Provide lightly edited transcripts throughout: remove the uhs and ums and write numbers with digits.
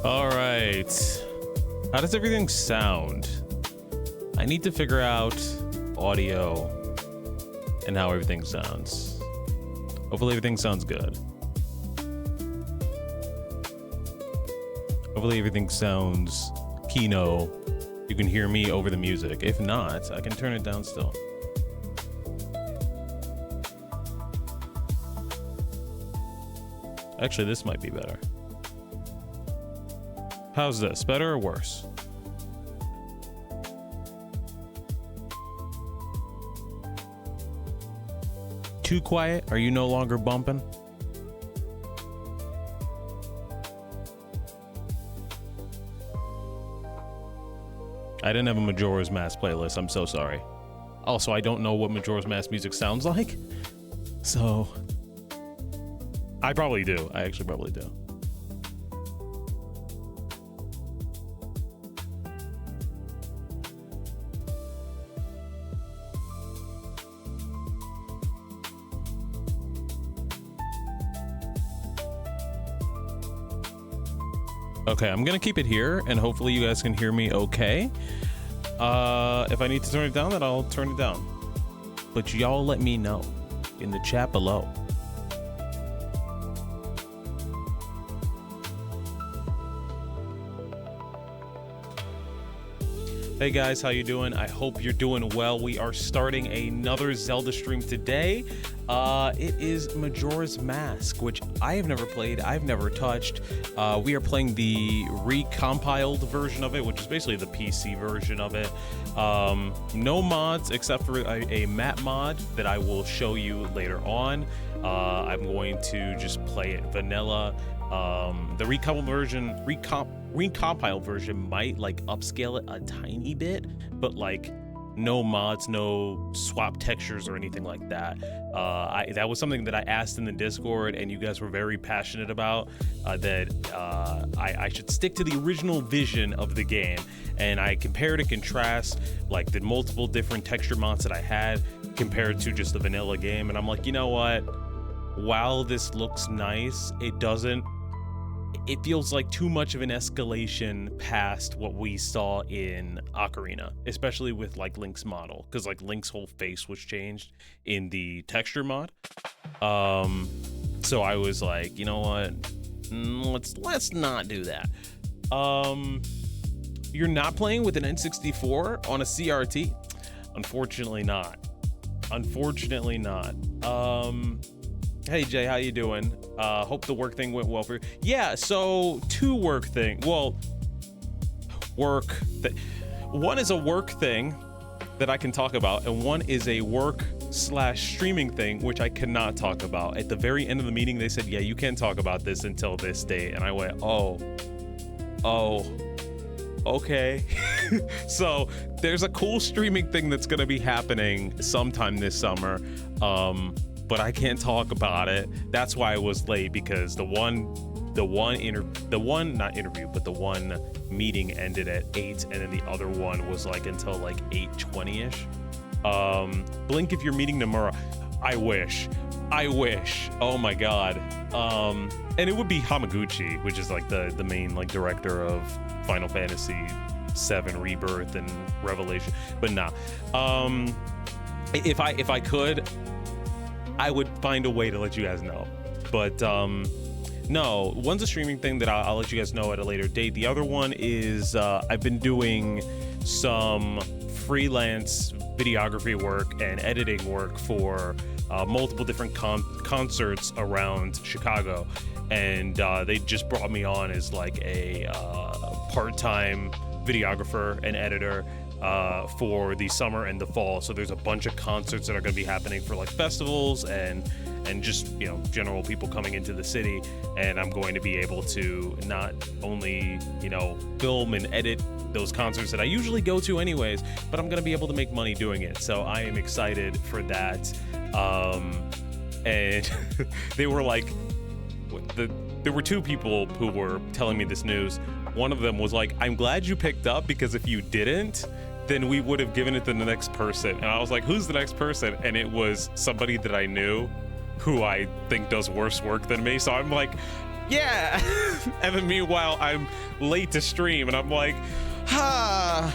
All right. How does everything sound? I need to figure out audio and how everything sounds. Hopefully everything sounds good. Hopefully everything sounds kino. You can hear me over the music. If not, I can turn it down still. Actually, this might be better. How's this? Better or worse? Too quiet? Are you no longer bumping? I didn't have a Majora's Mask playlist. I'm so sorry. Also, I don't know what Majora's Mask music sounds like. So, I probably do. I actually probably do. Okay, I'm gonna keep it here, and hopefully you guys can hear me okay. If I need to turn it down, then I'll turn it down. But y'all let me know in the chat below. Hey guys, how you doing? I hope you're doing well. We are starting another Zelda stream today. It is Majora's Mask, which I have never played, I've never touched. We are playing the recompiled version of it, which is basically the PC version of it. No mods except for a map mod that I will show you later on. I'm going to just play it vanilla. The recompiled version might like upscale it a tiny bit, but like no mods, no swap textures or anything like that. That was something that I asked in the Discord, and you guys were very passionate about, that I should stick to the original vision of the game. And I compared and contrast like the multiple different texture mods that I had compared to just the vanilla game. And I'm like, you know what? While this looks nice, it feels like too much of an escalation past what we saw in Ocarina, especially with like Link's model, because like Link's whole face was changed in the texture mod. So I was like, you know what, let's not do that. You're not playing with an N64 on a CRT? Unfortunately not. Hey Jay, how you doing? Hope the work thing went well for you. Yeah, so two work thing. Well, one is a work thing that I can talk about, and one is a work/streaming thing, which I cannot talk about. At the very end of the meeting, they said, yeah, you can't talk about this until this date. And I went, oh, okay. So there's a cool streaming thing that's gonna be happening sometime this summer. But I can't talk about it. That's why I was late, because the one meeting ended at 8, and then the other one was like until like 8:20ish. Blink if you're meeting tomorrow. I wish. Oh my god. And it would be Hamaguchi, which is like the main like director of Final Fantasy VII Rebirth and Revelation. But nah. If I could, I would find a way to let you guys know. But no, one's a streaming thing that I'll let you guys know at a later date. The other one is I've been doing some freelance videography work and editing work for multiple different concerts around Chicago. And they just brought me on as like a part-time videographer and editor for the summer and the fall. So there's a bunch of concerts that are going to be happening for like festivals and just, you know, general people coming into the city. And I'm going to be able to not only, you know, film and edit those concerts that I usually go to anyways, but I'm going to be able to make money doing it. So I am excited for that. And they were like, there were two people who were telling me this news. One of them was like, I'm glad you picked up, because if you didn't, then we would have given it to the next person. And I was like, who's the next person? And it was somebody that I knew who I think does worse work than me. So I'm like, Yeah. And then meanwhile, I'm late to stream and I'm like,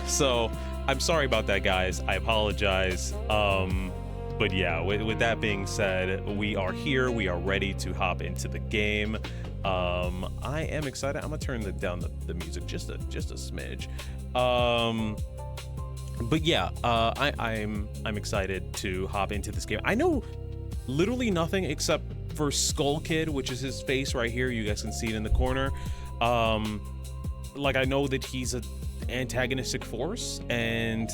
so I'm sorry about that, guys. I apologize. But yeah, with that being said, we are here. We are ready to hop into the game. I am excited. I'm gonna turn down the music just a smidge. But yeah, I'm excited to hop into this game. I know literally nothing except for Skull Kid, which is his face right here. You guys can see it in the corner. Like, I know that he's an antagonistic force, and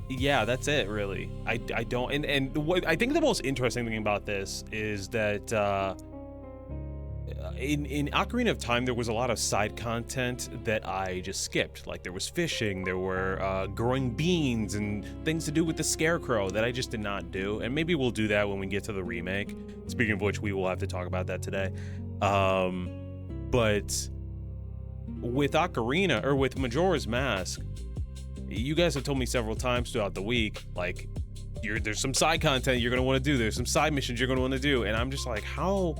yeah, that's it really. I don't, and what I think the most interesting thing about this is that in Ocarina of Time there was a lot of side content that I just skipped. Like, there was fishing, there were growing beans and things to do with the scarecrow that I just did not do, and maybe we'll do that when we get to the remake. Speaking of which, we will have to talk about that today. But with Ocarina, or with Majora's Mask, you guys have told me several times throughout the week, like, there's some side content you're gonna want to do, there's some side missions you're gonna want to do, and I'm just like, how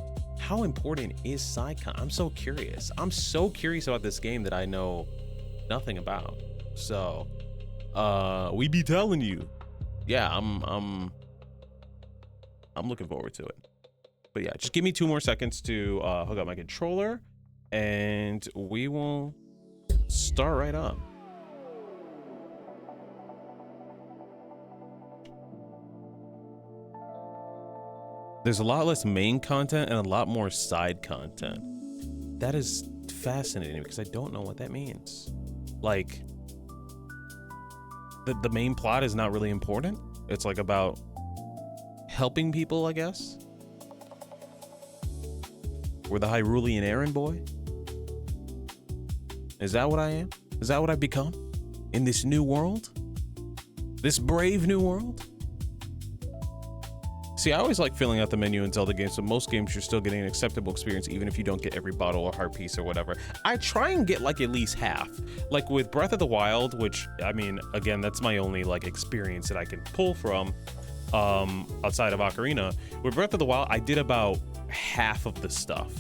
important is side content? I'm so curious about this game that I know nothing about. So we be telling you. Yeah, I'm looking forward to it. But yeah, just give me 2 more seconds to hook up my controller and we will start right up. There's a lot less main content and a lot more side content. That is fascinating because I don't know what that means. Like, the main plot is not really important. It's like about helping people, I guess. We're the Hyrulean errand boy. Is that what I am? Is that what I've become in this new world? This brave new world? See, I always like filling out the menu in Zelda games, so most games you're still getting an acceptable experience even if you don't get every bottle or heart piece or whatever. I try and get like at least half. Like with Breath of the Wild, which, I mean, again, that's my only like experience that I can pull from outside of Ocarina. With Breath of the Wild, I did about half of the stuff.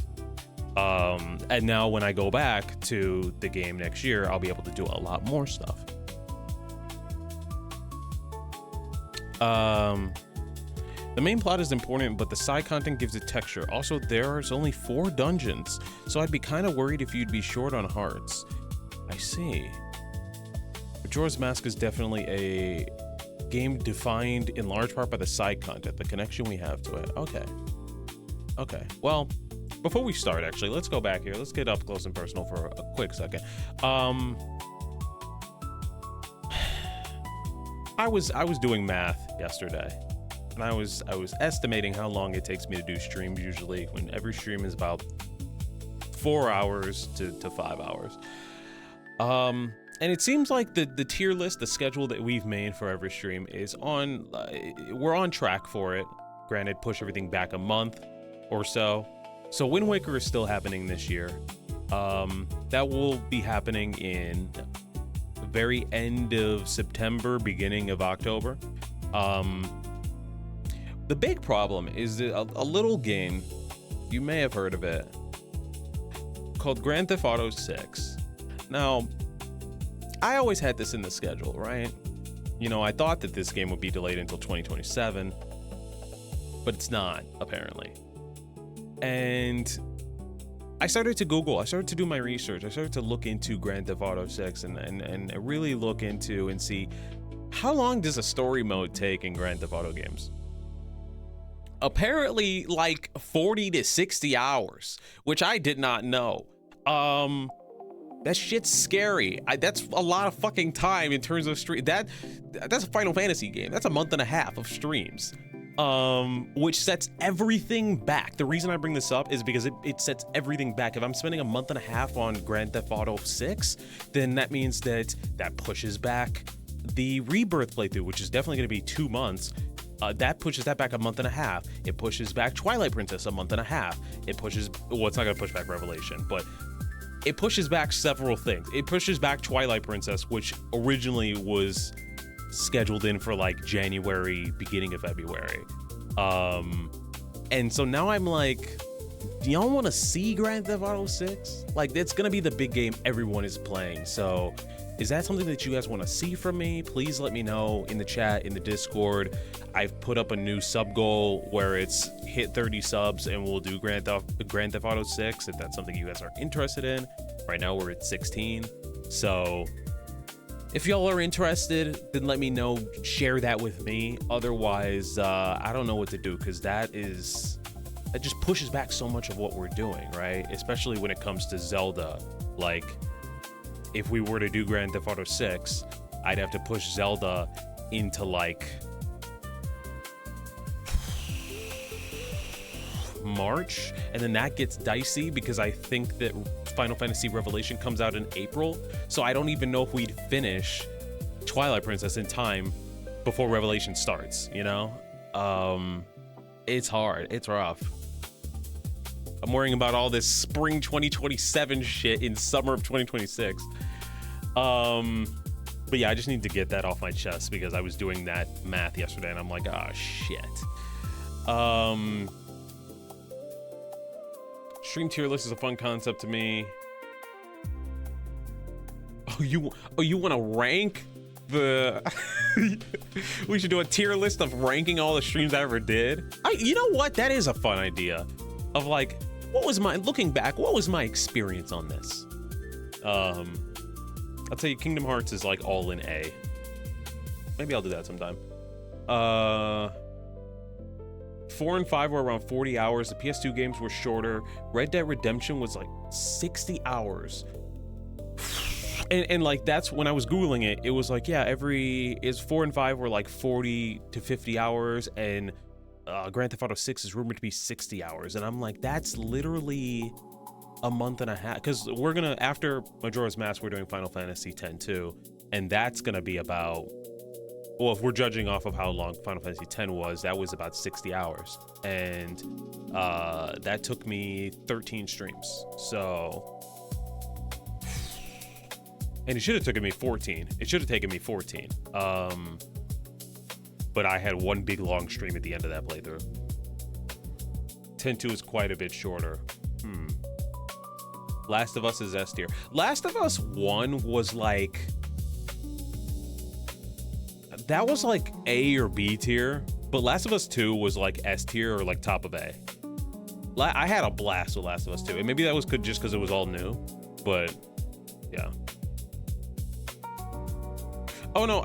And now when I go back to the game next year, I'll be able to do a lot more stuff. The main plot is important, but the side content gives it texture. Also, there's only 4 dungeons, so I'd be kind of worried if you'd be short on hearts. I see. Majora's Mask is definitely a game defined in large part by the side content, the connection we have to it. Okay. Well, before we start, actually, let's go back here. Let's get up close and personal for a quick second. I was doing math yesterday. And I was estimating how long it takes me to do streams usually, when every stream is about 4 hours to 5 hours. And it seems like the tier list, the schedule that we've made for every stream is on, we're on track for it. Granted, push everything back a month or so. So Wind Waker is still happening this year. That will be happening in the very end of September, beginning of October. The big problem is that a little game, you may have heard of it, called Grand Theft Auto 6. Now, I always had this in the schedule, right? You know, I thought that this game would be delayed until 2027, but it's not, apparently. And I started to Google, I started to do my research, I started to look into Grand Theft Auto 6 and really look into and see how long does a story mode take in Grand Theft Auto games. Apparently like 40 to 60 hours, which I did not know. That shit's scary. That's a lot of fucking time in terms of stream. That's a Final Fantasy game. That's a month and a half of streams, which sets everything back. The reason I bring this up is because it sets everything back. If I'm spending a month and a half on Grand Theft Auto 6, then that means that pushes back the Rebirth playthrough, which is definitely going to be 2 months. That pushes that back a month and a half. It pushes back Twilight Princess a month and a half. It pushes, well, it's not gonna push back Revelation, but it pushes back several things. It pushes back Twilight Princess, which originally was scheduled in for like January, beginning of February. And so now I'm like, do y'all want to see Grand Theft Auto 6? Like, it's going to be the big game everyone is playing. So is that something that you guys want to see from me? Please let me know in the chat, in the Discord. I've put up a new sub goal where it's hit 30 subs and we'll do Grand Theft Auto 6 if that's something you guys are interested in. Right now we're at 16. So if y'all are interested, then let me know, share that with me. Otherwise, I don't know what to do, because that just pushes back so much of what we're doing, right? Especially when it comes to Zelda. Like, if we were to do Grand Theft Auto 6, I'd have to push Zelda into like March, and then that gets dicey because I think that Final Fantasy Revelation comes out in April, so I don't even know if we'd finish Twilight Princess in time before Revelation starts, you know? It's hard, it's rough. I'm worrying about all this spring 2027 shit in summer of 2026. But yeah, I just need to get that off my chest because I was doing that math yesterday and I'm like, ah, shit. Stream tier list is a fun concept to me. Oh, you want to rank the? We should do a tier list of ranking all the streams I ever did. You know what? That is a fun idea. Of like, looking back, what was my experience on this? I'll tell you, Kingdom Hearts is like all in A. Maybe I'll do that sometime. 4 and 5 were around 40 hours. The PS2 games were shorter. Red Dead Redemption was like 60 hours. And like, that's when I was Googling it, it was like, yeah, 4 and 5 were like 40 to 50 hours, and Grand Theft Auto 6 is rumored to be 60 hours. And I'm like, that's literally a month and a half, because we're gonna, after Majora's Mask, we're doing Final Fantasy X too, and that's gonna be about, well, if we're judging off of how long Final Fantasy X was, that was about 60 hours, and that took me 13 streams. So, and it should have taken me 14. It should have taken me 14. But I had one big long stream at the end of that playthrough. 10-2 is quite a bit shorter. Last of Us is S tier. Last of Us 1 was like, that was like A or B tier, but Last of Us 2 was like S tier or like top of A. I had a blast with Last of Us 2, and maybe that was just because it was all new, but yeah. Oh no,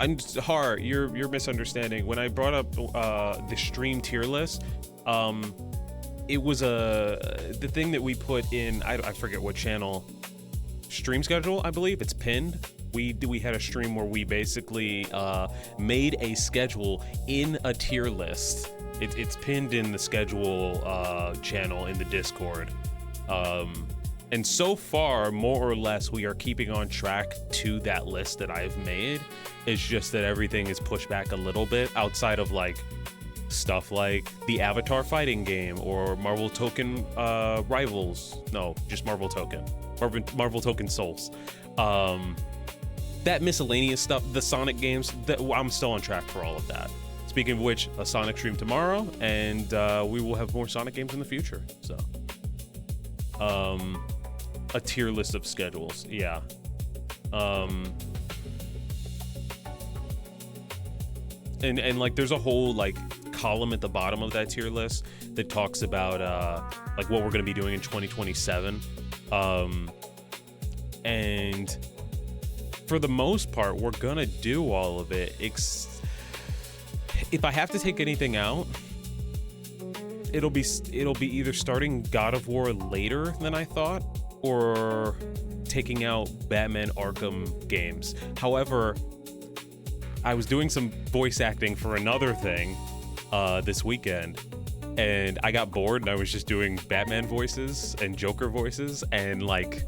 you're misunderstanding. When I brought up the stream tier list, it was the thing that we put in, I forget what channel, stream schedule, I believe it's pinned. We had a stream where we basically made a schedule in a tier list. It's pinned in the schedule channel in the Discord. And so far, more or less, we are keeping on track to that list that I've made. It's just that everything is pushed back a little bit outside of like stuff like the Avatar fighting game or Marvel Token Rivals. No, just Marvel Token. Marvel Token Souls. That miscellaneous stuff, the Sonic games, I'm still on track for all of that. Speaking of which, a Sonic stream tomorrow, and we will have more Sonic games in the future. So, a tier list of schedules, yeah. And like, there's a whole like column at the bottom of that tier list that talks about like what we're going to be doing in 2027. And for the most part, we're gonna do all of it. If I have to take anything out, it'll be either starting God of War later than I thought, or taking out Batman Arkham games. However, I was doing some voice acting for another thing this weekend, and I got bored, and I was just doing Batman voices and Joker voices, and like,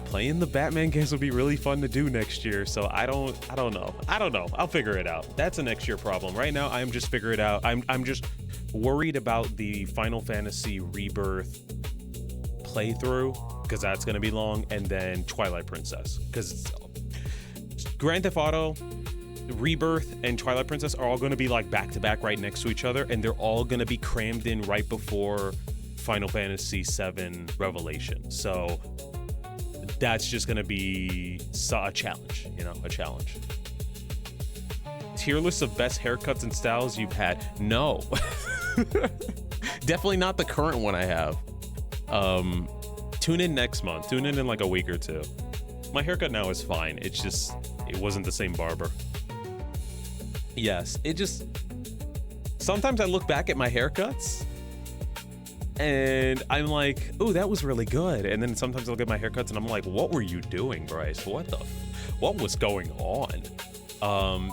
playing the Batman games would be really fun to do next year. So I don't know. I'll figure it out. That's a next year problem. Right now, I'm just figuring it out. I'm just worried about the Final Fantasy Rebirth playthrough, because that's going to be long, and then Twilight Princess, because Grand Theft Auto, Rebirth and Twilight Princess are all going to be like back to back right next to each other, and they're all going to be crammed in right before Final Fantasy VII Revelation. So that's just going to be a challenge, you know, a challenge. Tier list of best haircuts and styles you've had? No. Definitely not the current one I have. Tune in next month. Tune in like a week or two. My haircut now is fine. It's just, it wasn't the same barber. Yes, it just, sometimes I look back at my haircuts and I'm like, oh, that was really good. And then sometimes I look at my haircuts and I'm like, what were you doing, Bryce? What was going on?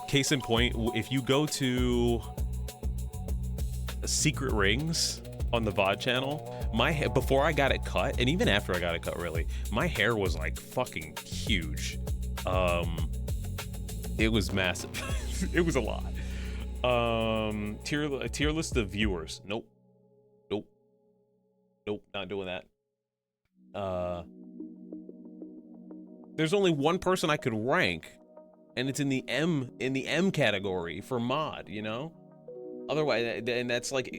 Case in point, if you go to Secret Rings on the VOD channel, my hair, before I got it cut, and even after I got it cut, really, my hair was like fucking huge. It was massive. It was a lot. Tier list of viewers. Nope, not doing that. There's only one person I could rank, and it's in the M category for mod, you know? Otherwise, and that's like,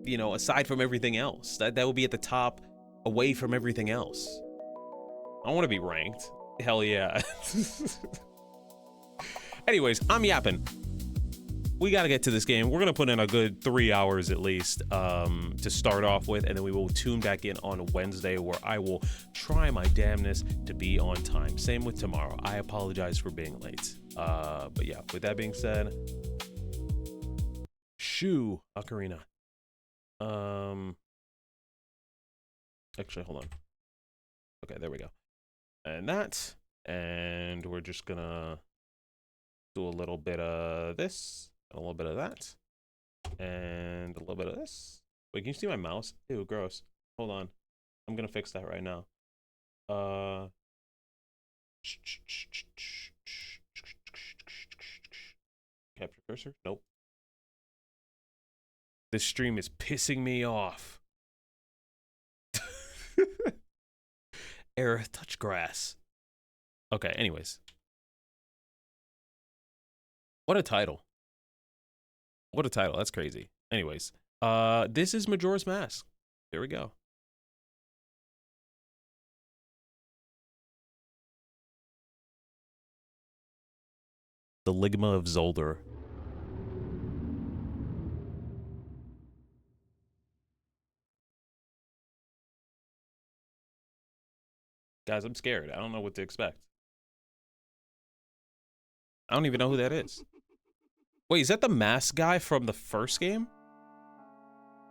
you know, aside from everything else, that would be at the top, away from everything else. I want to be ranked. Hell yeah. Anyways, I'm yapping. We got to get to this game. We're going to put in a good 3 hours at least to start off with, and then we will tune back in on Wednesday where I will try my damnness to be on time. Same with tomorrow. I apologize for being late. But yeah, with that being said, Shoo Ocarina. Actually, hold on. Okay, there we go. And that, and we're just gonna do a little bit of this, a little bit of that, and a little bit of this. Wait, can you see my mouse? Ew, gross. Hold on. I'm gonna fix that right now. Capture cursor? Nope. This stream is pissing me off. Aerith, touch grass. Okay, anyways. What a title. What a title. That's crazy. Anyways, this is Majora's Mask. There we go. The Ligma of Zelda. Guys, I'm scared. I don't know what to expect. I don't even know who that is. Wait, is that the mask guy from the first game?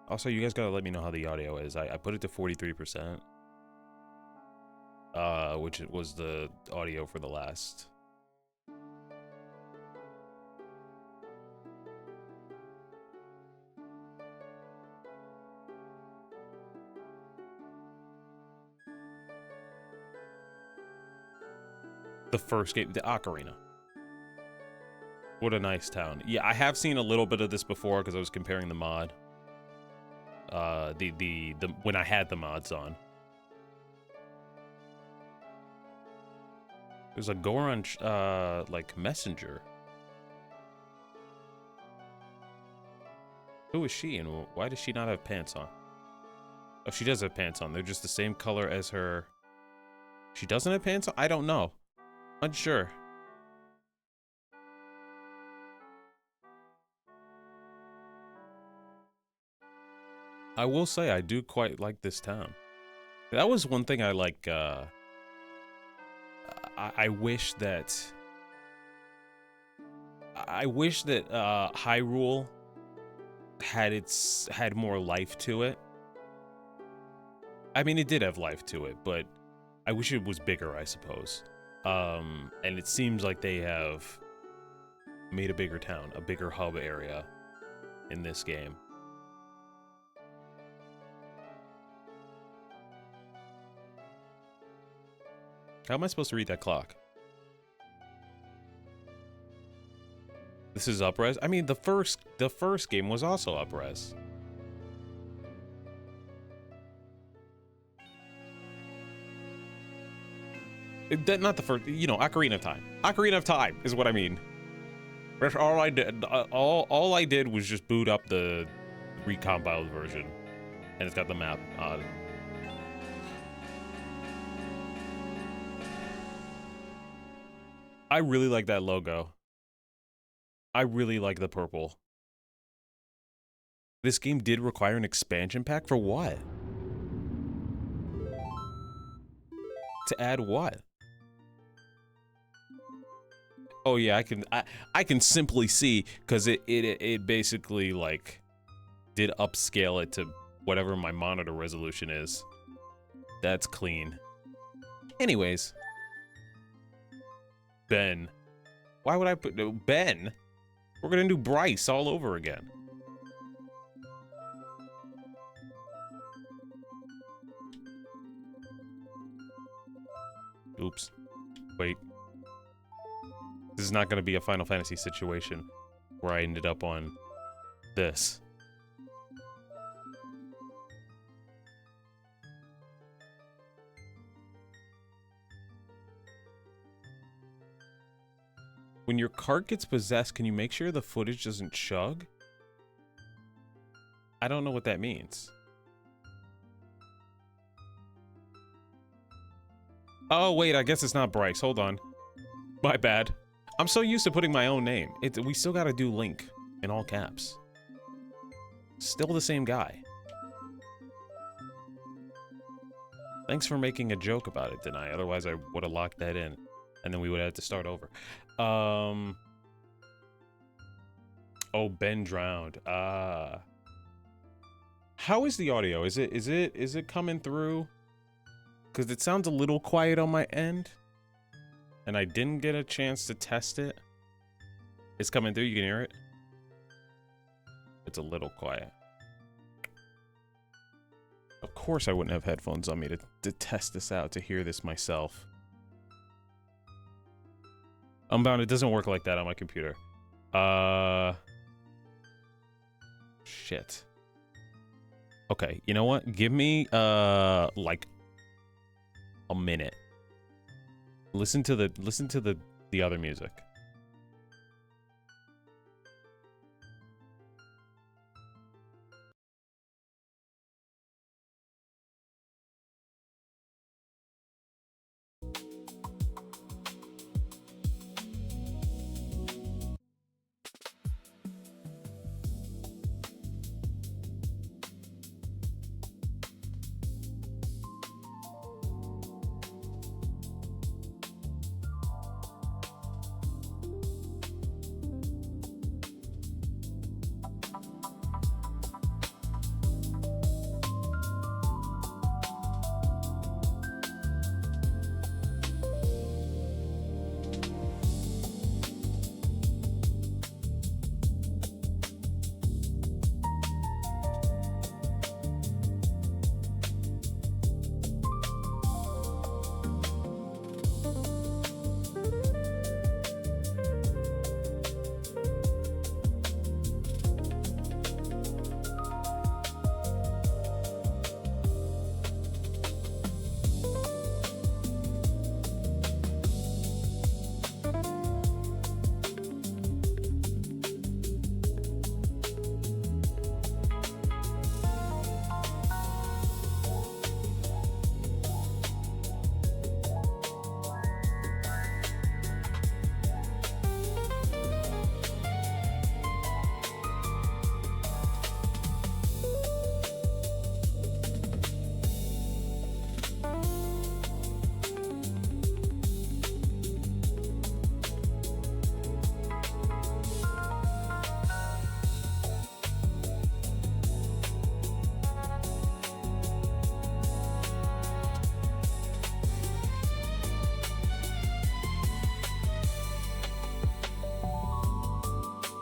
Also, you guys gotta let me know how the audio is. I put it to 43%. Which was the audio for the last. The first game, the Ocarina. What a nice town. Yeah, I have seen a little bit of this before because I was comparing the mod. When I had the mods on. There's a Goron like messenger. Who is she and why does she not have pants on? Oh, she does have pants on. They're just the same color as her. She doesn't have pants on? I don't know. Unsure. I will say I do quite like this town. That was one thing I like. I wish that Hyrule had more life to it. I mean, it did have life to it, but I wish it was bigger, I suppose. And it seems like they have made a bigger town, a bigger hub area in this game. How am I supposed to read that clock? This is up-res? I mean, the first game was also up-res. Not the first, you know, Ocarina of Time. Ocarina of Time is what I mean. That's all I did. All I did was just boot up the recompiled version, and it's got the map on. I really like that logo. I really like the purple. This game did require an expansion pack for what? To add what? Oh yeah, I can simply see because it basically like did upscale it to whatever my monitor resolution is. That's clean. Anyways, Ben. Why would I put Ben? We're gonna do Bryce all over again. Oops. Wait. This is not gonna be a Final Fantasy situation where I ended up on this. When your cart gets possessed, can you make sure the footage doesn't chug? I don't know what that means. Oh, wait, I guess it's not Bryce. Hold on. My bad. I'm so used to putting my own name. We still gotta do Link in all caps. Still the same guy. Thanks for making a joke about it, Deny. Otherwise, I would have locked that in. And then we would have to start over. Oh, Ben drowned. How is the audio? Is it coming through? Because it sounds a little quiet on my end. And I didn't get a chance to test it. It's coming through, you can hear it? It's a little quiet. Of course I wouldn't have headphones on me to test this out, to hear this myself. Unbound, it doesn't work like that on my computer. Shit. Okay, you know what? Give me, like, a minute. Listen to the other music.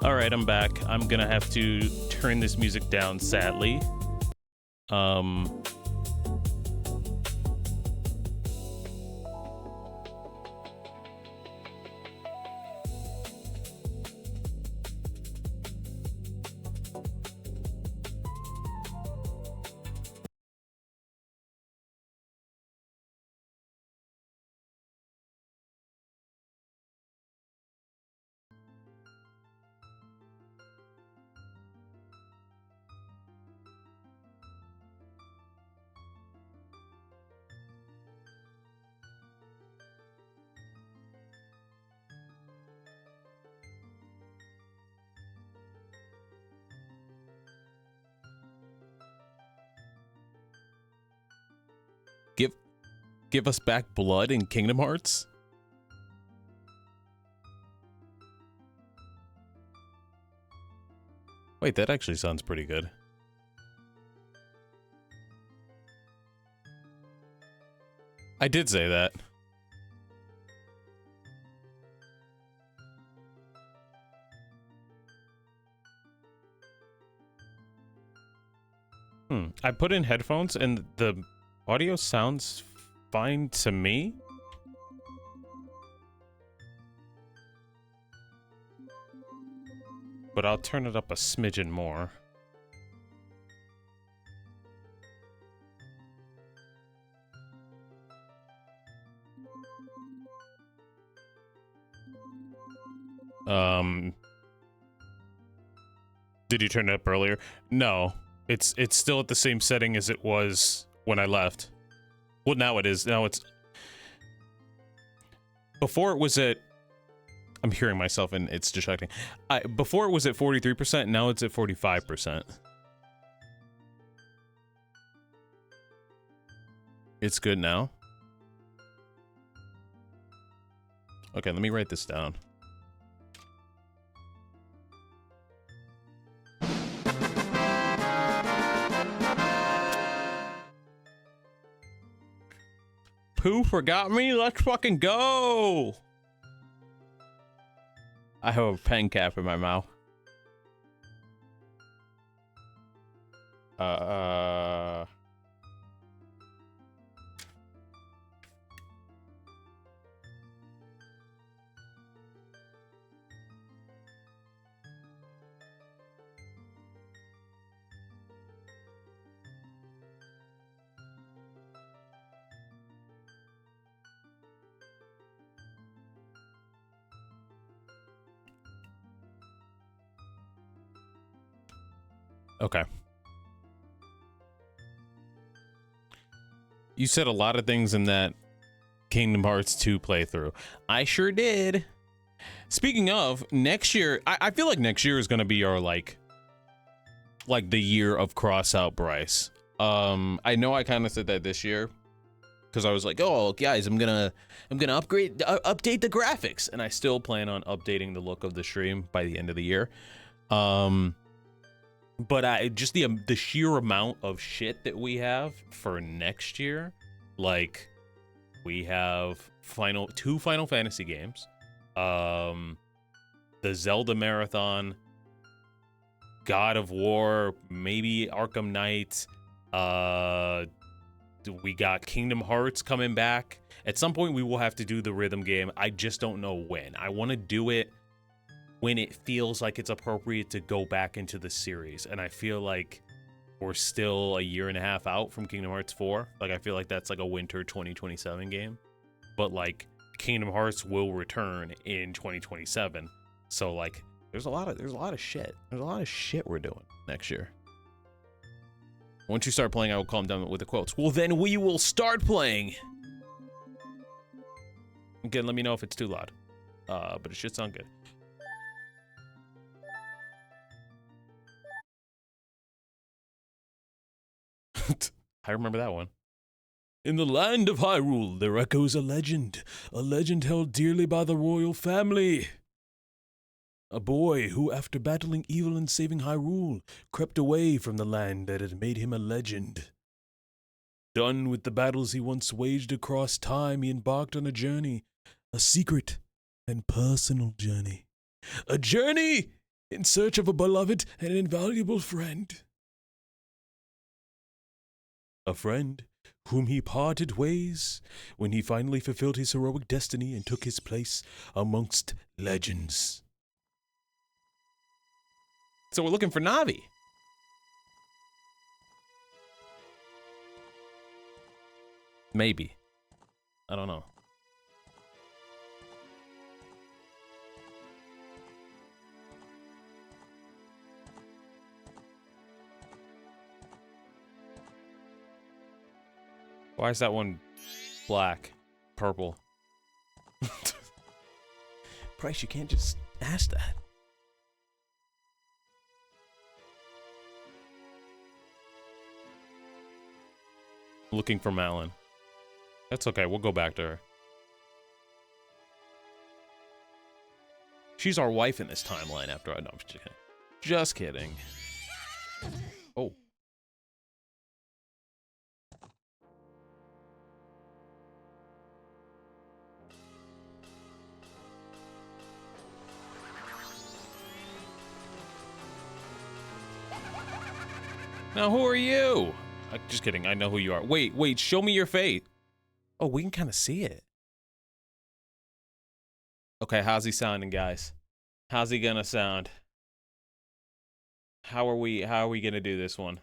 All right, I'm back. I'm gonna have to turn this music down, sadly. give us back blood in Kingdom Hearts? Wait, that actually sounds pretty good. I did say that. I put in headphones and the audio sounds fine to me. But I'll turn it up a smidgen more. Did you turn it up earlier? No. It's still at the same setting as it was when I left. Well, now it is. Now it's... Before it was at... I'm hearing myself and it's distracting. Before it was at 43%, now it's at 45%. It's good now? Okay, let me write this down. Who forgot me? Let's fucking go! I have a pen cap in my mouth. Okay. You said a lot of things in that Kingdom Hearts 2 playthrough. I sure did. Speaking of, next year, I feel like next year is going to be our, like the year of CrossOutBryce. I know I kind of said that this year because I was like, oh, guys, I'm gonna update the graphics, and I still plan on updating the look of the stream by the end of the year. But just the sheer amount of shit that we have for next year, like we have two Final Fantasy games, the Zelda marathon, God of War, maybe Arkham Knight, we got Kingdom Hearts coming back. At some point we will have to do the rhythm game. I just don't know when. I want to do it when it feels like it's appropriate to go back into the series. And I feel like we're still a year and a half out from Kingdom Hearts 4. Like, I feel like that's like a winter 2027 game. But like, Kingdom Hearts will return in 2027. So like, there's a lot of shit. There's a lot of shit we're doing next year. Once you start playing, I will calm down with the quotes. Well, then we will start playing. Again, let me know if it's too loud. But it should sound good. I remember that one. In the land of Hyrule, there echoes a legend held dearly by the royal family. A boy who, after battling evil and saving Hyrule, crept away from the land that had made him a legend. Done with the battles he once waged across time, he embarked on a journey, a secret and personal journey. A journey in search of a beloved and invaluable friend. A friend whom he parted ways when he finally fulfilled his heroic destiny and took his place amongst legends. So we're looking for Navi. Maybe. I don't know. Why is that one black? Purple? Bryce, you can't just ask that. Looking for Malin. That's okay. We'll go back to her. She's our wife in this timeline after I know. I'm just kidding. Just kidding. Oh. Now, who are you? Just kidding. I know who you are. Wait. Show me your face. Oh, we can kind of see it. Okay, how's he sounding, guys? How's he gonna sound? How are we gonna do this one?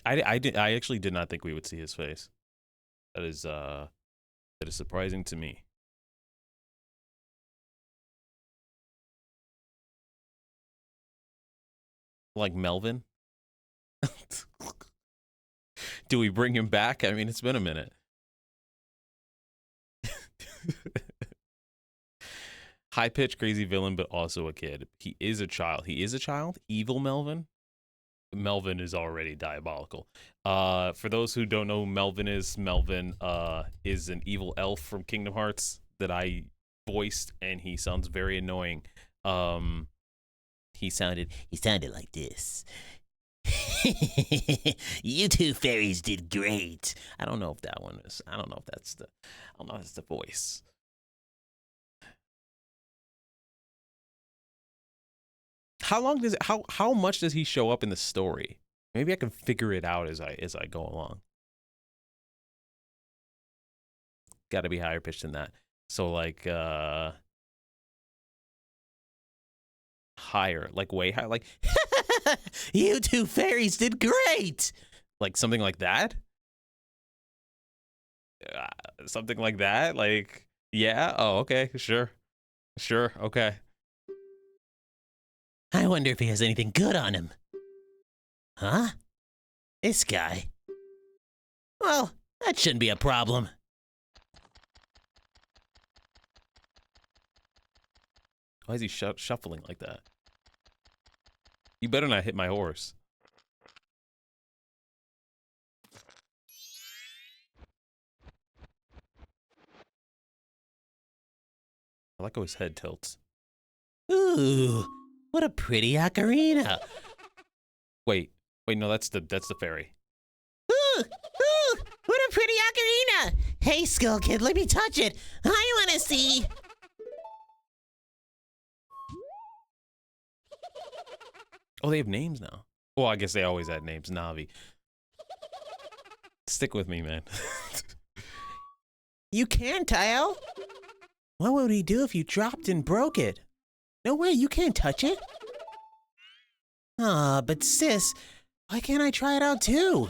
I actually did not think we would see his face. That is surprising to me. Like Melvin? Do we bring him back? I mean, it's been a minute. High-pitched, crazy villain, but also a kid. He is a child. He is a child? Evil Melvin? Melvin is already diabolical. For those who don't know who Melvin is an evil elf from Kingdom Hearts that I voiced, and he sounds very annoying. He sounded like this. You two fairies did great. I don't know if that one is. I don't know if that's the voice. How long does it, how much does he show up in the story? Maybe I can figure it out as I go along. Got to be higher pitched than that. So like higher, like way higher, like you two fairies did great. Like something like that. Something like that. Like yeah. Oh, okay. Sure. Okay. I wonder if he has anything good on him. Huh? This guy? Well, that shouldn't be a problem. Why is he shuffling like that? You better not hit my horse. I like how his head tilts. Ooh, what a pretty ocarina. Wait, no, that's the fairy. Ooh, what a pretty ocarina. Hey, Skull Kid, let me touch it. I want to see. Oh, they have names now. Well, I guess they always had names. Navi. Stick with me, man. You can't, Tile. What would he do if you dropped and broke it? No way, you can't touch it. Aw, but sis, why can't I try it out too?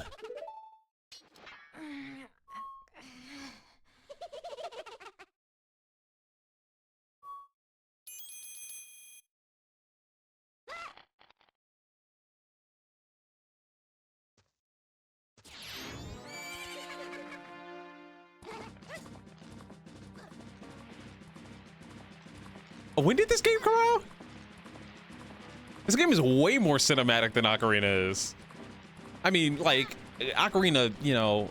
When did this game come out? This game is way more cinematic than Ocarina is. I mean, like, Ocarina, you know,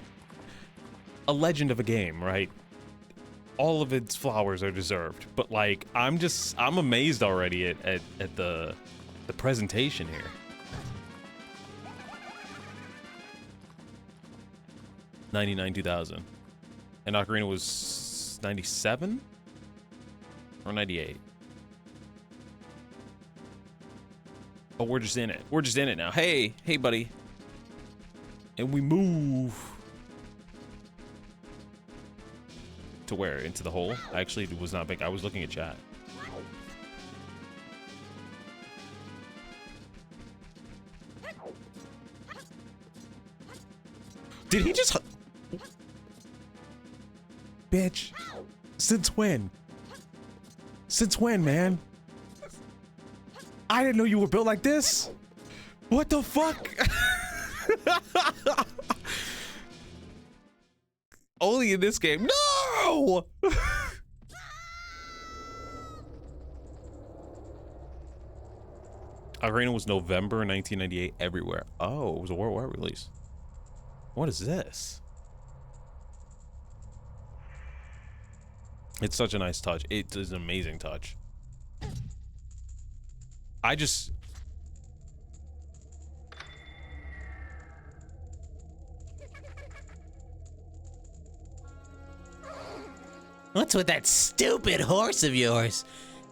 a legend of a game, right? All of its flowers are deserved. But, like, I'm amazed already at the presentation here. 99, 2000. And Ocarina was 97? Or 98? Oh, we're just in it. We're just in it now. Hey, buddy. And we move. To where? Into the hole? I actually was not big. I was looking at chat. Did he just... Bitch. Since when? Since when, man? I didn't know you were built like this. What the fuck? Only in this game. No! Ocarina was November 1998 everywhere. Oh, it was a worldwide release. What is this? It's such a nice touch. It is an amazing touch. I just... What's with that stupid horse of yours?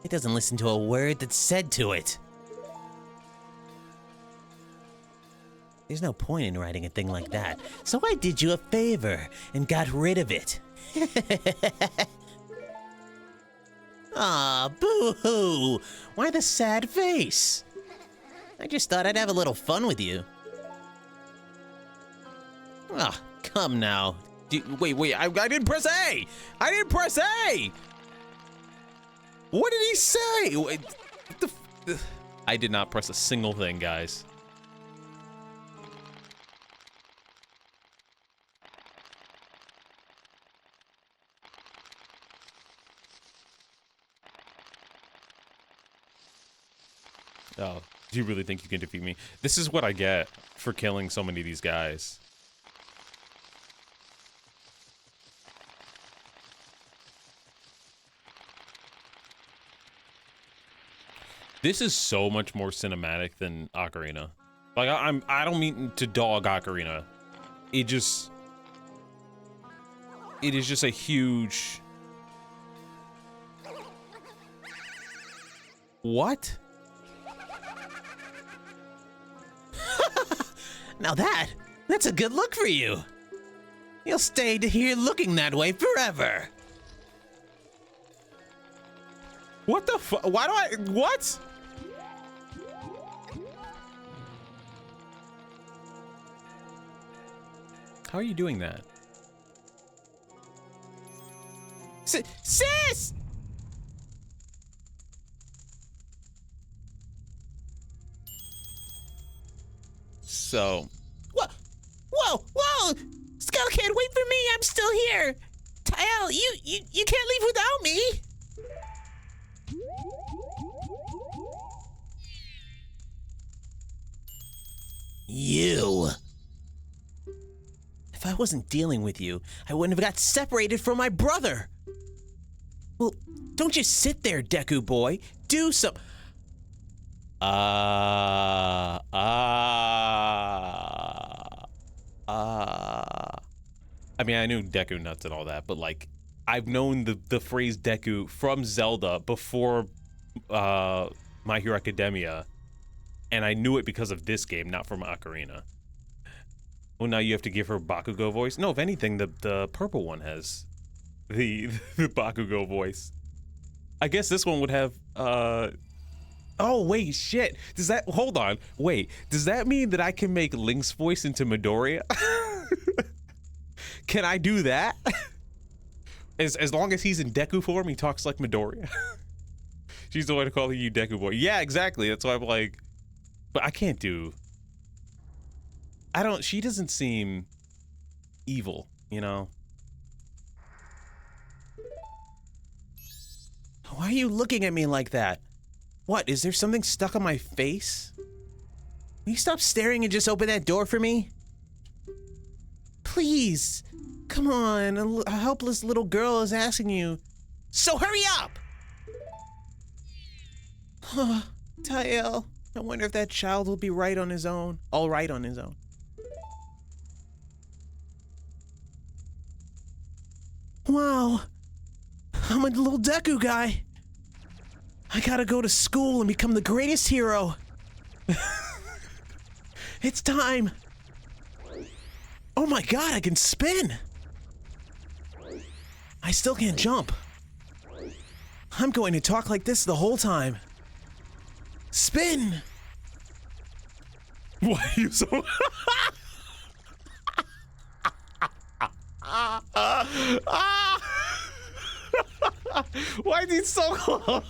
It doesn't listen to a word that's said to it. There's no point in riding a thing like that, so I did you a favor and got rid of it. Aw, boo-hoo! Why the sad face? I just thought I'd have a little fun with you. Ah, come now. Wait, I didn't press A! I didn't press A! What did he say? Wait, I did not press a single thing, guys. Oh, do you really think you can defeat me? This is what I get for killing so many of these guys. This is so much more cinematic than Ocarina. Like I don't mean to dog Ocarina. It is just a huge... What? Now that's a good look for you. You'll stay here looking that way forever. What the fuck? Why do I... What? How are you doing that? Sis! So... Whoa! Skull Kid, wait for me, I'm still here! Tile, you can't leave without me! You! If I wasn't dealing with you, I wouldn't have got separated from my brother! Well, don't just sit there, Deku boy. Do some... I mean, I knew Deku nuts and all that, but like, I've known the phrase Deku from Zelda before My Hero Academia, and I knew it because of this game, not from Ocarina. Well, now you have to give her Bakugo voice? No, if anything, the purple one has the Bakugo voice. I guess this one would have, oh, wait, shit. Does that, hold on, wait. Does that mean that I can make Link's voice into Midoriya? Can I do that? As long as he's in Deku form, he talks like Midoriya. She's the one to call you Deku boy. Yeah, exactly. That's why I'm like, but I can't do. She doesn't seem evil, you know? Why are you looking at me like that? What, is there something stuck on my face? Will you stop staring and just open that door for me? Please. Come on, a helpless little girl is asking you. So hurry up! Tael, I wonder if that child will be right on his own. All right on his own. Wow. I'm a little Deku guy. I gotta go to school and become the greatest hero. It's time. Oh my god, I can spin. I still can't jump. I'm going to talk like this the whole time. Spin. Why are you so... Why is he so close?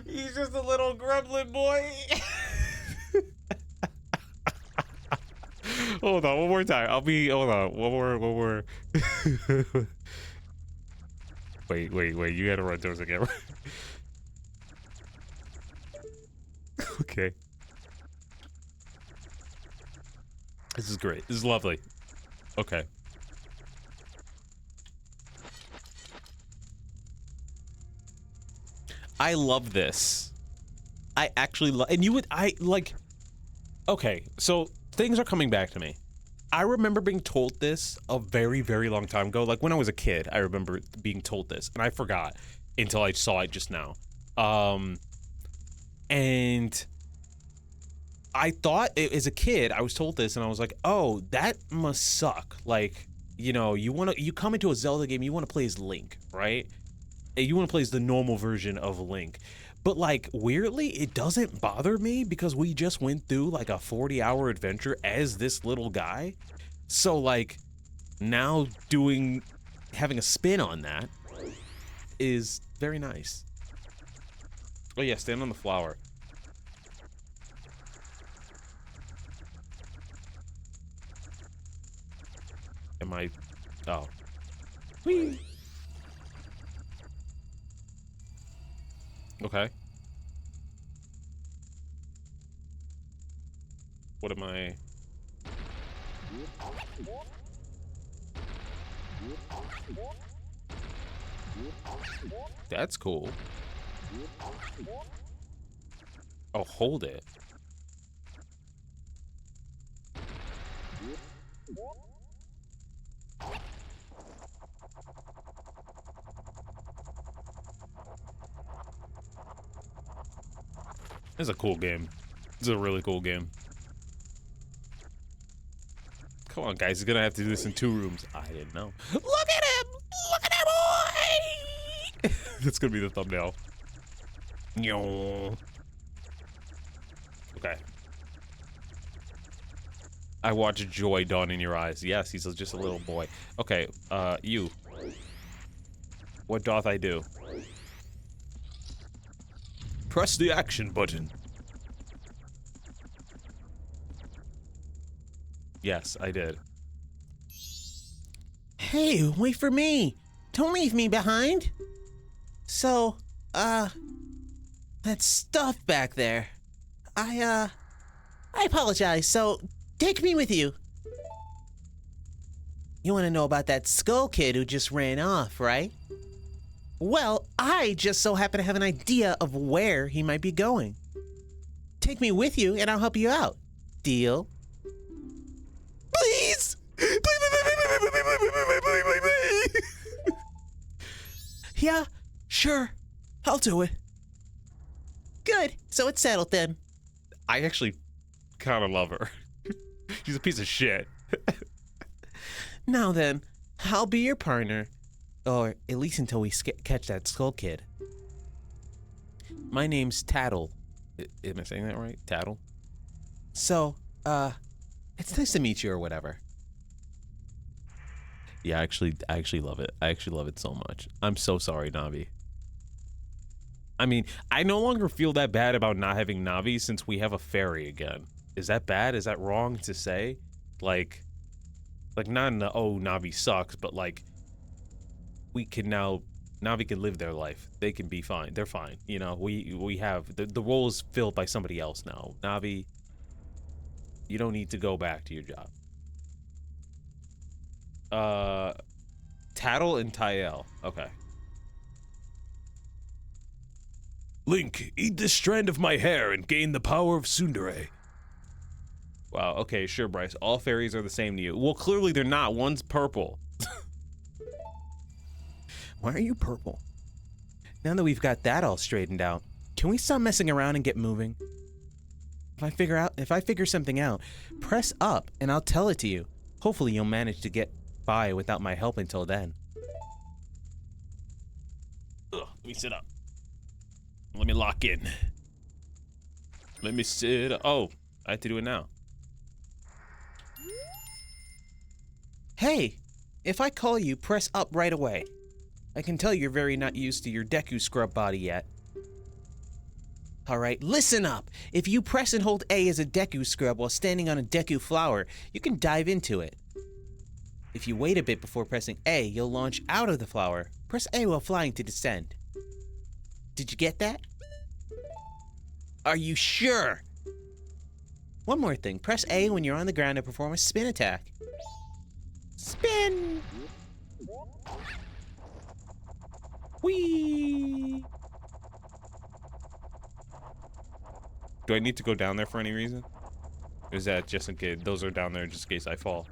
He's just a little gremlin boy. Hold on, one more time. Hold on, one more. Wait. You gotta run towards the camera. Okay. This is great. This is lovely. Okay. I love this. I actually love, and okay, so things are coming back to me. I remember being told this a very, very long time ago. Like when I was a kid, I remember being told this, and I forgot until I saw it just now. And I thought as a kid, I was told this, and I was like, oh, that must suck. Like, you know, you come into a Zelda game, you want to play as Link, right? And you want to play as the normal version of Link. But like, weirdly, it doesn't bother me because we just went through like a 40-hour adventure as this little guy. So like, now having a spin on that is very nice. Oh yeah, stand on the flower. Am I? Oh. Whee! Okay. What am I? That's cool. Oh, hold it. This is a cool game. This is a really cool game. Come on, guys. He's gonna have to do this in 2 rooms. I didn't know. Look at him! Look at that boy! That's gonna be the thumbnail. Okay. I watch joy dawn in your eyes. Yes, he's just a little boy. Okay, you. What doth I do? Press the action button. Yes, I did. Hey, wait for me. Don't leave me behind. So, that stuff back there. I apologize. So, take me with you. You want to know about that skull kid who just ran off, right? Well, I just so happen to have an idea of where he might be going. Take me with you and I'll help you out. Deal? Please! Yeah, sure. I'll do it. Good. So it's settled then. I actually kind of love her. She's a piece of shit. Now then, I'll be your partner. Or at least until we catch that skull kid. My name's Tattle. Am I saying that right? Tattle? So, it's nice to meet you or whatever. Yeah, I actually love it. I actually love it so much. I'm so sorry, Navi. I mean, I no longer feel that bad about not having Navi since we have a fairy again. Is that bad? Is that wrong to say? Like not in the, oh, Navi sucks, but like, we can now, Navi can live their life. They can be fine. They're fine. You know, we have, the role is filled by somebody else now. Navi, you don't need to go back to your job. Tattle and Tyel. Okay. Link, eat this strand of my hair and gain the power of Tsundere. Wow, okay, sure, Bryce. All fairies are the same to you. Well, clearly they're not. One's purple. Why are you purple? Now that we've got that all straightened out, can we stop messing around and get moving? If I figure something out, press up and I'll tell it to you. Hopefully you'll manage to get by without my help until then. Ugh, let me sit up. Let me lock in. Let me sit up. Oh, I have to do it now. Hey, if I call you, press up right away. I can tell you're very not used to your Deku scrub body yet. Alright, listen up! If you press and hold A as a Deku scrub while standing on a Deku flower, you can dive into it. If you wait a bit before pressing A, you'll launch out of the flower, Press A while flying to descend. Did you get that? Are you sure? One more thing. Press A when you're on the ground to perform a spin attack. Spin! Whee! Do I need to go down there for any reason? Or is that just in case? Those are down there just in case I fall.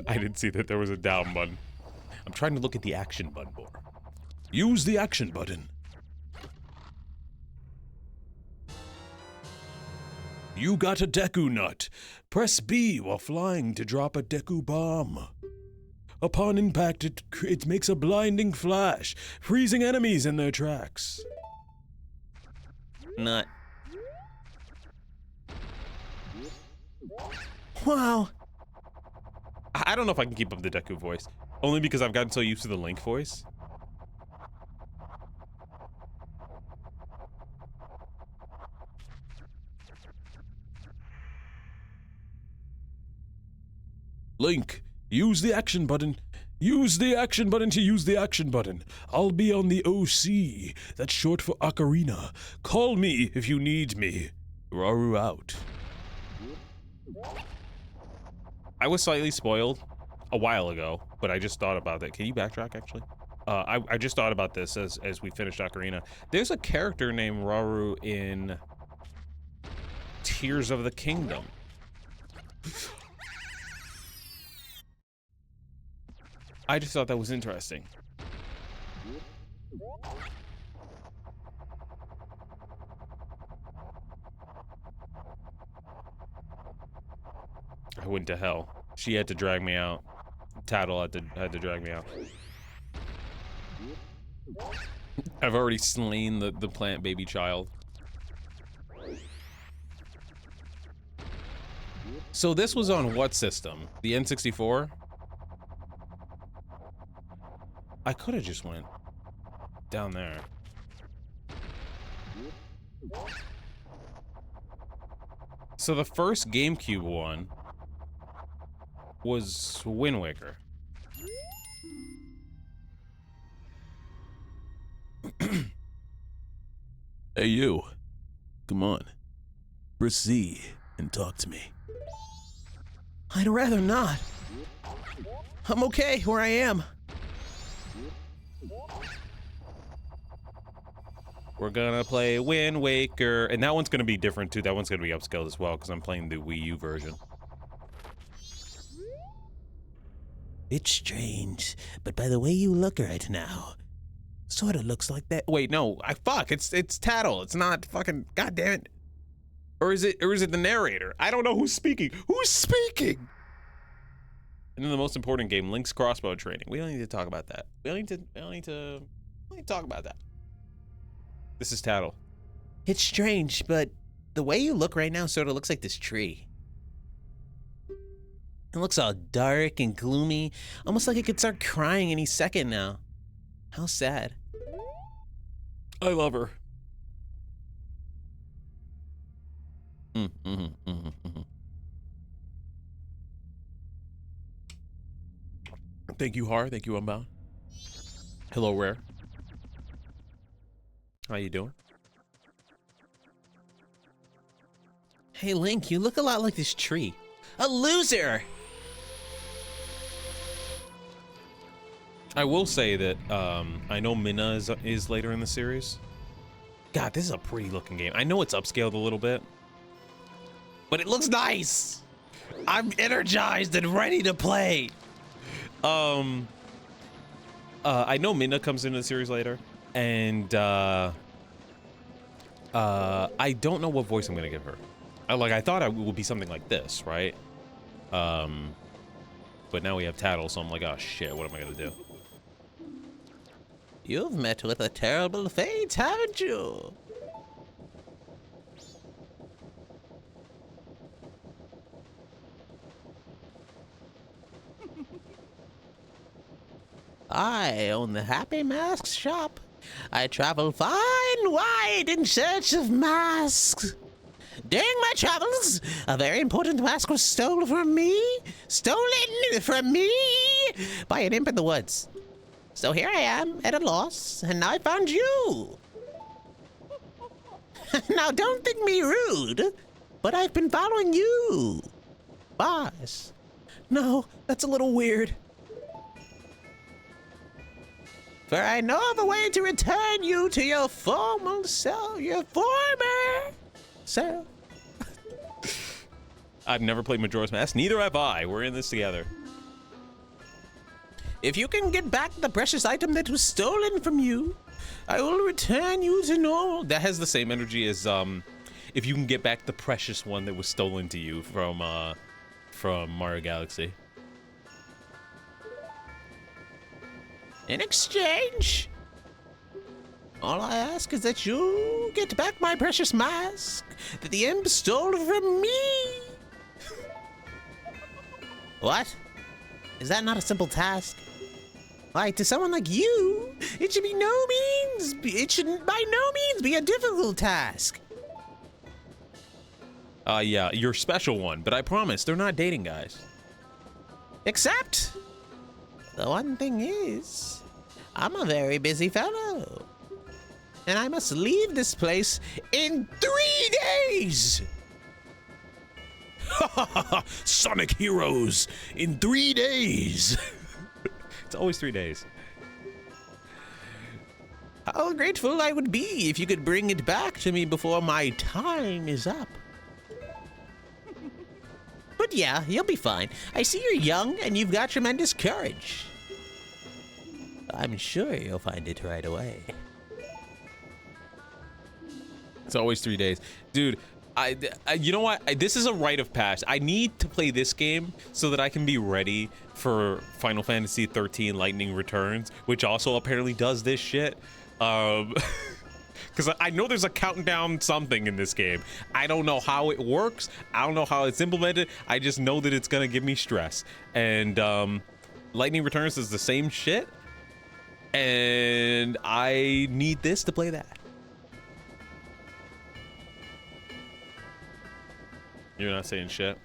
I didn't see that there was a down button. I'm trying to look at the action button more. Use the action button. You got a Deku nut. Press B while flying to drop a Deku bomb. Upon impact, it makes a blinding flash, freezing enemies in their tracks. Nut. Wow. I don't know if I can keep up the Deku voice. Only because I've gotten so used to the Link voice. Link, use the action button. Use the action button to use the action button. I'll be on the OC. That's short for Ocarina. Call me if you need me. Raru out. I was slightly spoiled a while ago, but I just thought about that. Can you backtrack, actually? I just thought about this as we finished Ocarina. There's a character named Raru in Tears of the Kingdom. I just thought that was interesting. I went to hell. She had to drag me out. Tattle had to drag me out. I've already slain the plant baby child. So this was on what system? The N64? I could have just went down there. So the first GameCube one was Wind Waker. Hey you, come on. Press Z and talk to me. I'd rather not. I'm okay where I am. We're gonna play Wind Waker, and that one's gonna be different too. That one's gonna be upscaled as well, because I'm playing the Wii U version. It's strange, but by the way you look right now, sort of looks like that. Wait, no, it's Tattle. It's not fucking, god damn it. Or is it the narrator? I don't know who's speaking. Who's speaking? And then the most important game, Link's crossbow training. We don't need to talk about that. We don't need to talk about that. This is Tattle. It's strange, but the way you look right now sort of looks like this tree. It looks all dark and gloomy, almost like it could start crying any second now. How sad. I love her. Thank you, Har. Thank you, Unbound. Hello, Rare. How you doing? Hey Link, you look a lot like this tree. A loser! I will say that I know Minna is later in the series. God, this is a pretty looking game. I know it's upscaled a little bit, but it looks nice. I'm energized and ready to play. I know Minna comes into the series later, and I don't know what voice I'm gonna give her. I thought it would be something like this, right? But now we have Tattle, so I'm like, oh shit, what am I gonna do? You've met with a terrible fate, haven't you? I own the Happy Masks shop. I travel far and wide in search of masks. During my travels, a very important mask was stolen from me by an imp in the woods. So here I am at a loss, and now I found you. Now don't think me rude, but I've been following you, boss. No, that's a little weird. For I know of a way to return you to your former self, self. I've never played Majora's Mask. Neither have I. We're in this together. If you can get back the precious item that was stolen from you, I will return you to normal. That has the same energy as if you can get back the precious one that was stolen to you from Mario Galaxy. In exchange, all I ask is that you get back my precious mask that the imp stole from me. What? Is that not a simple task? Why, to someone like you, it should by no means be a difficult task. Yeah, your special one, but I promise they're not dating guys. Except, the one thing is, I'm a very busy fellow. And I must leave this place in 3 days. Sonic Heroes in 3 days. It's always 3 days. How grateful I would be if you could bring it back to me before my time is up. But yeah, you'll be fine. I see you're young and you've got tremendous courage. I'm sure you'll find it right away. It's always 3 days. Dude, I you know what? This is a rite of passage. I need to play this game so that I can be ready for Final Fantasy 13 Lightning Returns, which also apparently does this shit. Because I know there's a countdown something in this game. I don't know how it works. I don't know how it's implemented. I just know that it's going to give me stress. And Lightning Returns is the same shit. And I need this to play that. You're not saying shit.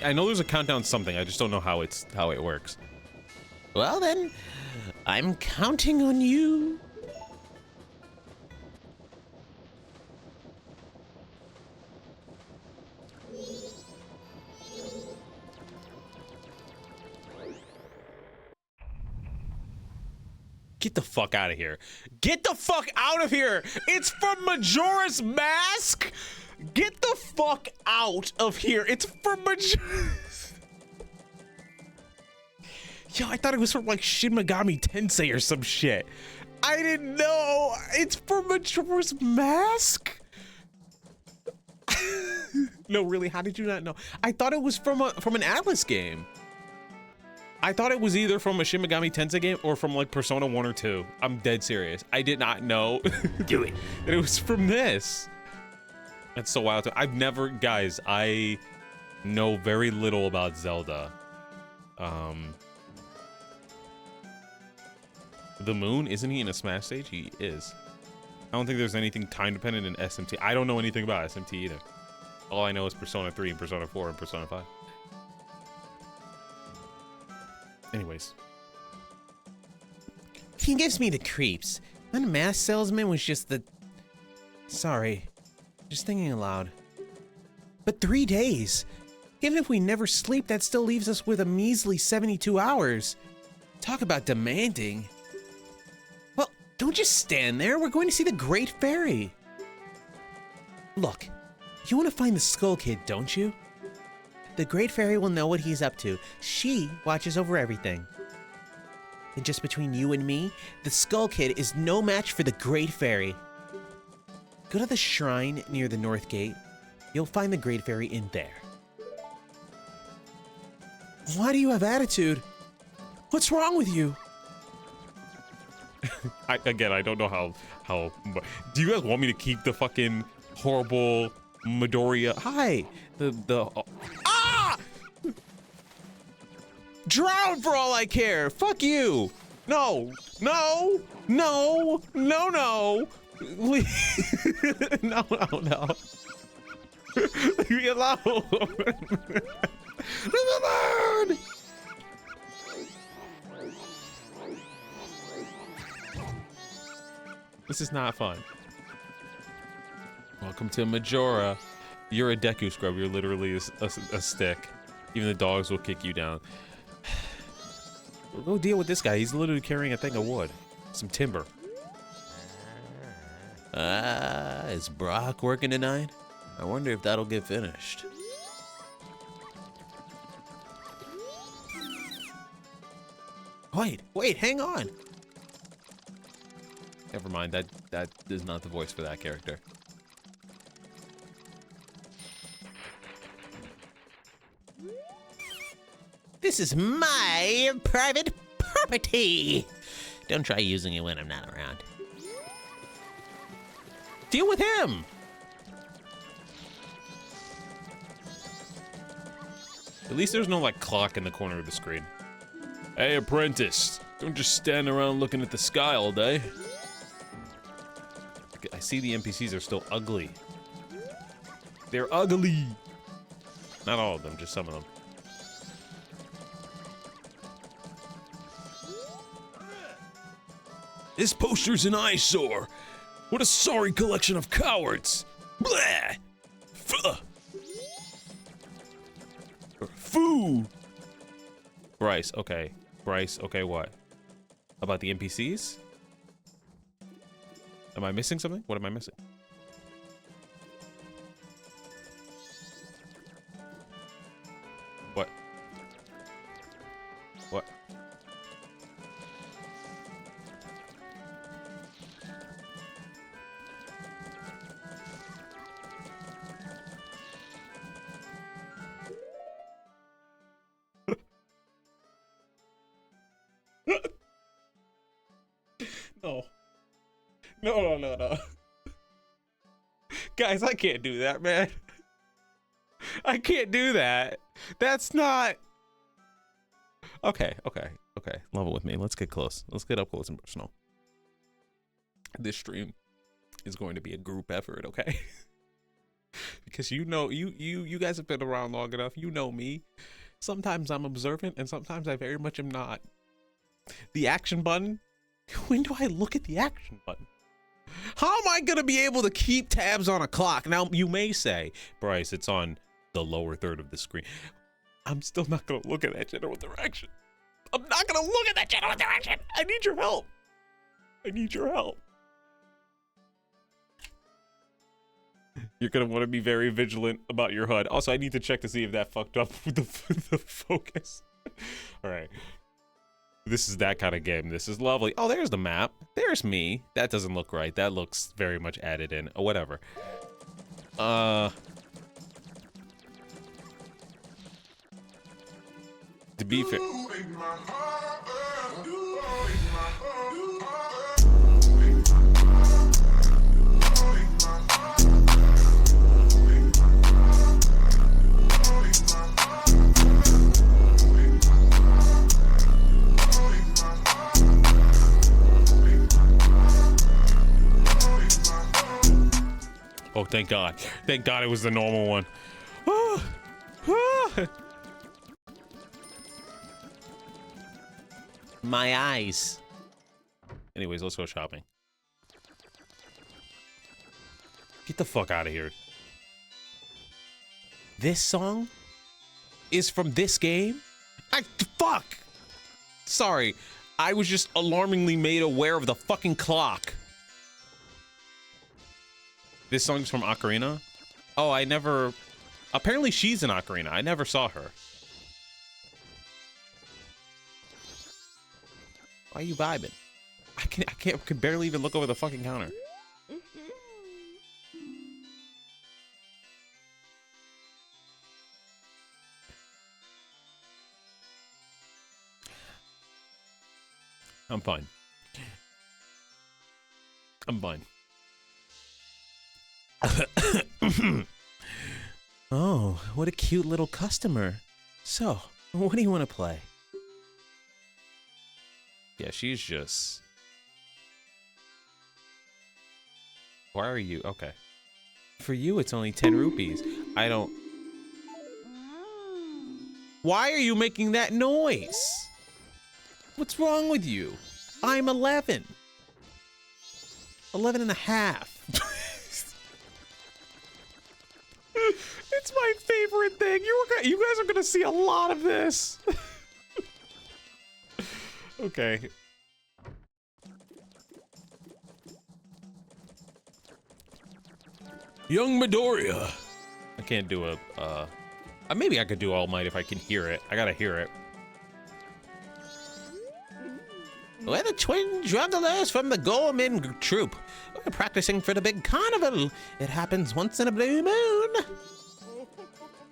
I know there's a countdown something. I just don't know how it works. Well then, I'm counting on you. Get the fuck out of here. Get the fuck out of here. It's from Majora's Mask. Get the fuck out of here. It's from Majora's. Yo, I thought it was from like Shin Megami Tensei or some shit. I didn't know. It's from Majora's Mask. No, really, how did you not know? I thought it was from an Atlas game. I thought it was either from a Shin Megami Tensei game or from like Persona 1 or 2. I'm dead serious. I did not know. Do it. That it was from this. That's so wild. I've never, guys, I know very little about Zelda. The Moon, isn't he in a Smash stage? He is. I don't think there's anything time dependent in SMT. I don't know anything about SMT either. All I know is Persona 3 and Persona 4 and Persona 5. Anyways. He gives me the creeps. That mask salesman was just the... Sorry. Just thinking aloud. But 3 days. Even if we never sleep, that still leaves us with a measly 72 hours. Talk about demanding. Well, don't just stand there. We're going to see the Great Fairy. Look, you want to find the Skull Kid, don't you? The Great Fairy will know what he's up to. She watches over everything. And just between you and me, the Skull Kid is no match for the Great Fairy. Go to the shrine near the North Gate. You'll find the Great Fairy in there. Why do you have attitude? What's wrong with you? I don't know how. Do you guys want me to keep the fucking horrible Midoriya? Hi, the. Ah! Drown for all I care. Fuck you. No, no, no, no, no. No, no, no. Leave me alone. Leave me alone. This is not fun. Welcome to Majora. You're a Deku scrub. You're literally a stick. Even the dogs will kick you down. Go deal with this guy. He's literally carrying a thing of wood. Some timber. Is Brock working tonight? I wonder if that'll get finished. Wait, hang on. Never mind. That is not the voice for that character. This is my private property. Don't try using it when I'm not around. Deal with him. At least there's no like clock in the corner of the screen. Hey, apprentice, don't just stand around looking at the sky all day. I see the NPCs are still ugly. They're ugly. Not all of them, just some of them. This poster's an eyesore. What a sorry collection of cowards. Blah. Foo. Bryce, okay. Bryce, okay, what? About the NPCs? Am I missing something? What am I missing? What? What? No. No. Guys, I can't do that, man. I can't do that. That's not... Okay. Level with me. Let's get close. Let's get up close and personal. This stream is going to be a group effort, okay? Because you know, you guys have been around long enough. You know me. Sometimes I'm observant and sometimes I very much am not. The action button? When do I look at the action button? How am I gonna be able to keep tabs on a clock? Now, you may say, Bryce, it's on the lower third of the screen. I'm still not gonna look at that general direction. I'm not gonna look at that general direction. I need your help. I need your help. You're gonna want to be very vigilant about your HUD. Also, I need to check to see if that fucked up with the focus. All right. This is that kind of game. This is lovely. Oh, there's the map. There's me. That doesn't look right. That looks very much added in. Oh, whatever. To be fair. Oh, thank God. Thank God it was the normal one. My eyes. Anyways, let's go shopping. Get the fuck out of here. This song is from this game? Fuck! Sorry. I was just alarmingly made aware of the fucking clock. This song's from Ocarina? Oh, I never... Apparently she's in Ocarina. I never saw her. Why are you vibing? I can barely even look over the fucking counter. I'm fine. I'm fine. Oh, what a cute little customer. So, what do you want to play? Yeah, she's just... Why are you... Okay. For you, it's only 10 rupees. I don't... Why are you making that noise? What's wrong with you? I'm 11. 11 and a half. It's my favorite thing. You guys are gonna see a lot of this. Okay. Young Midoriya. I can't do a, maybe I could do All Might if I can hear it. I gotta hear it. We're the twin jugglers from the Gorman troop. We're practicing for the big carnival. It happens once in a blue moon.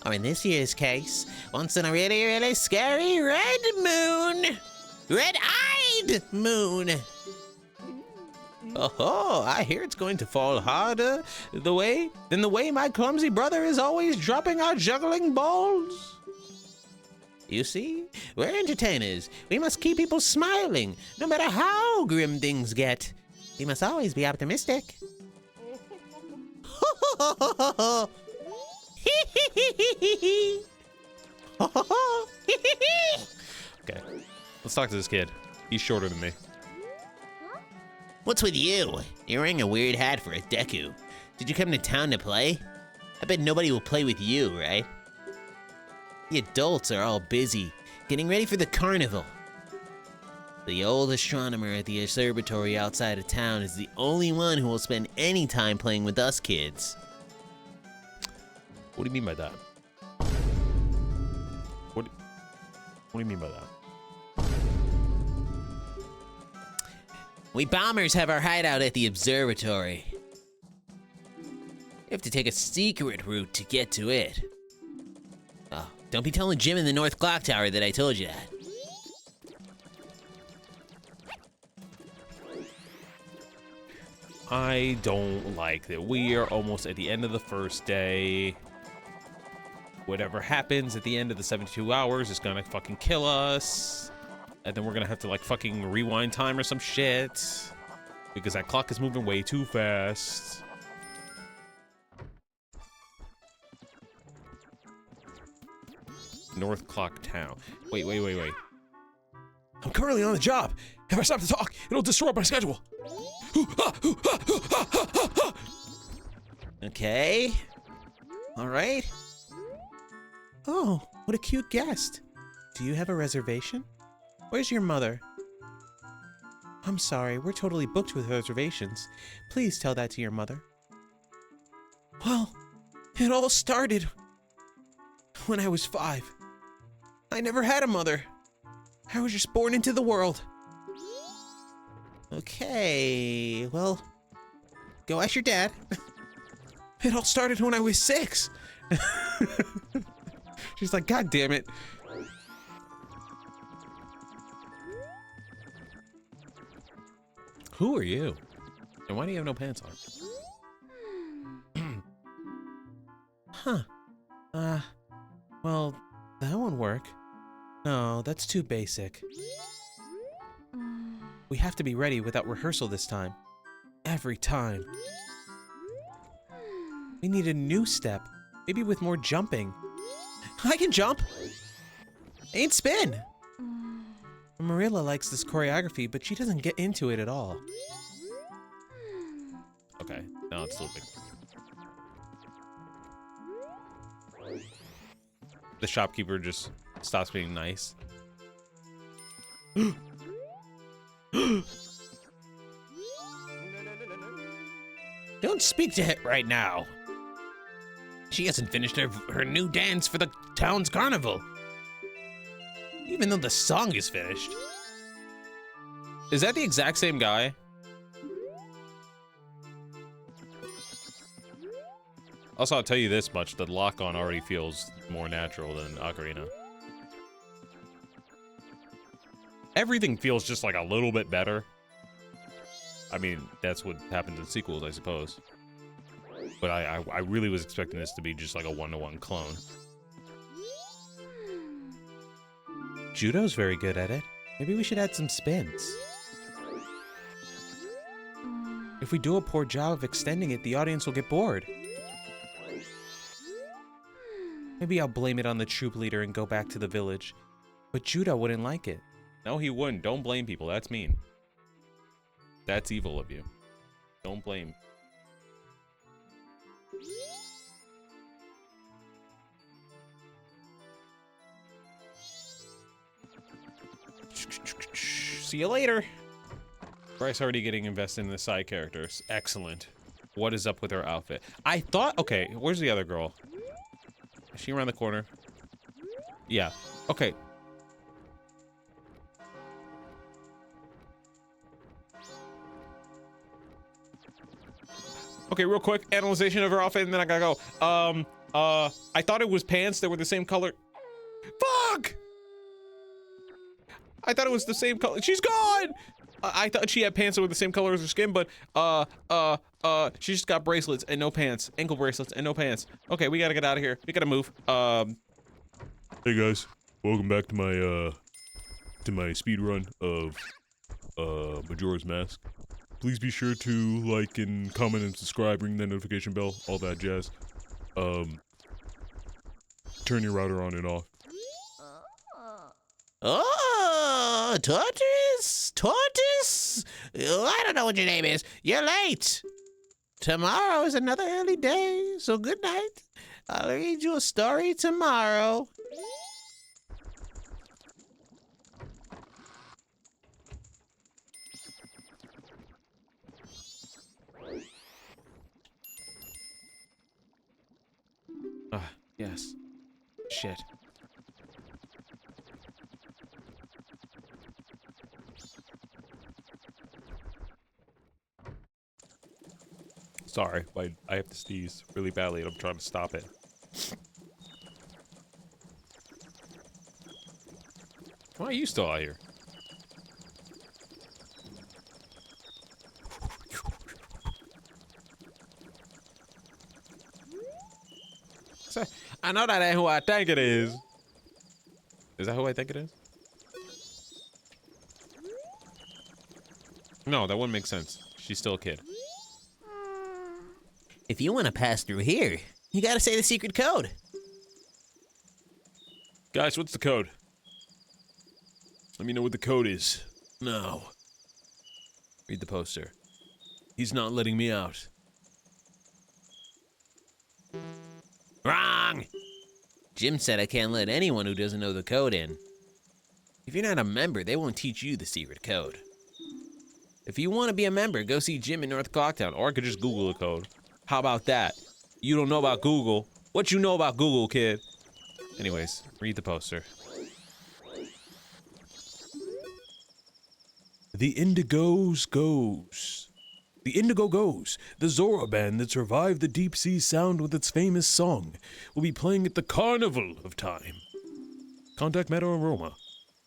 Or in this year's case, once in a really, really scary red moon. Red-eyed moon. Oh, I hear it's going to fall harder than the way my clumsy brother is always dropping our juggling balls. You see, we're entertainers. We must keep people smiling, no matter how grim things get. We must always be optimistic. Okay, let's talk to this kid. He's shorter than me. What's with you? You're wearing a weird hat for a Deku. Did you come to town to play? I bet nobody will play with you, right? The adults are all busy, getting ready for the carnival. The old astronomer at the observatory outside of town is the only one who will spend any time playing with us kids. What do you mean by that? What do you mean by that? We bombers have our hideout at the observatory. You have to take a secret route to get to it. Oh, don't be telling Jim in the North Clock Tower that I told you that. I don't like that. We are almost at the end of the first day. Whatever happens at the end of the 72 hours is gonna fucking kill us. And then we're gonna have to like fucking rewind time or some shit. Because that clock is moving way too fast. North Clock Town. Wait. I'm currently on the job. If I stop to talk, it'll disrupt my schedule. Okay. All right. Oh, what a cute guest. Do you have a reservation? Where's your mother? I'm sorry, we're totally booked with reservations. Please tell that to your mother. Well, it all started when I was 5. I never had a mother. I was just born into the world. Okay, well, go ask your dad. It all started when I was 6. She's like, God damn it. Who are you? And why do you have no pants on? Huh. Well, that won't work. No, that's too basic. We have to be ready without rehearsal this time. Every time. We need a new step. Maybe with more jumping. I can jump! Ain't spin! Marilla likes this choreography, but she doesn't get into it at all. Okay, now it's looping. The shopkeeper just stops being nice. Don't speak to her right now. She hasn't finished her new dance for the town's carnival. Even though the song is finished. Is that the exact same guy? Also, I'll tell you this much, the lock-on already feels more natural than Ocarina. Everything feels just like a little bit better. I mean, that's what happens in sequels, I suppose. But I really was expecting this to be just like a one-to-one clone. Judo's very good at it. Maybe we should add some spins. If we do a poor job of extending it, the audience will get bored. Maybe I'll blame it on the troop leader and go back to the village. But Judah wouldn't like it. No, he wouldn't. Don't blame people. That's mean. That's evil of you. Don't blame. See you later. Bryce already getting invested in the side characters. Excellent. What is up with her outfit? I thought... Okay, where's the other girl? Is she around the corner? Yeah. Okay. Okay, real quick. Analyzation of her outfit, and then I gotta go. I thought it was pants that were the same color. Fuck! I thought it was the same color. She's gone! I thought she had pants that were the same color as her skin, but, she just got bracelets and no pants. Ankle bracelets and no pants. Okay, we gotta get out of here. We gotta move. Hey guys, welcome back to my speed run of Majora's Mask. Please be sure to like and comment and subscribe, ring that notification bell, all that jazz. Turn your router on and off. Oh, Tortoise? Tortoise? I don't know what your name is. You're late. Tomorrow is another early day, so good night. I'll read you a story tomorrow. Yes. Shit. Sorry, I have to sneeze really badly and I'm trying to stop it. Why are you still out here? I know that ain't who I think it is. Is that who I think it is? No, that wouldn't make sense. She's still a kid. If you want to pass through here, you gotta say the secret code. Guys, what's the code? Let me know what the code is. No. Read the poster. He's not letting me out. Wrong! Jim said I can't let anyone who doesn't know the code in. If you're not a member, they won't teach you the secret code. If you want to be a member, go see Jim in North Clocktown, or I could just Google the code. How about that? You don't know about Google. What you know about Google, kid? Anyways, read the poster. The Indigo Goes. The Indigo Goes, the Zora band that survived the deep sea sound with its famous song, will be playing at the Carnival of Time. Contact Meta and Roma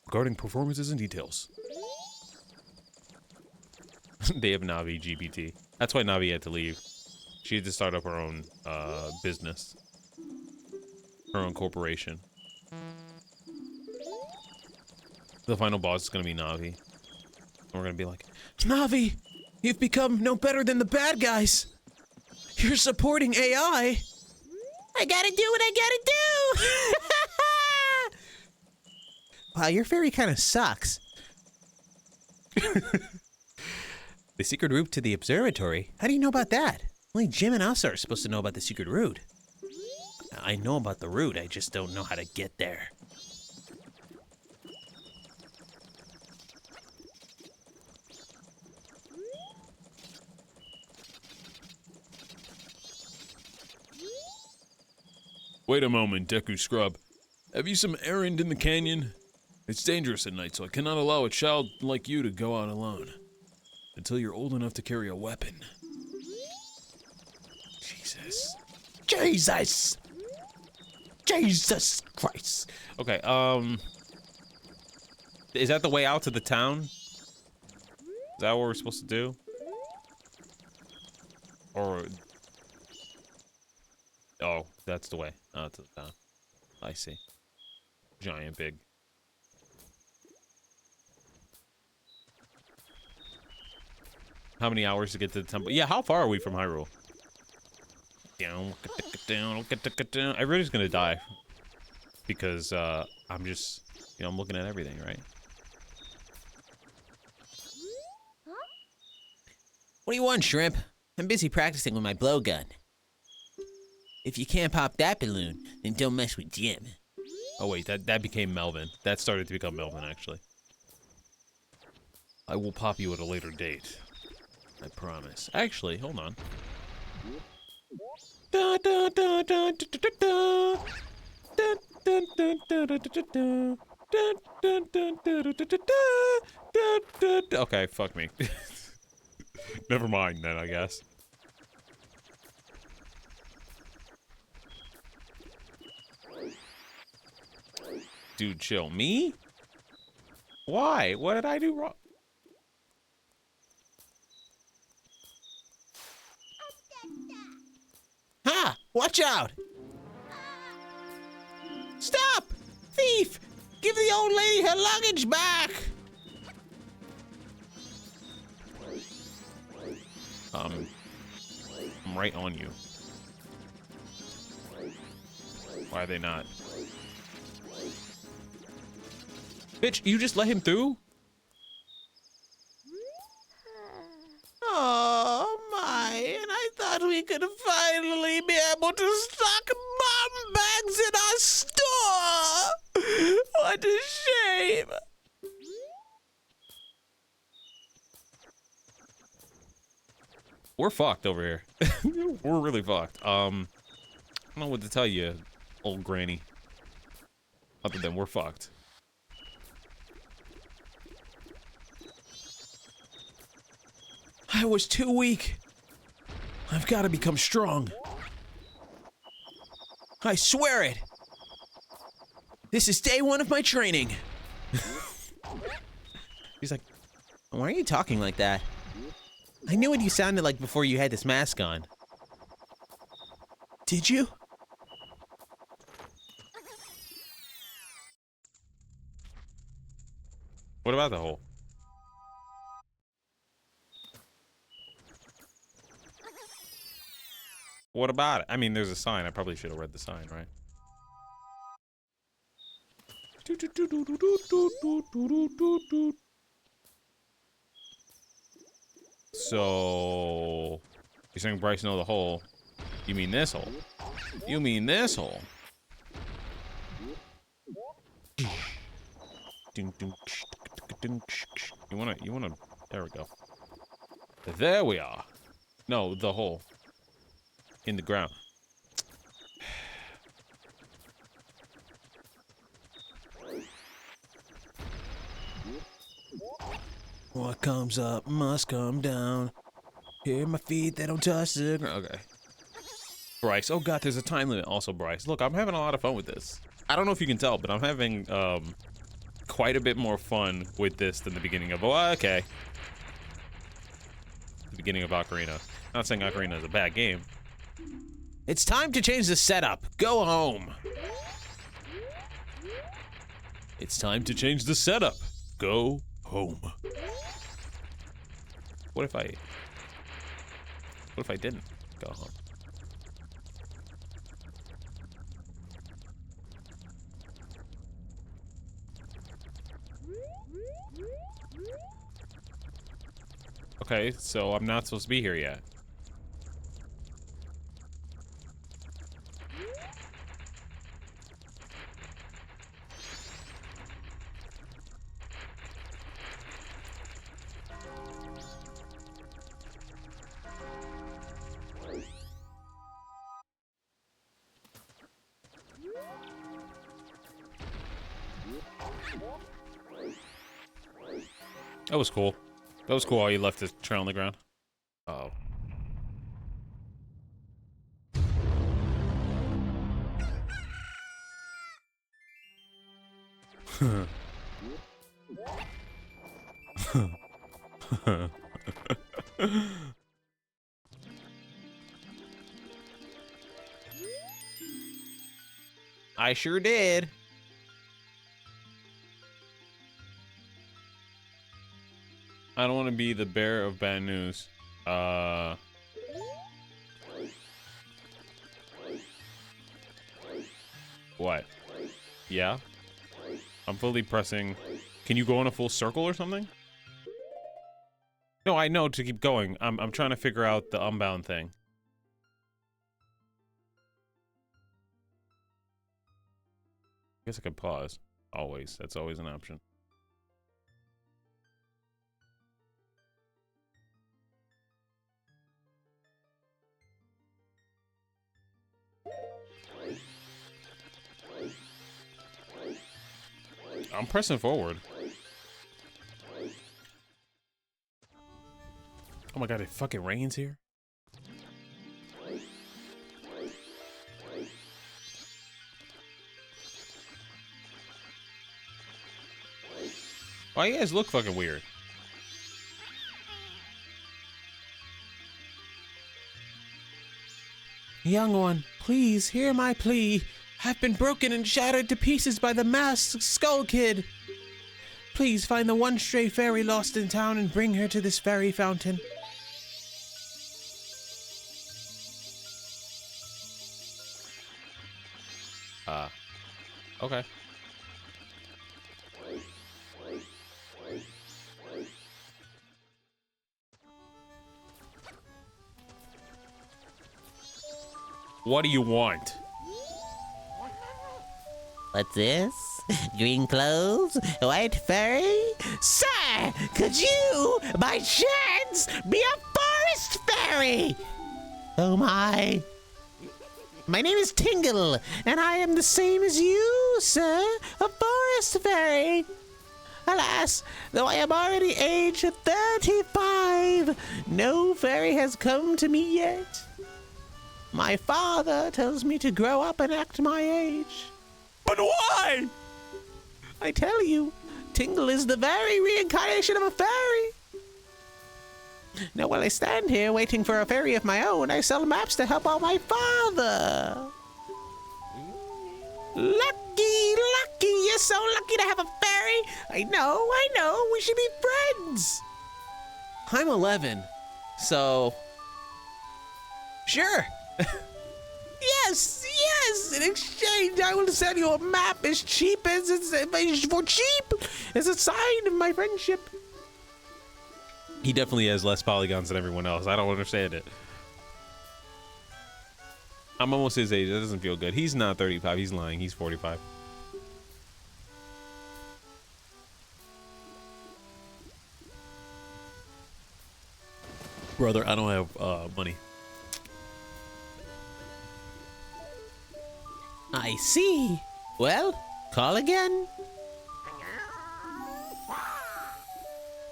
regarding performances and details. They have Navi GPT. That's why Navi had to leave. She had to start up her own business. Her own corporation. The final boss is gonna be Navi. And we're gonna be like, Navi, you've become no better than the bad guys. You're supporting AI. I gotta do what I gotta do. Wow, your fairy kind of sucks. The secret route to the observatory? How do you know about that? Only Jim and us are supposed to know about the secret route. I know about the route, I just don't know how to get there. Wait a moment, Deku Scrub. Have you some errand in the canyon? It's dangerous at night, so I cannot allow a child like you to go out alone. Until you're old enough to carry a weapon. Jesus. Jesus! Jesus Christ. okay, is that the way out to the town? Is that what we're supposed to do? Or... Oh, that's the way. To the town. I see. Giant big. How many hours to get to the temple? Yeah, how far are we from Hyrule? Down, down, down. Everybody's gonna die because I'm just, you know, I'm looking at everything, right? What do you want, Shrimp? I'm busy practicing with my blowgun. If you can't pop that balloon, then don't mess with Jim. Oh wait, that became Melvin. That started to become Melvin, actually. I will pop you at a later date. I promise. Actually, hold on. Da, da, da, da, da, da, da. Da, da, da, da, da, da, da. Da, da, da, da, da, da, da, da, da, da. Okay, fuck me. Never mind then, I guess. Dude, chill. Me? Why? What did I do wrong? Ha! Watch out! Stop! Thief! Give the old lady her luggage back! I'm right on you. Why are they not? Bitch, you just let him through? Oh my, and I thought we could finally be able to stock mom bags in our store! What a shame! We're fucked over here. We're really fucked. I don't know what to tell you, old granny. Other than we're fucked. I was too weak. I've got to become strong. I swear it. This is day one of my training. He's like, why are you talking like that? I knew what you sounded like before you had this mask on. Did you? What about the hole? What about it? I mean, there's a sign. I probably should have read the sign, right? So, you're saying Bryce know the hole. You mean this hole? You mean this hole? You wanna, there we go. There we are. No, the hole. In the ground. What comes up must come down. Hear my feet, they don't touch the ground. Okay. Bryce, oh god, there's a time limit. Also, Bryce, look, I'm having a lot of fun with this. I don't know if you can tell, but I'm having quite a bit more fun with this than the beginning of, oh, okay. The beginning of Ocarina. Not saying Ocarina is a bad game. It's time to change the setup. Go home. It's time to change the setup. Go home. What if I didn't go home? Okay, so I'm not supposed to be here yet. That was cool. That was cool how you left the trail on the ground. Uh oh. I sure did. I don't want to be the bearer of bad news. What? Yeah? I'm fully pressing. Can you go in a full circle or something? No, I know to keep going. I'm trying to figure out the unbound thing. I guess I could pause. Always. That's always an option. I'm pressing forward. Oh my god, it fucking rains here. Why you guys look fucking weird? Young one, please hear my plea. I've been broken and shattered to pieces by the masked skull kid. Please find the one stray fairy lost in town and bring her to this fairy fountain. Okay. What do you want? What's this? Green clothes? White fairy? Sir, could you, by chance, be a forest fairy? Oh my. My name is Tingle, and I am the same as you, sir, a forest fairy. Alas, though I am already aged 35, no fairy has come to me yet. My father tells me to grow up and act my age. But why? I tell you, Tingle is the very reincarnation of a fairy. Now, while I stand here waiting for a fairy of my own, I sell maps to help out my father. Lucky, lucky, you're so lucky to have a fairy. I know, we should be friends. I'm 11, so... Sure. Yes, in exchange, I will send you a map as cheap as it's as a sign of my friendship. He definitely has less polygons than everyone else. I don't understand it. I'm almost his age. That doesn't feel good. He's not 35. He's lying. He's 45. Brother, I don't have money. I see. Well, call again.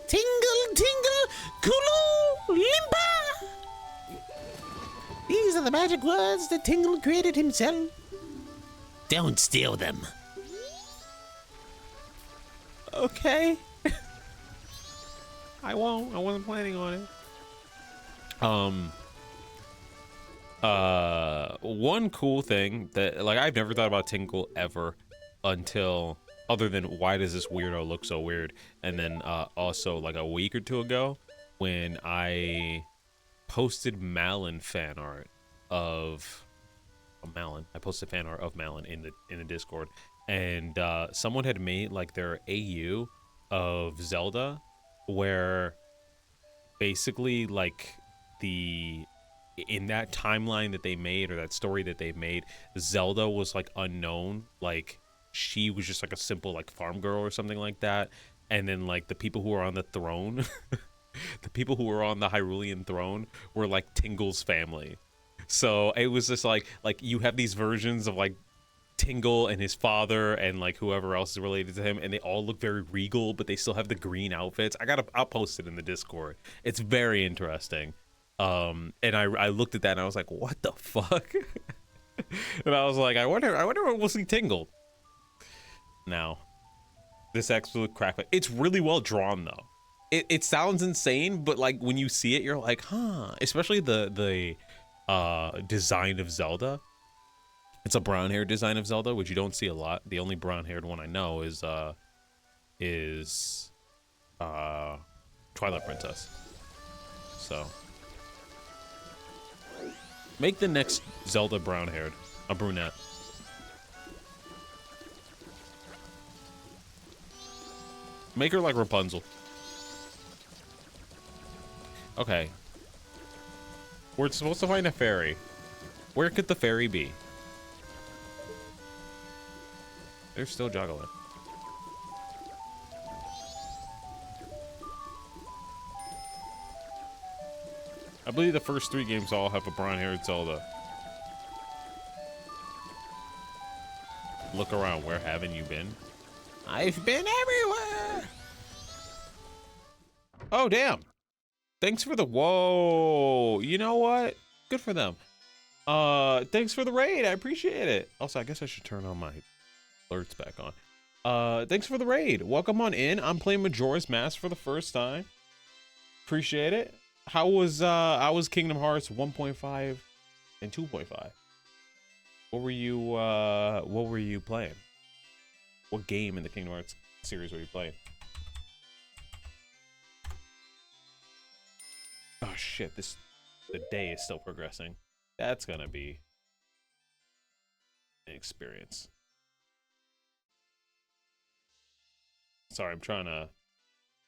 Tingle, tingle, kulu, limpa. These are the magic words that Tingle created himself. Don't steal them. Okay. I won't. I wasn't planning on it. One cool thing that, like, I've never thought about Tingle ever until, other than why does this weirdo look so weird? And then also like a week or two ago when I posted Malin fan art of Malin. I posted fan art of Malin in the Discord, and someone had made like their AU of Zelda, where basically like in that timeline that they made, or that story that they made, Zelda was like unknown. Like she was just like a simple like farm girl or something like that. And then like the people who were on the throne, the people who were on the Hyrulean throne were like Tingle's family. So it was just like you have these versions of like Tingle and his father and like whoever else is related to him, and they all look very regal, but they still have the green outfits. I'll post it in the Discord. It's very interesting. And I looked at that and I was like, what the fuck? And I was like, I wonder when we'll see Tingle. Now, this absolute crack. It's really well drawn though. It sounds insane, but like when you see it, you're like, huh. Especially the design of Zelda. It's a brown hair design of Zelda, which you don't see a lot. The only brown haired one I know is Twilight Princess. So make the next Zelda brown-haired, a brunette. Make her like Rapunzel. Okay. We're supposed to find a fairy. Where could the fairy be? They're still juggling. I believe the first 3 games all have a brown-haired Zelda. Look around. Where haven't you been? I've been everywhere. Oh, damn. Thanks for the... Whoa. You know what? Good for them. Thanks for the raid. I appreciate it. Also, I guess I should turn on my alerts back on. Thanks for the raid. Welcome on in. I'm playing Majora's Mask for the first time. Appreciate it. How was Kingdom Hearts 1.5 and 2.5? What were you playing? What game in the Kingdom Hearts series were you playing? Oh shit, the day is still progressing. That's gonna be an experience. Sorry, I'm trying to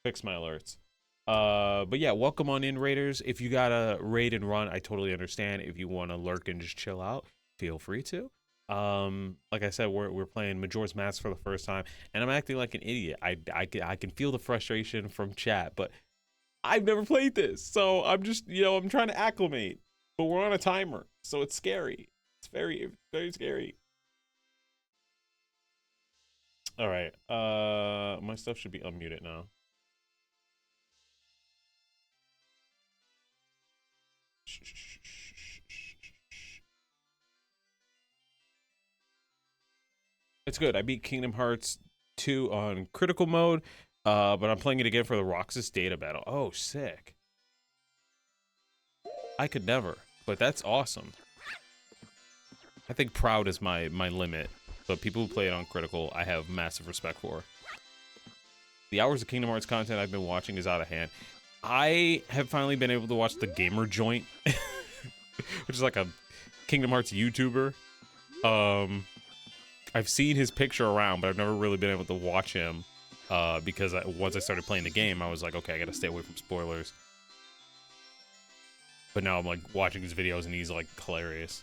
fix my alerts. But yeah, welcome on in, raiders. If you gotta raid and run, I totally understand. If you want to lurk and just chill out, feel free to. Like I said, we're playing Majora's Mask for the first time, and I'm acting like an idiot. I can feel the frustration from chat, but I've never played this, so I'm just, I'm trying to acclimate. But we're on a timer, so it's scary. It's very, very scary. All right, my stuff should be unmuted now. It's good. I beat Kingdom Hearts 2 on critical mode, but I'm playing it again for the Roxas data battle. Oh, sick. I could never, but that's awesome. I think proud is my limit, but people who play it on critical, I have massive respect for. The hours of Kingdom Hearts content I've been watching is out of hand. I have finally been able to watch the Gamer Joint, which is like a Kingdom Hearts YouTuber. I've seen his picture around, but I've never really been able to watch him because once I started playing the game, I was like, okay, I gotta stay away from spoilers. But now I'm like watching his videos and he's like hilarious.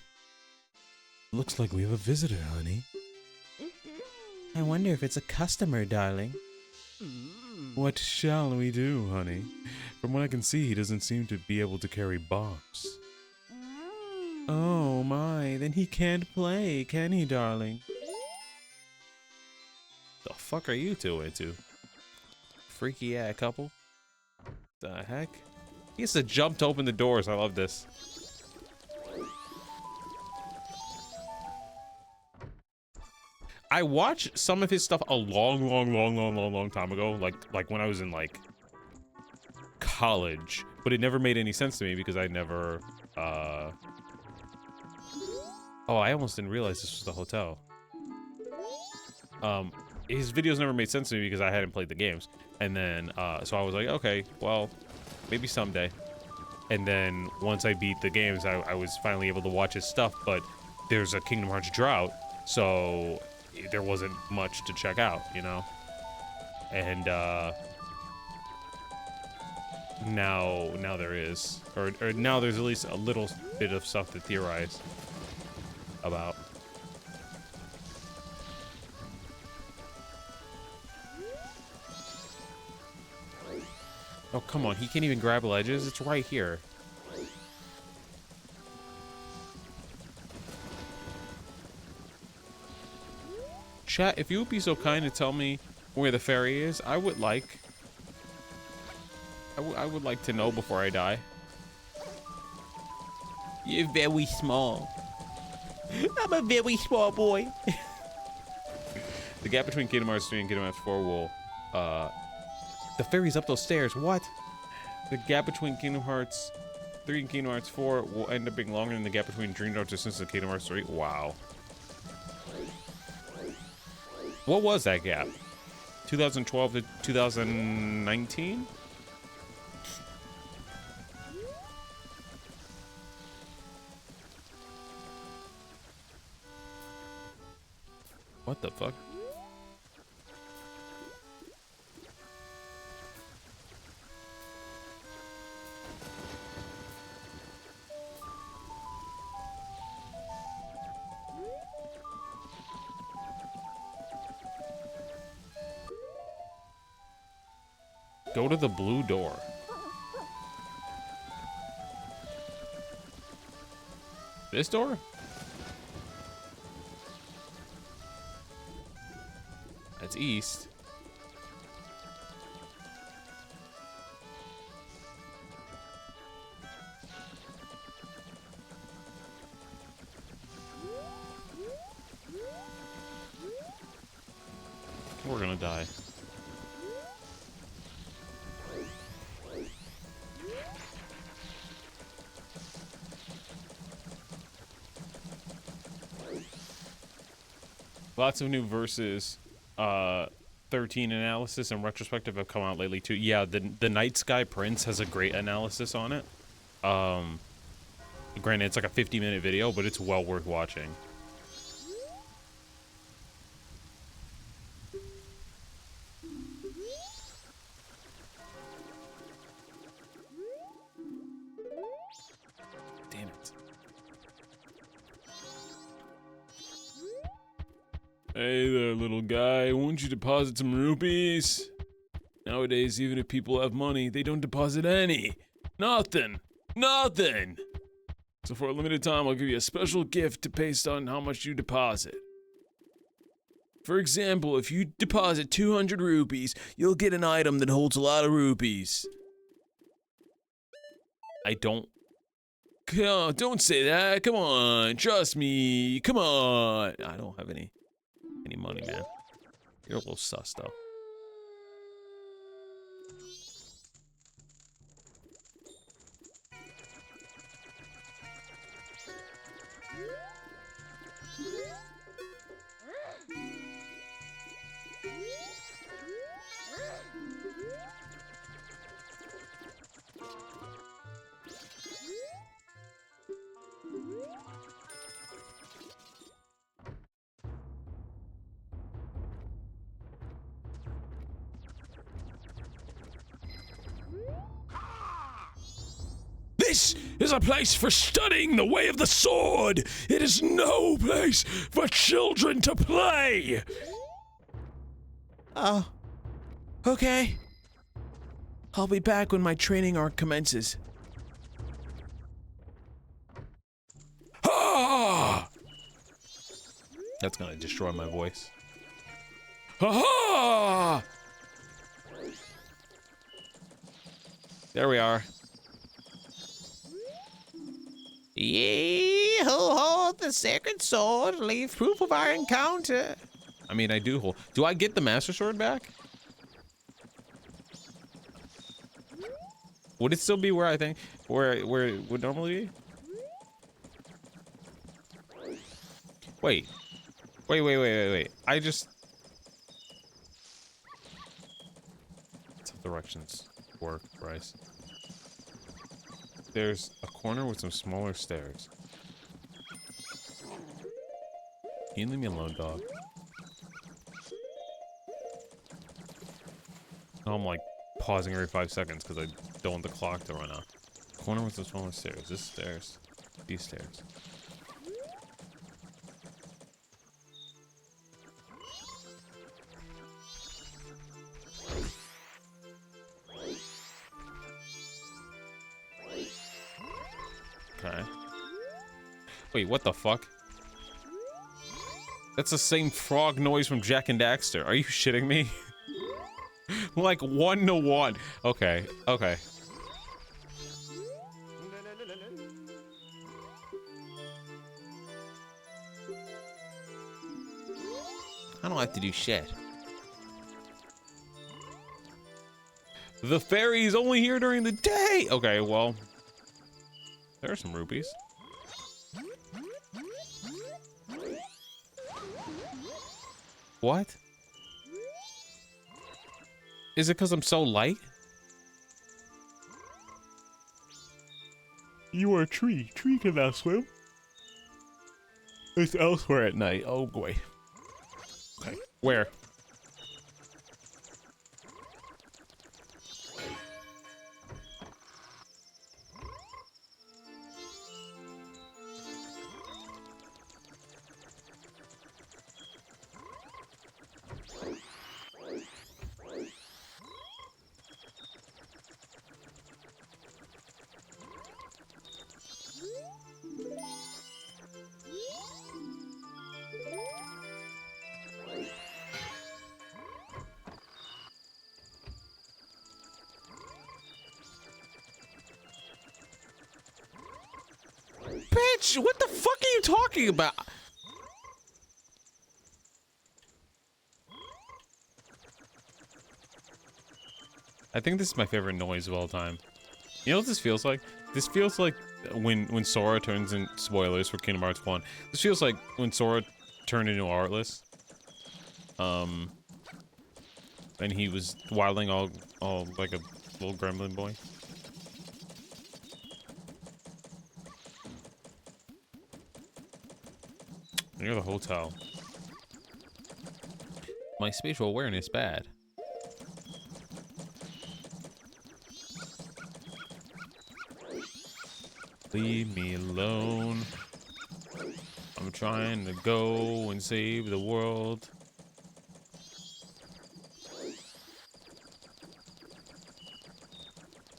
Looks like we have a visitor, honey. I wonder if it's a customer, darling. What shall we do, honey? From what I can see, he doesn't seem to be able to carry bombs. Oh my, then he can't play, can he, darling? The fuck are you two into? Freaky ass couple? The heck? He has to jump to open the doors. I love this. I watched some of his stuff a long time ago, like when I was in like college, but it never made any sense to me because I never oh, I almost didn't realize this was the hotel. His videos never made sense to me because I hadn't played the games. And then so I was like, okay, well, maybe someday. And then once I beat the games, I was finally able to watch his stuff, but there's a Kingdom Hearts drought, so there wasn't much to check out, and now there is, or now there's at least a little bit of stuff to theorize about. Oh, come on, he can't even grab ledges. It's right here. Chat, if you would be so kind to tell me where the ferry is, I would like to know before I die. You're very small. I'm a very small boy. The gap between Kingdom Hearts 3 and Kingdom Hearts 4 will, the ferry's up those stairs. What? The gap between Kingdom Hearts 3 and Kingdom Hearts 4 will end up being longer than the gap between Dream Drop Distance and Kingdom Hearts 3. Wow. What was that gap? 2012 to 2019? What the fuck? Go to the blue door. This door? That's east. We're gonna die. Lots of new verses, 13 analysis and retrospective have come out lately too. Yeah, the Night Sky Prince has a great analysis on it. Granted, it's like a 50-minute video, but it's well worth watching. Damn it. Hey there, little guy. Won't you deposit some rupees? Nowadays, even if people have money, they don't deposit any. Nothing. Nothing. So for a limited time, I'll give you a special gift based on how much you deposit. For example, if you deposit 200 rupees, you'll get an item that holds a lot of rupees. I don't. Come on, don't say that. Come on, trust me. Come on. I don't have any money, man. You're a little sus, though. This is a place for studying the way of the sword. It is no place for children to play. Oh. Okay. I'll be back when my training arc commences. Ha! That's gonna destroy my voice. Ha! There we are. Ye who hold the sacred sword, leave proof of our encounter. I mean, I do hold. Do I get the Master Sword back? Would it still be where I think where it would normally be? Wait. I just. That's how directions work, Bryce. There's a corner with some smaller stairs. Can you leave me alone, dog? Now I'm like pausing every 5 seconds because I don't want the clock to run out. Corner with some smaller stairs. This stairs. These stairs. Okay. Wait, what the fuck? That's the same frog noise from Jack and Daxter. Are you shitting me? Like 1-to-1. Okay, okay. I don't have to do shit. The fairy's only here during the day! Okay, well. There are some rupees. What? Is it because I'm so light? You are a tree. Tree cannot swim. It's elsewhere at night. Oh boy. Where? Bitch, what the fuck are you talking about? I think this is my favorite noise of all time. You know what this feels like? This feels like when Sora turns in, spoilers for Kingdom Hearts 1. This feels like when Sora turned into Artless. And he was wilding all like a little gremlin boy. Near the hotel. My spatial awareness bad. Leave me alone. I'm trying to go and save the world.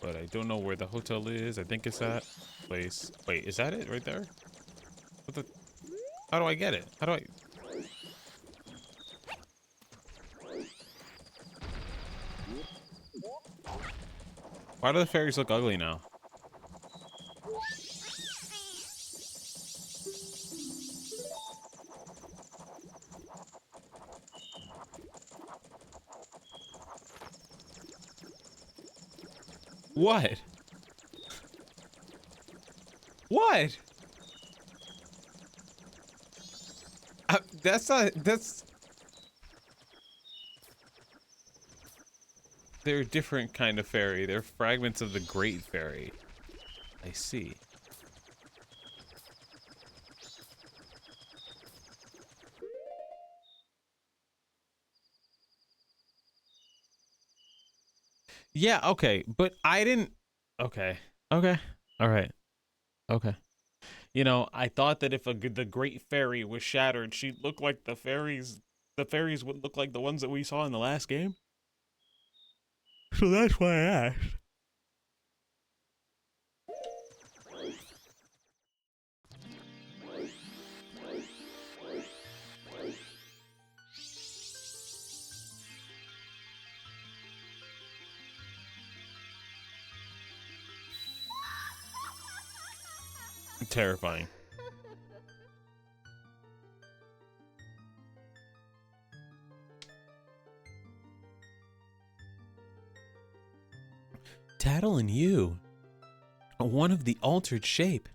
But I don't know where the hotel is. I think it's that place. Wait, is that it right there? What the? How do I get it? How do I? Why do the fairies look ugly now? What? What? That's not, that's... They're a different kind of fairy. They're fragments of the Great Fairy. I see. Yeah, okay, but I didn't... Okay, okay, all right, okay. You know, I thought that if the Great Fairy was shattered, she'd look like the fairies would look like the ones that we saw in the last game. So that's why I asked. Terrifying. Tattle and you. One of the altered shape.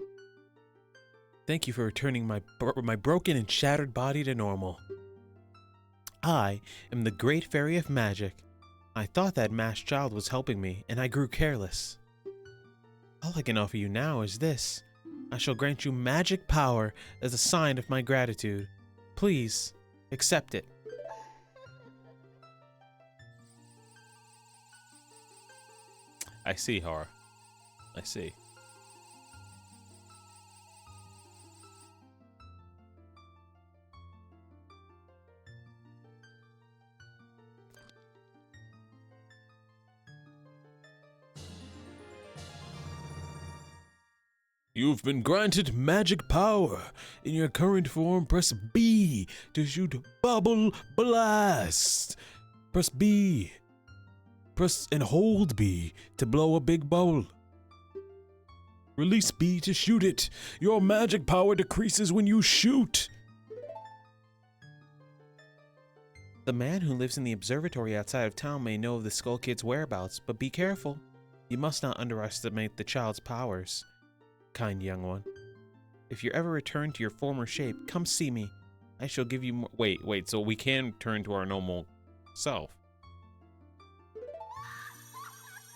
Thank you for returning my broken and shattered body to normal. I am the Great Fairy of Magic. I thought that masked child was helping me, and I grew careless. All I can offer you now is this. I shall grant you magic power as a sign of my gratitude. Please, accept it. I see, Har. I see. You've been granted magic power. In your current form, press B to shoot Bubble Blast. Press B. Press and hold B to blow a big bubble. Release B to shoot it. Your magic power decreases when you shoot. The man who lives in the observatory outside of town may know of the Skull Kid's whereabouts, but be careful. You must not underestimate the child's powers. Kind young one. If you ever return to your former shape, come see me. I shall give you more— Wait, so we can turn to our normal self.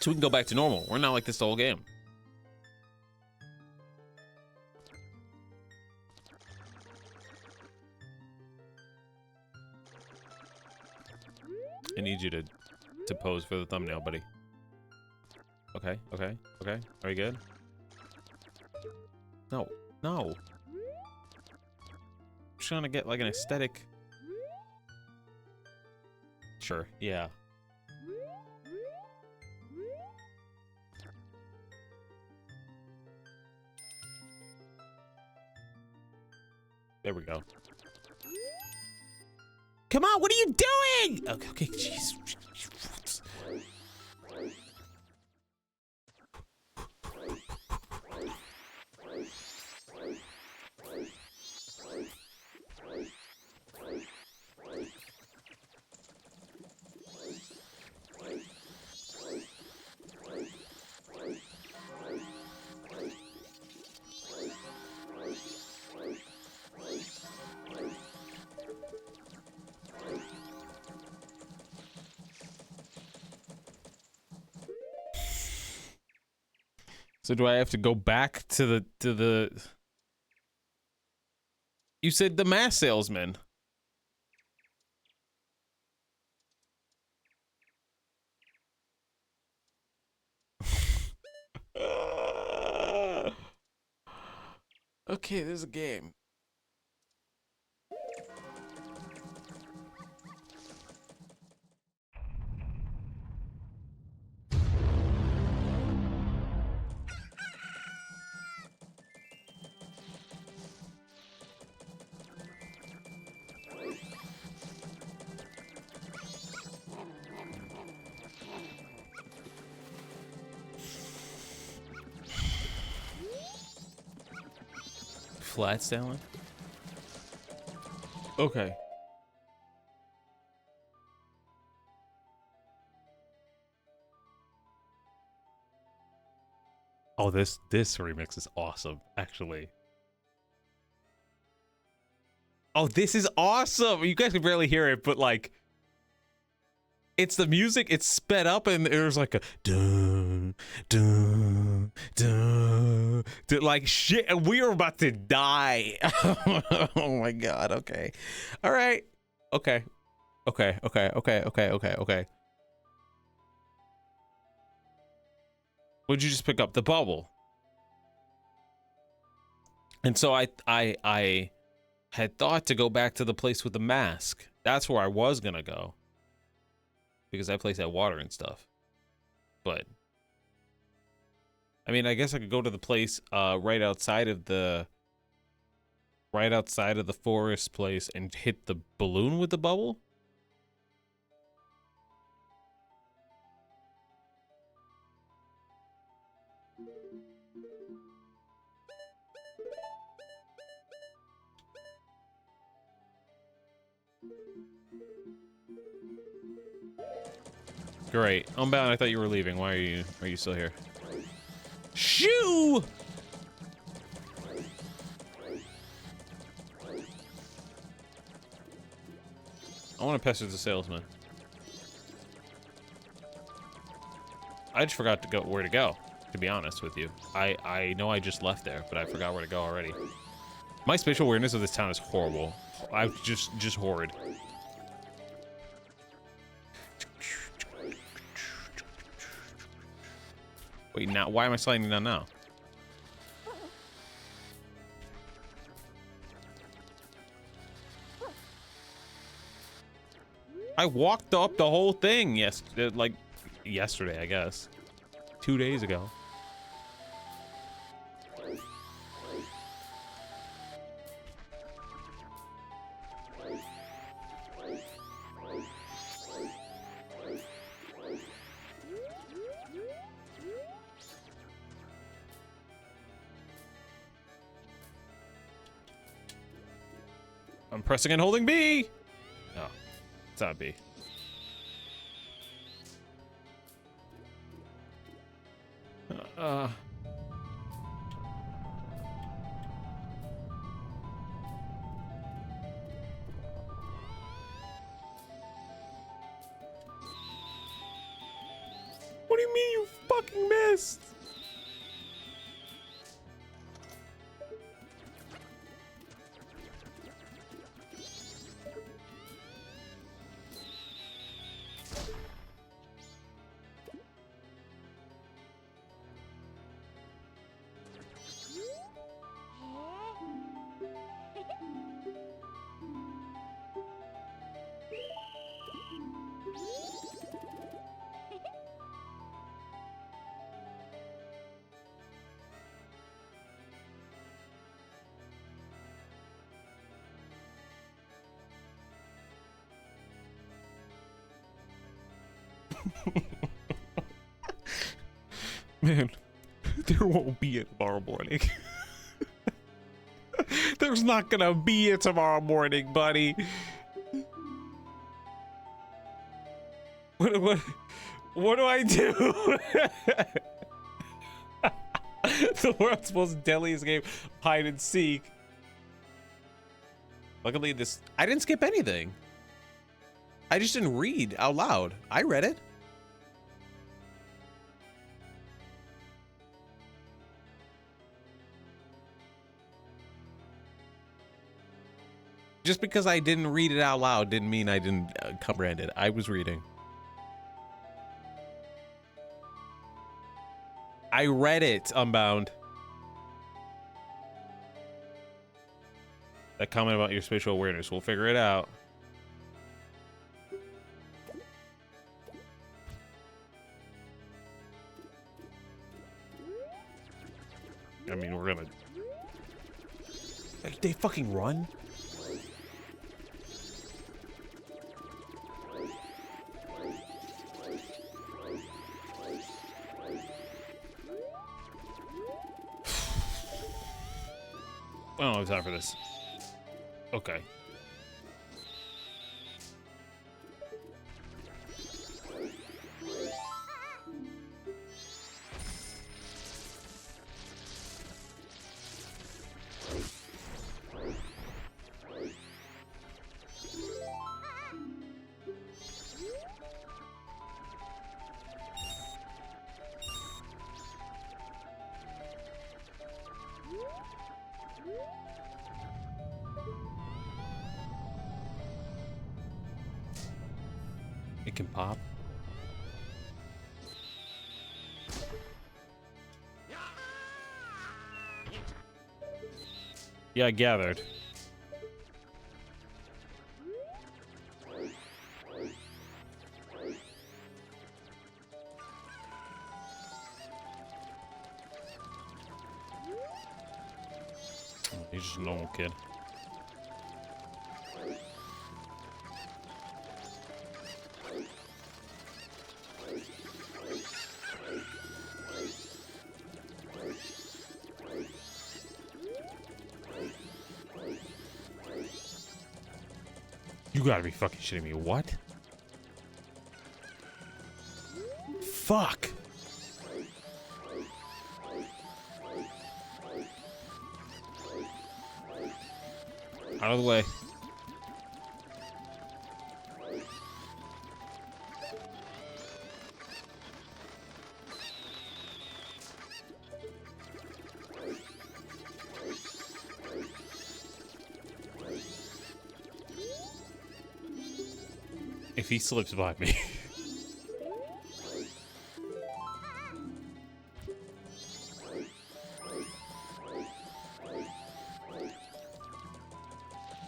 So we can go back to normal. We're not like this the whole game. I need you to pose for the thumbnail, buddy. Okay, okay, okay. Are you good? No, no. I'm trying to get like an aesthetic. Sure, yeah. There we go. Come on, what are you doing? Okay, okay, jeez. So do I have to go back to the You said the mask salesman. Okay, there's a game. Flat selling? Okay. Oh, this remix is awesome, actually. Oh, this is awesome! You guys can barely hear it, but like, it's the music, it's sped up, and there's like a dun dun dun, dun like shit, and we are about to die. Oh my god! Okay, all right, okay, okay, okay, okay, okay, okay, okay. What'd you just pick up? The bubble. And so I had thought to go back to the place with the mask. That's where I was gonna go. Because that place had water and stuff. But I mean, I guess I could go to the place right outside of the forest place and hit the balloon with the bubble. Great. Unbound, I thought you were leaving. Why are you still here? Shoo! I want to pester the salesman. I just forgot to go where to go, to be honest with you. I know I just left there, but I forgot where to go already. My spatial awareness of this town is horrible. I'm just horrid. Wait, now why am I sliding down now? I walked up the whole thing like yesterday, I guess. 2 days ago. I'm pressing and holding B. No, it's not B. What do you mean you fucking missed? Man, there won't be it tomorrow morning. There's not gonna be it tomorrow morning, buddy. What do I do? The world's most deadliest game, hide and seek. Luckily, I didn't skip anything. I just didn't read out loud. I read it. Just because I didn't read it out loud didn't mean I didn't comprehend it. I was reading. I read it, Unbound. That comment about your spatial awareness, we'll figure it out. I mean, we're gonna... They fucking run? I don't have time for this. Okay. It can pop. Yeah, I gathered. He's just a normal kid. You gotta be fucking shitting me. What? Fuck. Out of the way. If he slips by me.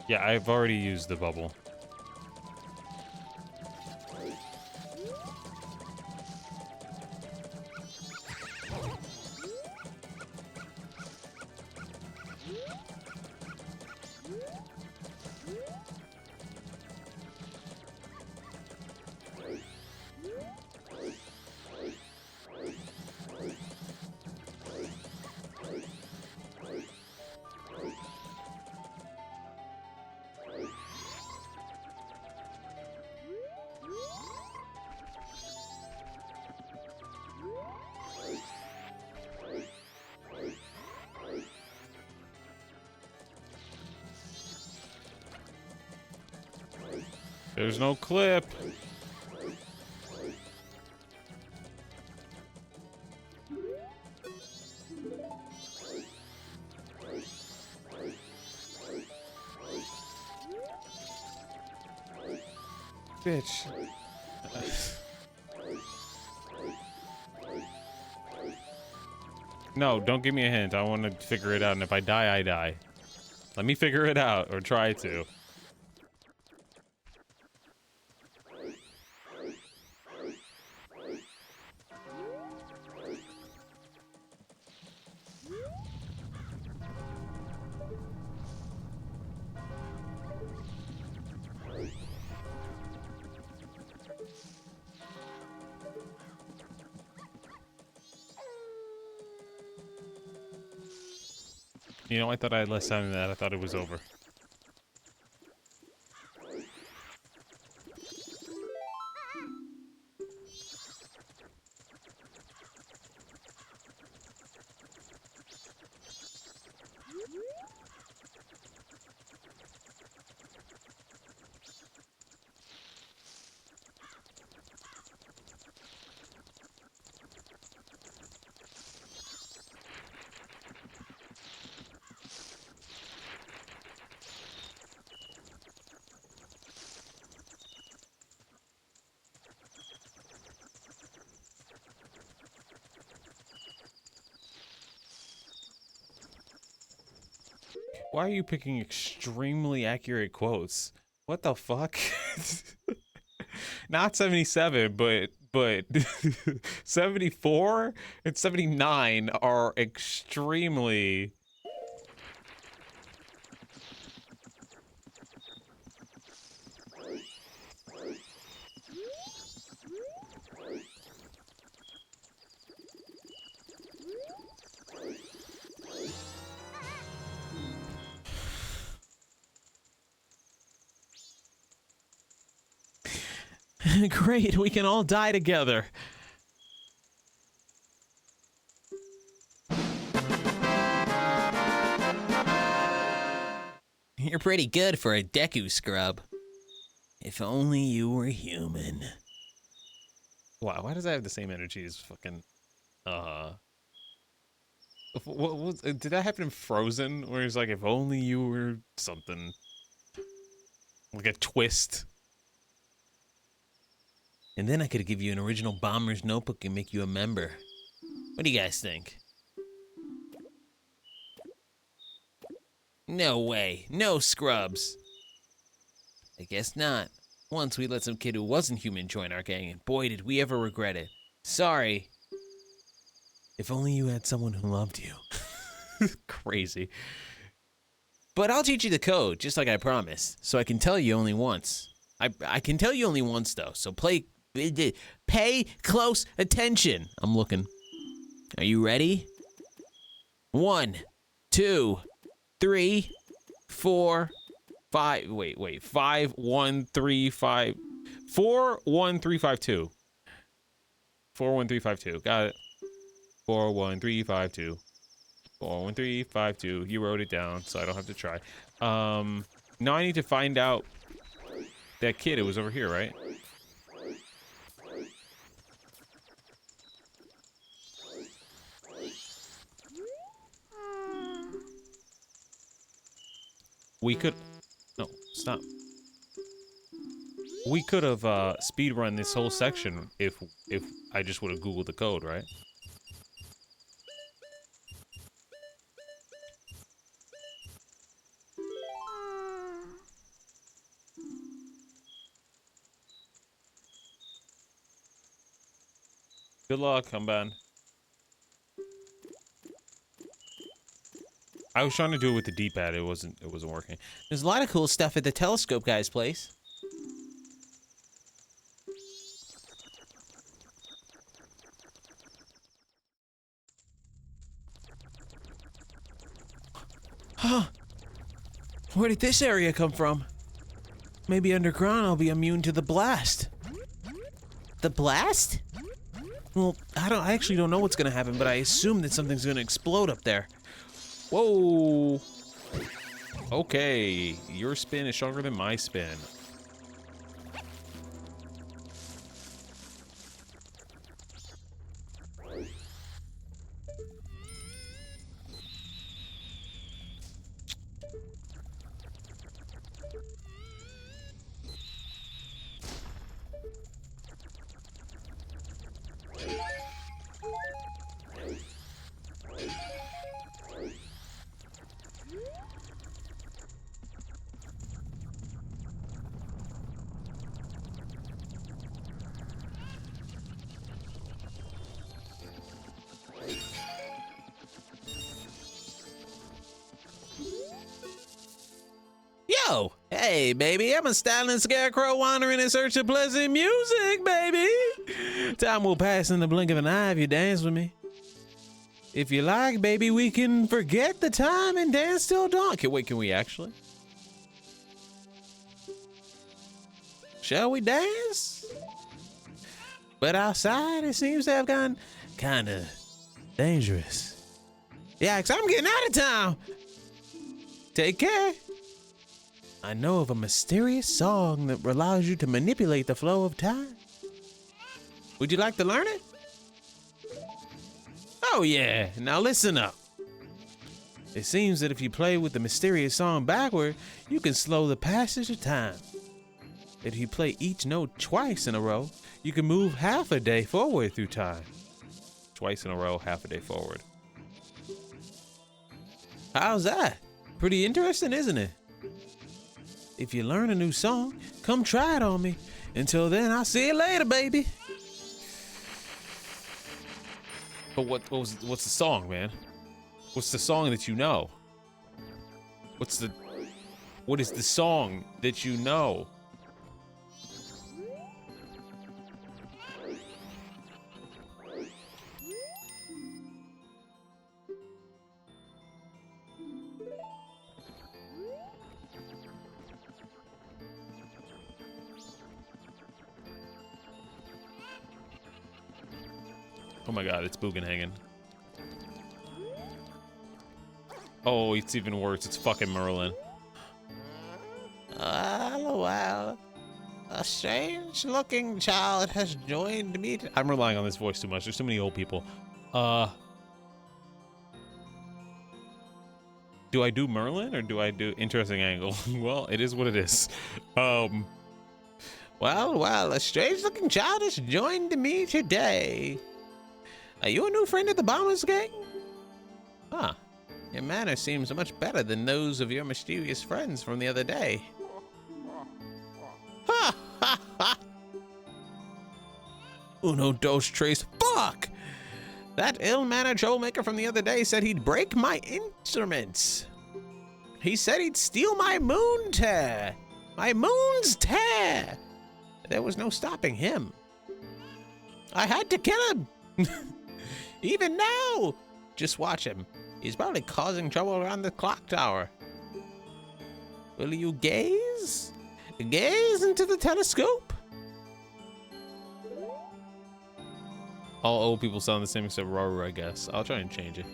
Yeah, I've already used the bubble. There's no clip. Bitch. No, don't give me a hint. I want to figure it out, and if I die, I die. Let me figure it out, or try to. You know, I thought I had less time than that. I thought it was over. Why are you picking extremely accurate quotes? What the fuck? Not 77, but 74 and 79 are extremely. Great, we can all die together. You're pretty good for a Deku scrub. If only you were human. Wow, why does that have the same energy as fucking what was did that happen in Frozen where he's like, if only you were something, like a twist? And then I could give you an original Bomber's notebook and make you a member. What do you guys think? No way. No scrubs. I guess not. Once we let some kid who wasn't human join our gang, and boy did we ever regret it. Sorry. If only you had someone who loved you. Crazy. But I'll teach you the code, just like I promised, so I can tell you only once. I can tell you only once, though, so pay close attention. I'm looking. Are you ready? 1, 2, 3, 4, 5. Wait. 5, 1, 3, 5. 4, 1, 3, 5, 2. 4, 1, 3, 5, 2. Got it. 4, 1, 3, 5, 2. 4, 1, 3, 5, 2. You wrote it down, so I don't have to try. Now I need to find out that kid. It was over here, right? We could... No, stop. We could have speedrun this whole section if I just would have Googled the code, right? Good luck, I'm bad. I was trying to do it with the D-pad. It wasn't working. There's a lot of cool stuff at the telescope guy's place. Huh. Where did this area come from? Maybe underground I'll be immune to the blast. The blast? Well, I actually don't know what's gonna happen, but I assume that something's gonna explode up there. Whoa! Okay, your spin is stronger than my spin. Yo! Hey, baby, I'm a styling scarecrow wandering in search of pleasant music, baby! Time will pass in the blink of an eye if you dance with me. If you like, baby, we can forget the time and dance till dawn. Wait, can we actually? Shall we dance? But outside, it seems to have gone kind of dangerous. Yeah, 'cause I'm getting out of town. Take care. I know of a mysterious song that allows you to manipulate the flow of time. Would you like to learn it? Oh yeah, now listen up. It seems that if you play with the mysterious song backward, you can slow the passage of time. If you play each note twice in a row, you can move half a day forward through time. Twice in a row, half a day forward. How's that? Pretty interesting, isn't it? If you learn a new song, come try it on me. Until then, I'll see you later, baby. But what's the song, man? What's the song that you know? What is the song that you know? Oh my god, it's Bugenhagen. Oh, it's even worse. It's fucking Merlin. Well, a strange-looking child has joined me. I'm relying on this voice too much. There's too many old people. Do I do Merlin or do I do interesting angle? Well, it is what it is. Well, a strange-looking child has joined me today. Are you a new friend of the Bombers Gang? Huh. Your manner seems much better than those of your mysterious friends from the other day. Ha ha ha! Uno, dos, tres, fuck! That ill-mannered troublemaker from the other day said he'd break my instruments. He said he'd steal my moon tear. My moon's tear! There was no stopping him. I had to kill him! Even now! Just watch him. He's probably causing trouble around the clock tower. Will you gaze? Gaze into the telescope? all old people sound the same except Raru, I guess. I'll try and change it.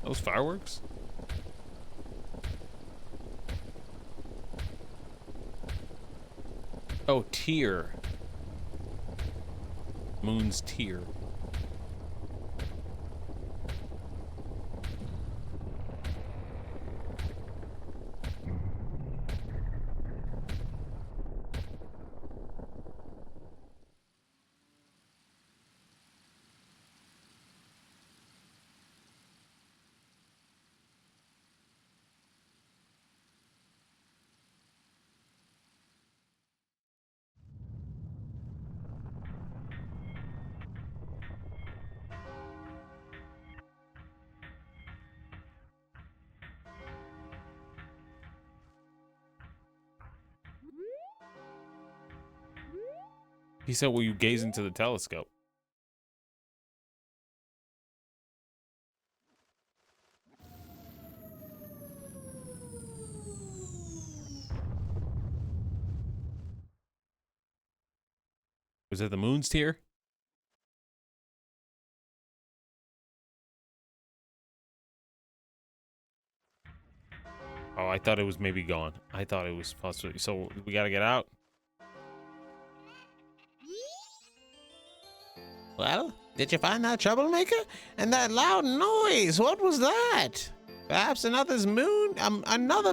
Those fireworks? Oh, tear. Moon's tear. He said, will you gaze into the telescope? Was it the moon's tear? Oh, I thought it was maybe gone. I thought it was possibly. So we gotta get out. Well, did you find that troublemaker? And that loud noise, what was that? Perhaps another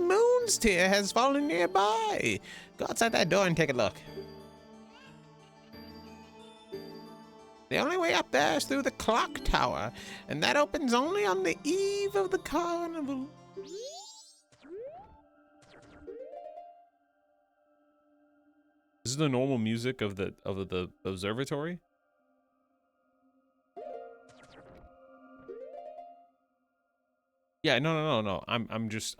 moon's tear has fallen nearby. Go outside that door and take a look. The only way up there is through the clock tower, and that opens only on the eve of the carnival. This is the normal music of the observatory. Yeah, no. I'm just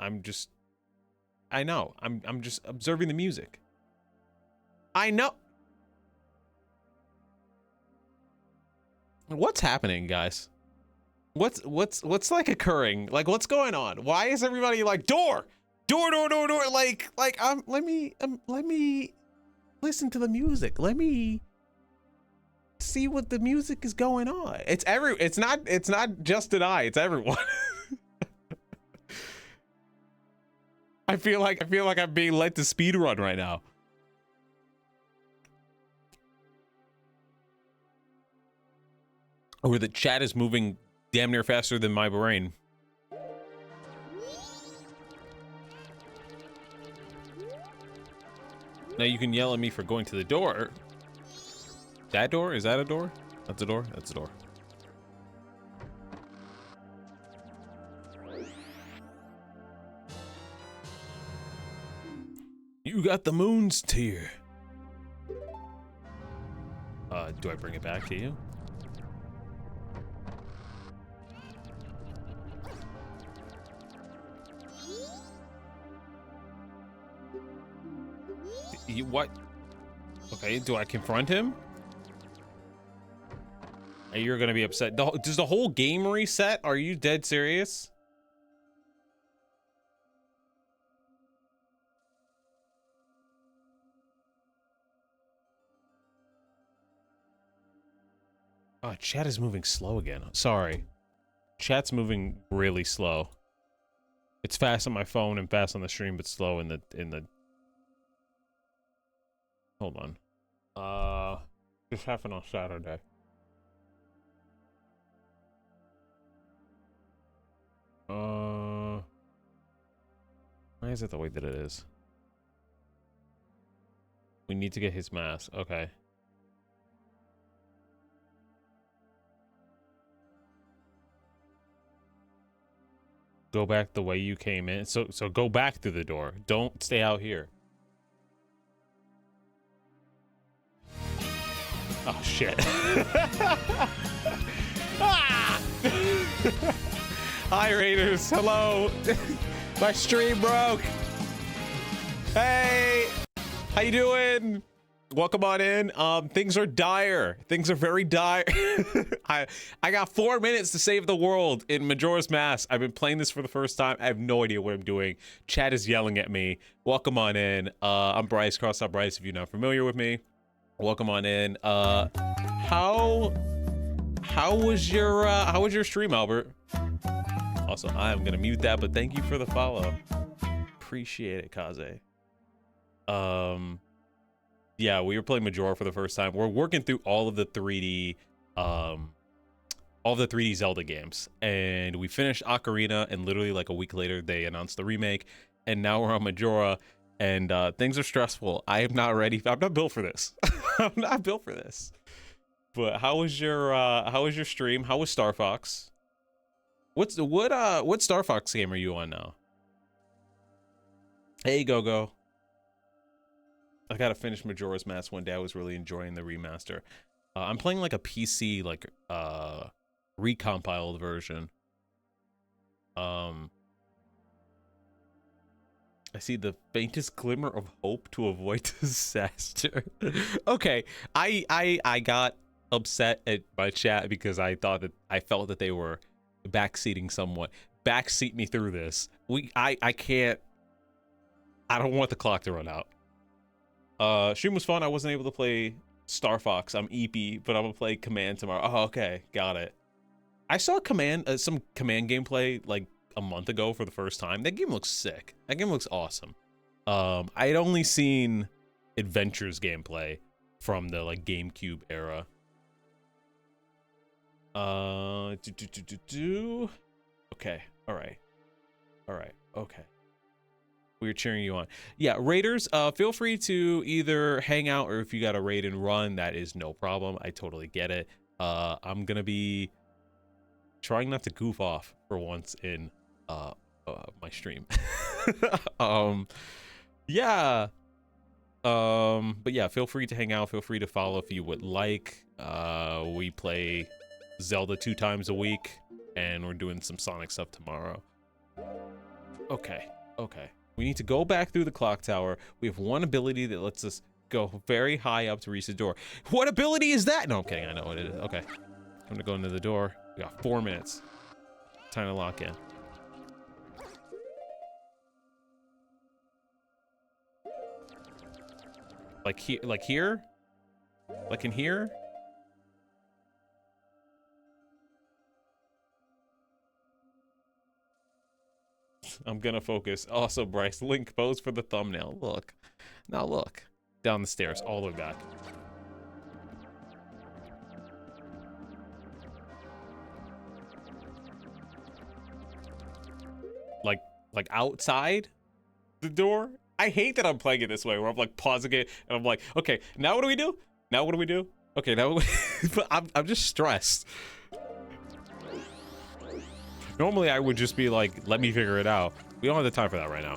I know. I'm just observing the music. I know. What's happening, guys? What's like occurring? Like, what's going on? Why is everybody like door? Like let me listen to the music. Let me see what the music is going on. It's not just an eye, it's everyone. I feel like I'm being led to speed run right now. Or the chat is moving damn near faster than my brain. Now you can yell at me for going to the door. That door? Is that a door? That's a door? That's a door. You got the moon's tear. Do I bring it back to you? What? Okay, do I confront him? You're gonna be upset. Does the whole game reset? Are you dead serious? Oh, chat is moving slow again. Sorry. Chat's moving really slow. It's fast on my phone and fast on the stream, but slow in the Hold on. This happened on Saturday. Why is it the way that it is? We need to get his mask. Okay. Go back the way you came in. So go back through the door. Don't stay out here. Oh shit. Ah! Hi Raiders, hello. My stream broke. Hey, how you doing? Welcome on in. Things are dire. Things are very dire. I got 4 minutes to save the world in Majora's Mask. I've been playing this for the first time. I have no idea what I'm doing. Chat is yelling at me. Welcome on in. I'm Bryce, CrossOutBryce, if you're not familiar with me. Welcome on in. How was your stream, Albert? Also, I'm gonna mute that, but thank you for the follow. Appreciate it, Kaze. Yeah, we were playing Majora for the first time. We're working through all of the 3D Zelda games, and we finished Ocarina, and literally like a week later they announced the remake, and now we're on Majora, and things are stressful. I am not ready. I'm not built for this. I'm not built for this. But how was your stream? How was Star Fox? What Star Fox game are you on now? Hey, Go. I gotta finish Majora's Mask one day. I was really enjoying the remaster. I'm playing like a PC recompiled version. I see the faintest glimmer of hope to avoid disaster. Okay, I got upset at my chat because I felt that they were backseating somewhat. Backseat me through this. I can't. I don't want the clock to run out. Stream was fun. I wasn't able to play Star Fox. I'm EP, but I'm gonna play Command tomorrow. Oh, okay, got it. I saw some Command gameplay like a month ago for the first time. That game looks sick. That game looks awesome. I had only seen Adventures gameplay from the like GameCube era. Okay, all right, okay. We're cheering you on. Yeah, Raiders, feel free to either hang out, or if you got a raid and run, that is no problem. I totally get it. I'm gonna be trying not to goof off for once in my stream. Yeah. But yeah, feel free to hang out. Feel free to follow if you would like. We play Zelda 2 times a week, and we're doing some Sonic stuff tomorrow. Okay. We need to go back through the clock tower. We have one ability that lets us go very high up to reach the door. What ability is that? No, I'm kidding. I know what it is. Okay. I'm gonna go into the door. We got 4 minutes. Time to lock in. Like here? Like here? Like in here? I'm gonna focus. Also, Bryce, link pose for the thumbnail. Look. Now look. Down the stairs, all the way back. Like outside the door? I hate that I'm playing it this way, where I'm like pausing it, and I'm like, okay, now what do we do? Now what do we do? Okay, now but I'm just stressed. Normally I would just be like, let me figure it out. We don't have the time for that right now.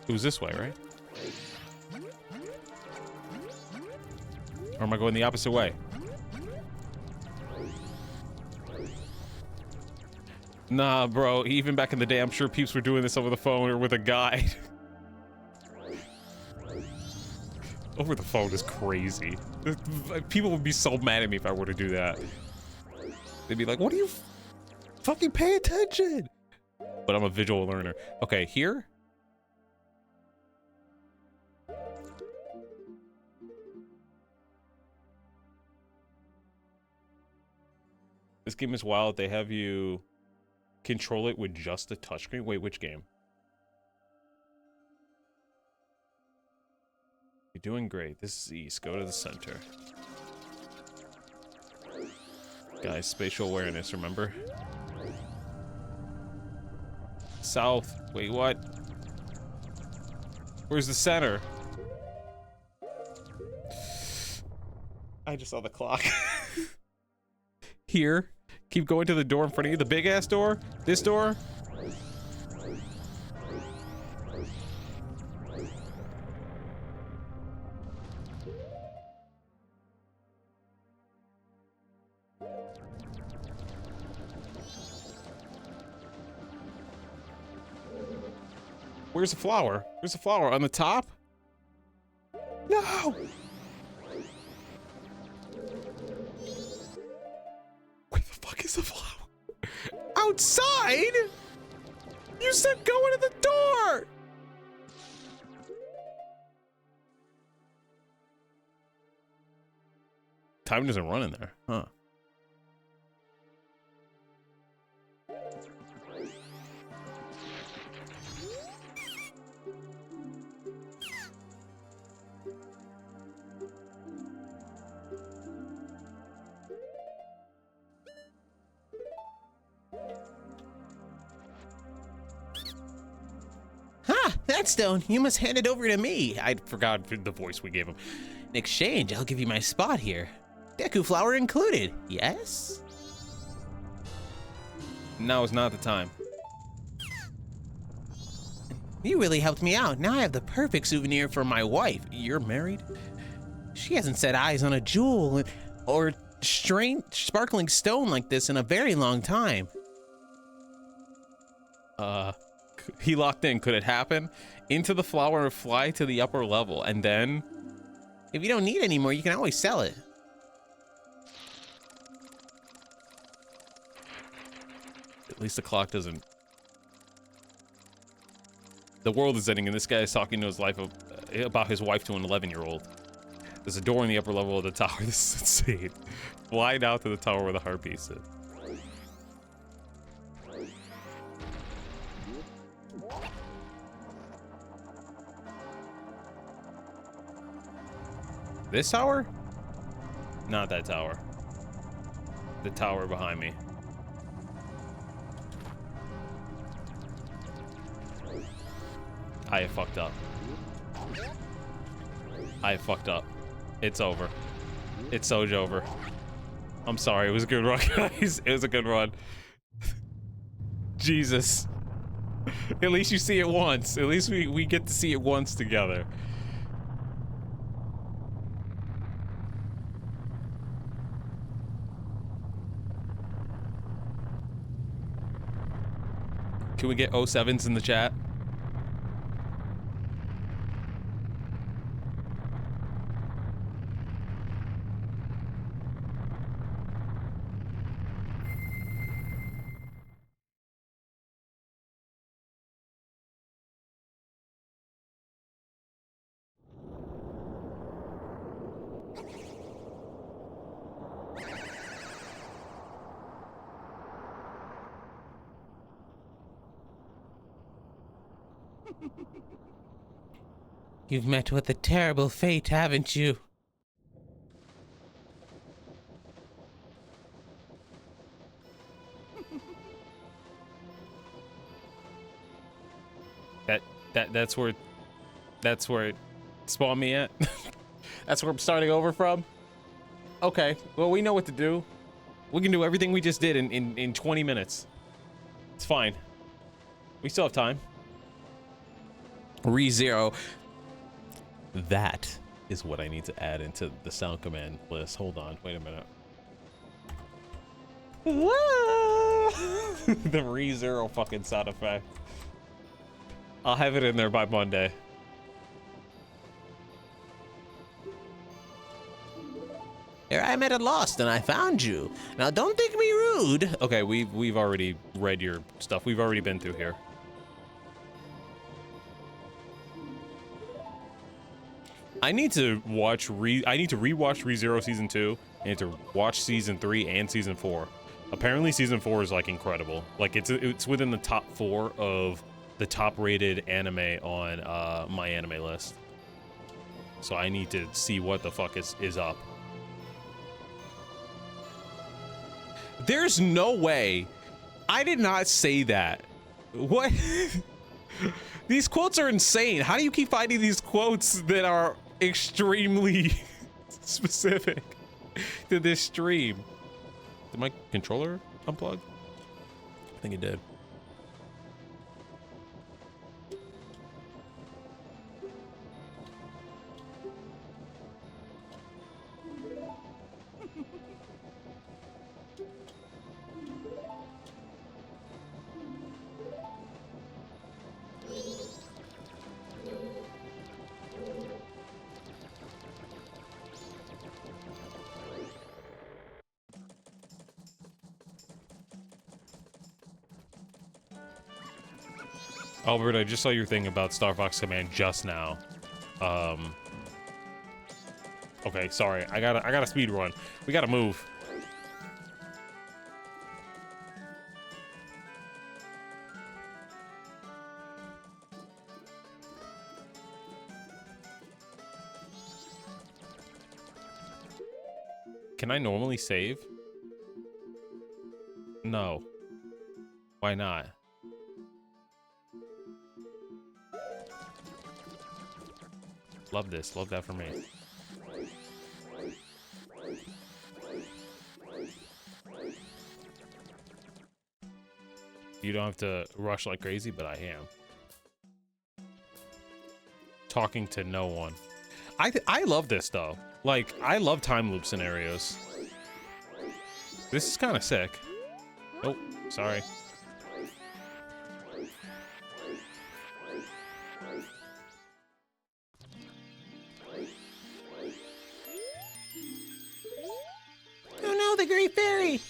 It was this way, right? Or am I going the opposite way? Nah, bro. Even back in the day, I'm sure peeps were doing this over the phone or with a guide. Over the phone is crazy. People would be so mad at me if I were to do that. They'd be like, what are you fucking pay attention? But I'm a visual learner. Okay, here? This game is wild. They have you control it with just a touchscreen. Wait, which game? You're doing great. This is east. Go to the center. Guys, spatial awareness, remember? South. Wait, what? Where's the center? I just saw the clock. Here. Keep going to the door in front of you. The big ass door. This door. Where's the flower? Where's the flower? On the top? No! Where the fuck is the flower? Outside? You said go into the door! Time doesn't run in there, huh? That stone, you must hand it over to me. I forgot the voice we gave him. In exchange, I'll give you my spot here. Deku flower included, yes? Now is not the time. You really helped me out. Now I have the perfect souvenir for my wife. You're married? She hasn't set eyes on a jewel or strange sparkling stone like this in a very long time. He locked in. Could it happen? Into the flower and fly to the upper level, and then... If you don't need any more, you can always sell it. At least the clock doesn't... The world is ending, and this guy is talking to his life about his wife to an 11-year-old. There's a door in the upper level of the tower. This is insane. Fly down to the tower where the heart piece is. This tower? Not that tower. The tower behind me. I have fucked up. I have fucked up. It's over. It's so over. I'm sorry. It was a good run, guys. It was a good run. Jesus. At least you see it once. At least we get to see it once together. Can we get 07s in the chat? You've met with a terrible fate, haven't you? That's where it spawned me at. That's where I'm starting over from. Okay, well, we know what to do. We can do everything we just did in 20 minutes. It's fine. We still have time. ReZero. That is what I need to add into the sound command list. Hold on, wait a minute. The ReZero fucking sound effect. I'll have it in there by Monday. Here I'm at a loss, and I found you. Now don't think me rude. Okay, we've already read your stuff. We've already been through here. I need to rewatch ReZero season 2. I need to watch season 3 and season 4. Apparently season 4 is like incredible. Like it's within the top 4 of the top rated anime on my anime list. So I need to see what the fuck is up. There's no way. I did not say that. What? These quotes are insane. How do you keep finding these quotes that are extremely specific to this stream? Did my controller unplug? I think it did. Albert, I just saw your thing about Star Fox Command just now. Okay, sorry. I gotta speed run. We gotta move. Can I normally save? No. Why not? Love this. Love that for me. You don't have to rush like crazy, but I am. Talking to no one. I love this though. Like, I love time loop scenarios. This is kind of sick. Oh, sorry. Oh no, the Great Fairy!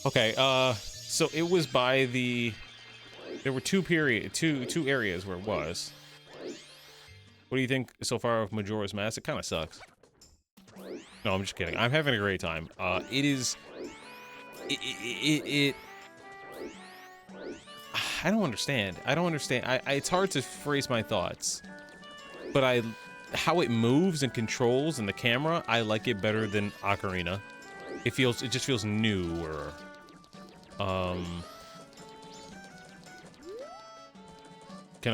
Okay, so it was by the... There were two areas where it was. What do you think so far of Majora's Mask? It kind of sucks. No, I'm just kidding. I'm having a great time. It is... I don't understand. It's hard to phrase my thoughts. But how it moves and controls and the camera, I like it better than Ocarina. It just feels newer. Can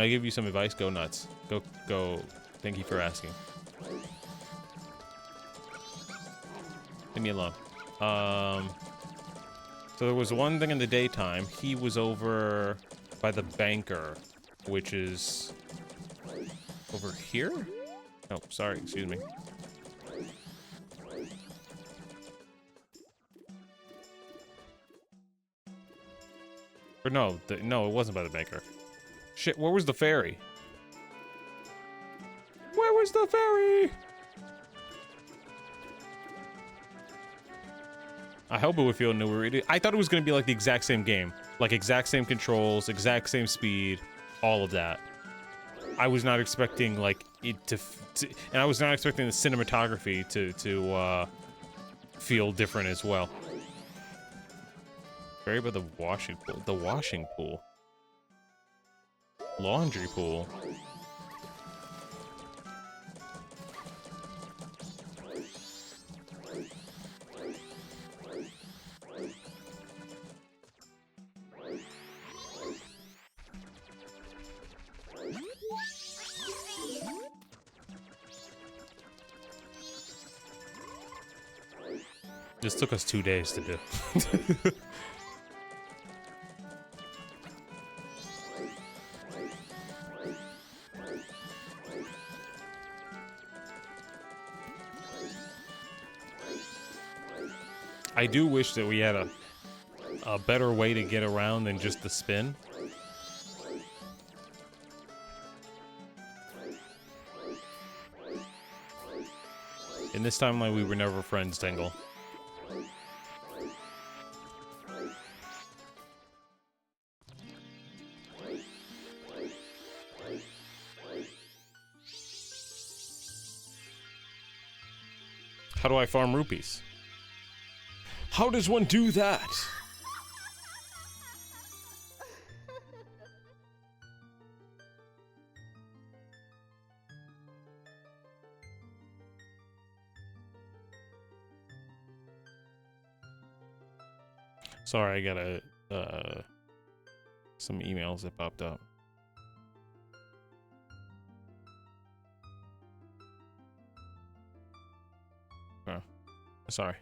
I give you some advice? Go nuts. Go. Thank you for asking. Leave me alone. So there was one thing in the daytime. He was over by the banker, which is over here? Oh, sorry, excuse me. Or no, no, it wasn't by the banker. Shit, where was the ferry? Where was the ferry? I hope it would feel newer. I thought it was going to be like the exact same game. Like exact same controls, exact same speed, all of that. I was not expecting like it to and I was not expecting the cinematography to feel different as well. Very about the washing pool. The washing pool. Laundry pool. This took us 2 days to do. I do wish that we had a better way to get around than just the spin. In this timeline, we were never friends, Tingle. How do I farm rupees? How does one do that? Sorry, I got some emails that popped up. Oh, sorry.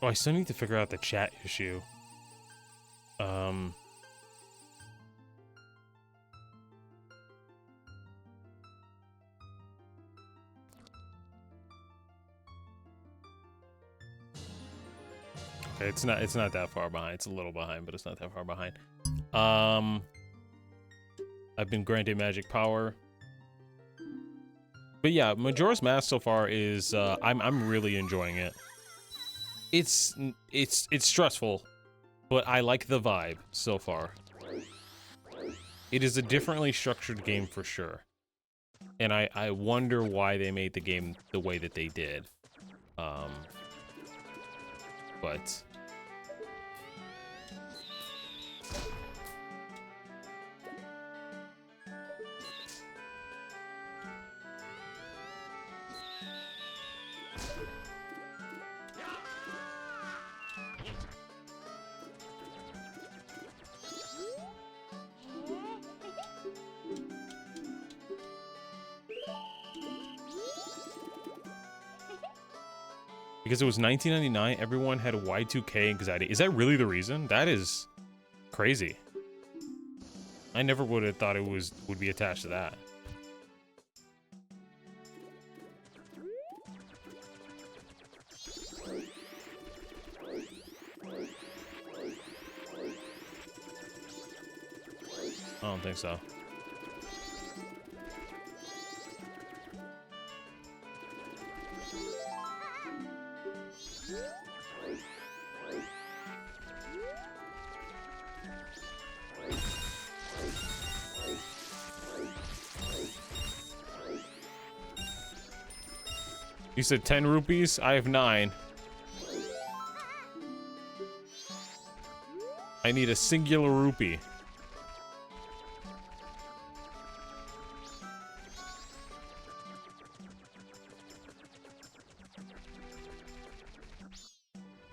Oh, I still need to figure out the chat issue. Okay, it's not that far behind. It's a little behind, but it's not that far behind. I've been granted magic power. But yeah, Majora's Mask so far is I'm really enjoying it. It's stressful, but I like the vibe so far. It is a differently structured game for sure. And I wonder why they made the game the way that they did. But because it was 1999, everyone had Y2K anxiety. Is that really the reason? That is crazy. I never would have thought it would be attached to that. I don't think so. You said 10 rupees? I have 9. I need a singular rupee.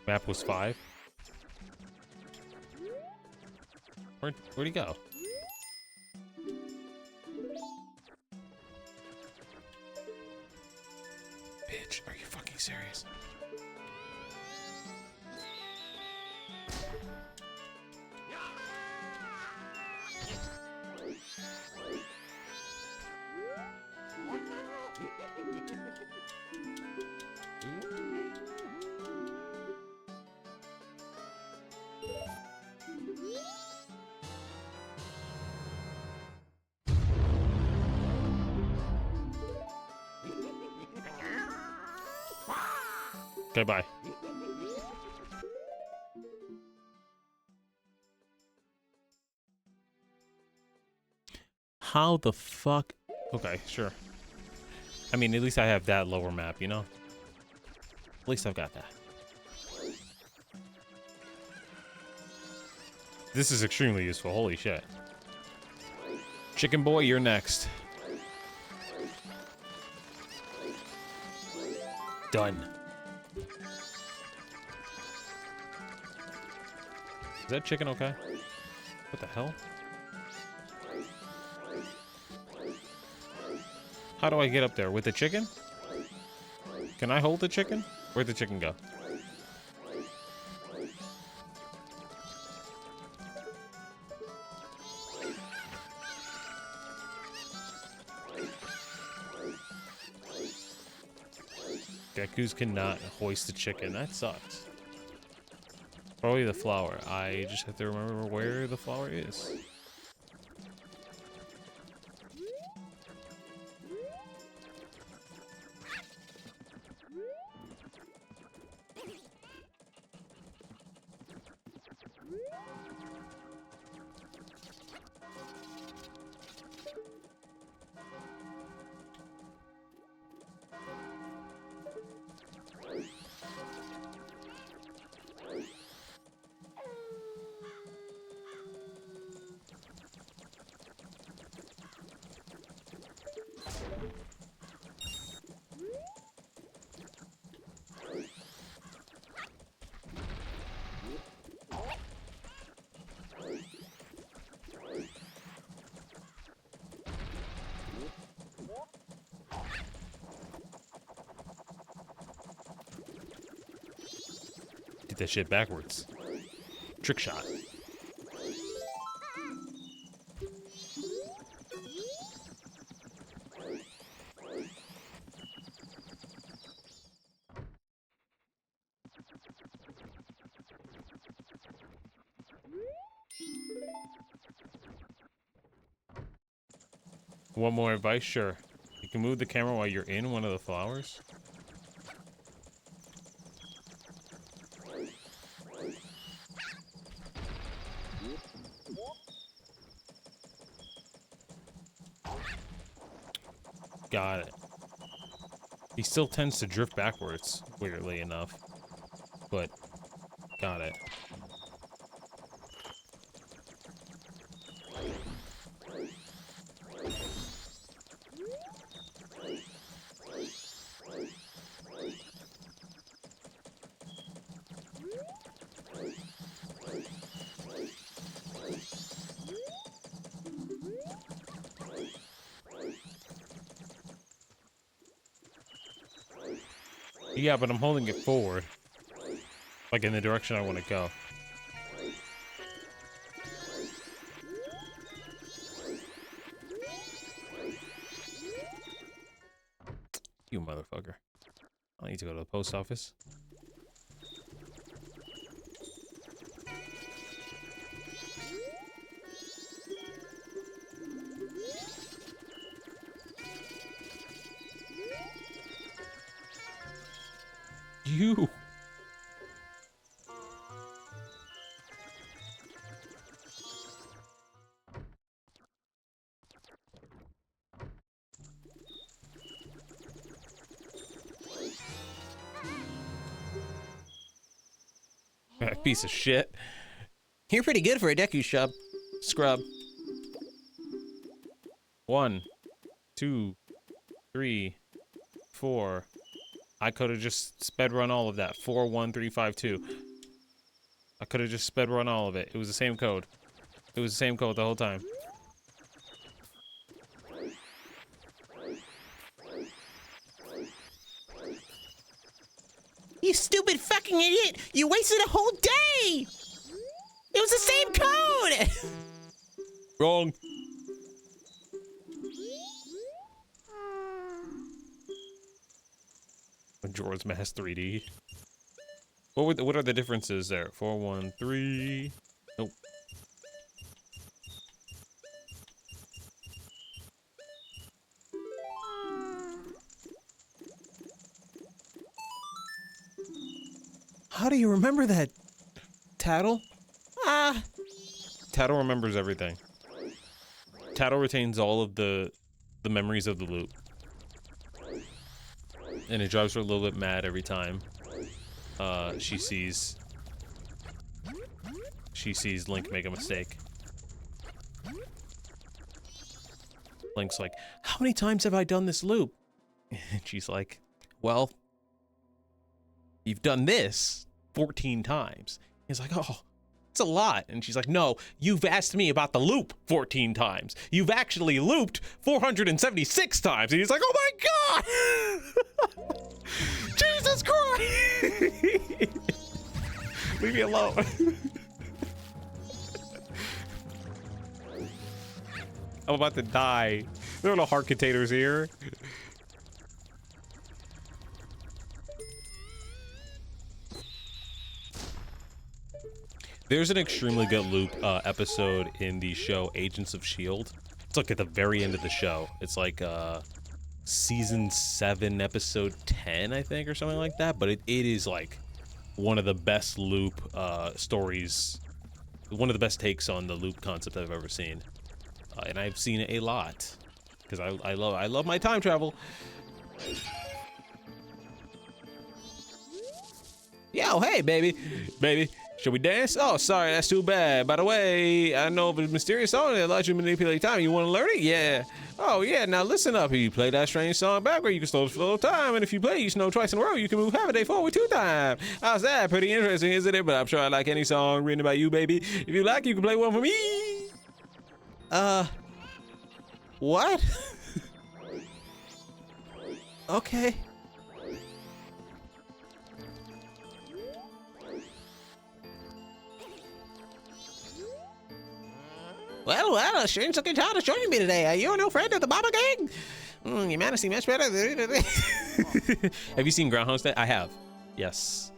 Map was 5. Where'd he go? Bitch, are you fucking serious? Okay, bye. How the fuck? Okay, sure. I mean, at least I have that lower map, you know? At least I've got that. This is extremely useful. Holy shit. Chicken boy, you're next. Done. Is that chicken okay? What the hell? How do I get up there? With the chicken? Can I hold the chicken? Where'd the chicken go? Geku's cannot hoist the chicken. That sucks. Probably the flower. I just have to remember where the flower is. Did that shit backwards. Trick shot. One more advice? Sure. You can move the camera while you're in one of the flowers. Got it. He still tends to drift backwards, weirdly enough. But, got it. Yeah, but I'm holding it forward. Like in the direction I want to go. You motherfucker. I need to go to the post office. You. Piece of shit. You're pretty good for a Deku shub. Scrub. 1, 2, 3, 4. I could have just sped run all of that. 4, 1, 3, 5, 2. I could have just sped run all of it. It was the same code. It was the same code the whole time. You stupid fucking idiot! You wasted a whole day! It was the same code! Wrong. Majora's Mask 3D. What are the differences there? 4, 1, 3. Nope. How do you remember that, Tattle? Ah, Tattle remembers everything. Tattle retains all of the memories of the loop. And it drives her a little bit mad every time she sees Link make a mistake. Link's like, How many times have I done this loop? and she's like, well, you've done this 14 times. He's like, oh, it's a lot. And she's like, no, you've asked me about the loop 14 times. You've actually looped 476 times. And he's like, oh my God! Jesus Christ! Leave me alone. I'm about to die. There are no heart containers here. There's an extremely good loop episode in the show Agents of S.H.I.E.L.D. It's like at the very end of the show. It's like season 7, episode 10, I think, or something like that. But it is like one of the best loop stories, one of the best takes on the loop concept I've ever seen. And I've seen it a lot because I love my time travel. Yo, hey, baby. Should we dance? Oh, sorry, that's too bad. By the way, I know of a mysterious song that allows you to manipulate time. You want to learn it? Yeah. Oh, yeah, now listen up. If you play that strange song backward, you can slow the flow of time. And if you play each note twice in a row, you can move half a day forward 2 times. How's that? Pretty interesting, isn't it? But I'm sure I like any song written about you, baby. If you like, you can play one for me. What? Okay. well, a strange looking child is joining me today. Are you a new friend of the Baba Gang? Your manners seem much better. Have you seen Groundhog's Day? I have. Yes.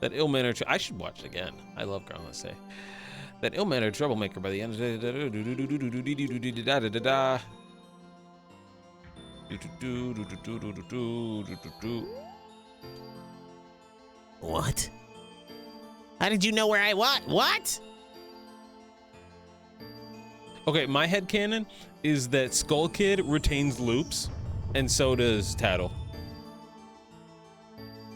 That ill-mannered... I should watch it again. I love Groundhog's Day. That ill-mannered troublemaker by the end of the day. What? How did you know where I was? What? Okay, my headcanon is that Skull Kid retains loops, and so does Tattle.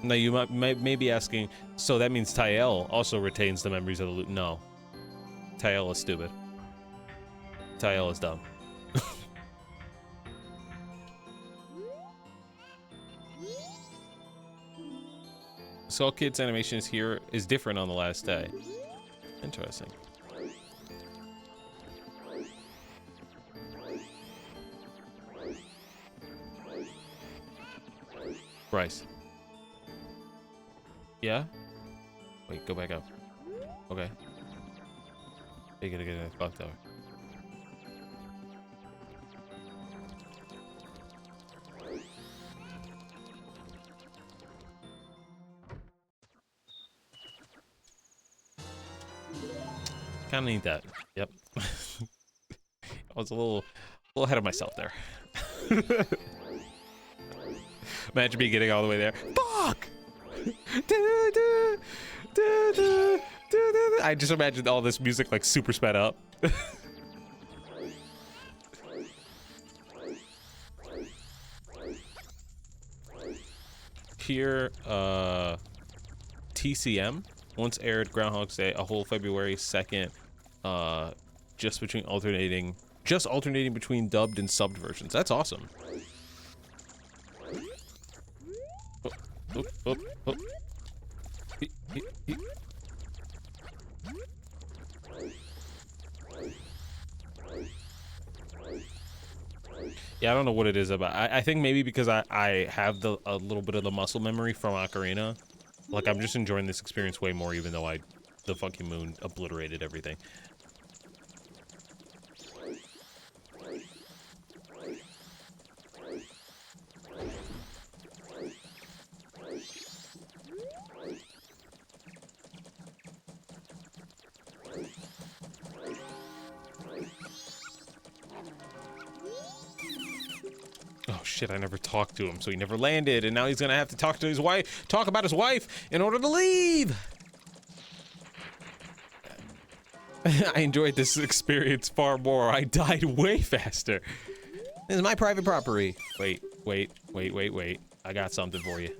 Now you may be asking, so that means Tyel also retains the memories of the loop? No. Tyel is stupid. Tyel is dumb. Skull Kid's animation is different on the last day. Interesting. Bryce. Yeah? Wait, go back up. Okay. You gotta get in the clock tower. Kinda need that. Yep. I was a little ahead of myself there. Imagine me getting all the way there. Fuck! I just imagined all this music like super sped up. Here, TCM once aired Groundhog's Day a whole February 2nd, just alternating between dubbed and subbed versions. That's awesome. Oh. He. Yeah, I don't know what it is about. I think maybe because I have a little bit of the muscle memory from Ocarina. Like, I'm just enjoying this experience way more, even though the fucking moon obliterated everything. Oh shit, I never talked to him, so he never landed, and now he's gonna have to talk to his wife, talk about his wife in order to leave. I enjoyed this experience far more. I died way faster. This is my private property. Wait. I got something for you.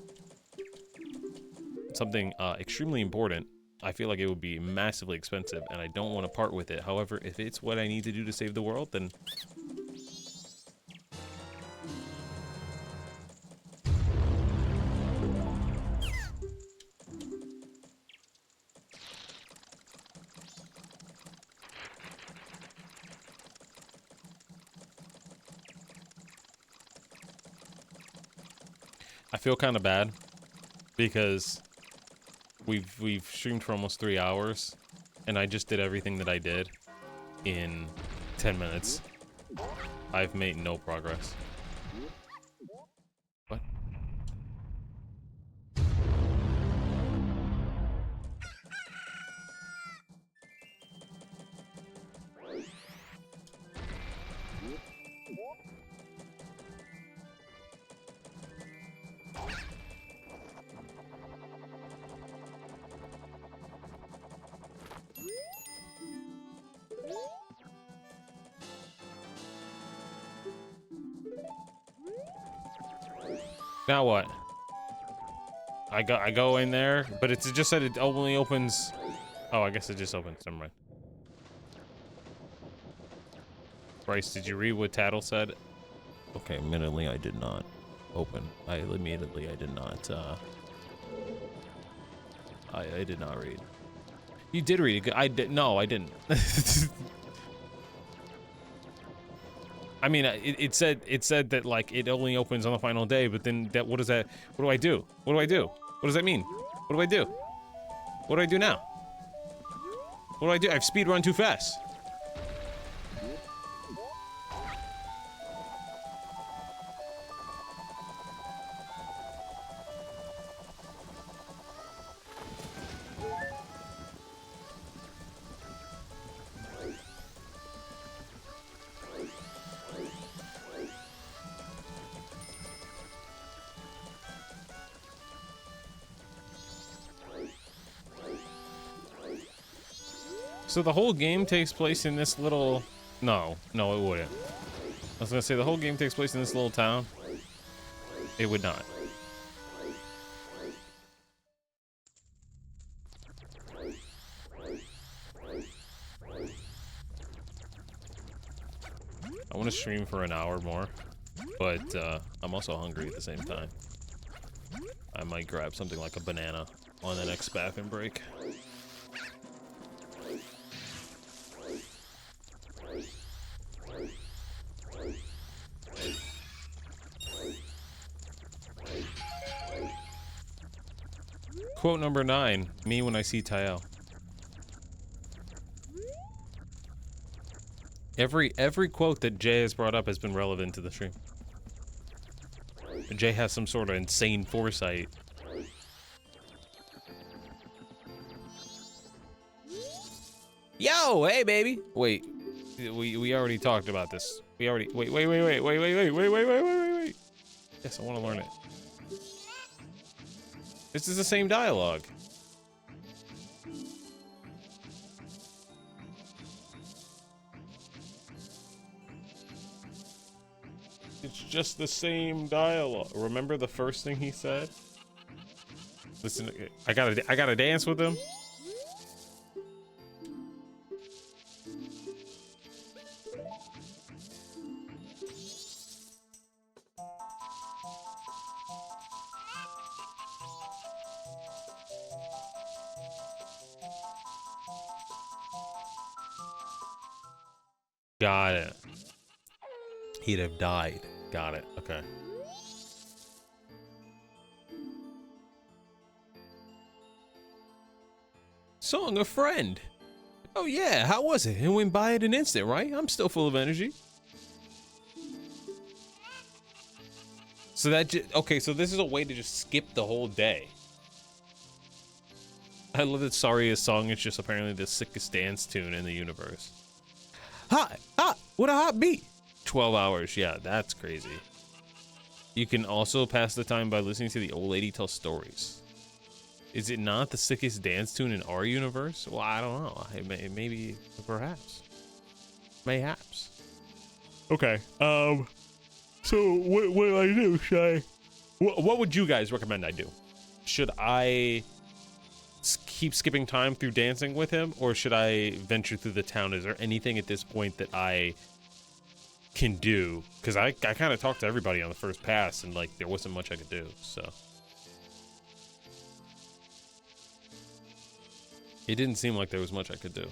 Something extremely important. I feel like it would be massively expensive, and I don't want to part with it. However, if it's what I need to do to save the world, then... I feel kind of bad because we've streamed for almost 3 hours, and I just did everything that I did in 10 minutes. I've made no progress. What? Now what? I go in there, but it's just that it only opens. Oh, I guess it just opens. Never mind. Bryce, did you read what Tattle said? Okay, admittedly I did not open. I did not. I did not read. You did read it. I did. No, I didn't. I mean, it said that like it only opens on the final day, but then that what is that? What do I do? What do I do? What does that mean? What do I do? What do I do now? What do I do? I've speed run too fast. So the whole game takes place in this little... No, it wouldn't. I was gonna say the whole game takes place in this little town. It would not. I want to stream for an hour more, but I'm also hungry at the same time. I might grab something like a banana on the next bathroom break. Quote number 9, me when I see Tael. Every quote that Jay has brought up has been relevant to the stream. Jay has some sort of insane foresight. Yo, hey baby. Wait, we already talked about this. We already wait. Yes, I want to learn it. This is the same dialogue. It's just the same dialogue. Remember the first thing he said? Listen, I gotta dance with him. Got it. He'd have died. Got it. Okay. Song a friend. Oh yeah, how was it? It went by in an instant, right? I'm still full of energy. So that okay, so this is a way to just skip the whole day. I love that Saria's song is just apparently the sickest dance tune in the universe. Hot, what a hot beat. 12 hours, yeah, that's crazy. You can also pass the time by listening to the old lady tell stories. Is it not the sickest dance tune in our universe? Well, I don't know. Maybe, perhaps. Mayhaps. Okay. So what do I do? Should I? What would you guys recommend I do? Should I keep skipping time through dancing with him, or should I venture through the town? Is there anything at this point that I can do? Because I kind of talked to everybody on the first pass, and like there wasn't much I could do. So it didn't seem like there was much I could do.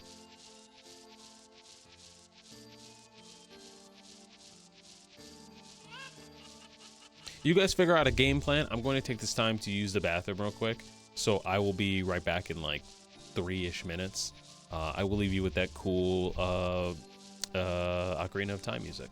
You guys figure out a game plan. I'm going to take this time to use the bathroom real quick. So I will be right back in like 3-ish minutes. I will leave you with that cool Ocarina of Time music.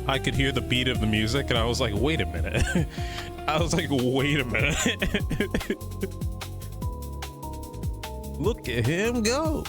I could hear the beat of the music, and I was like, wait a minute. I was like, wait a minute. Look at him go.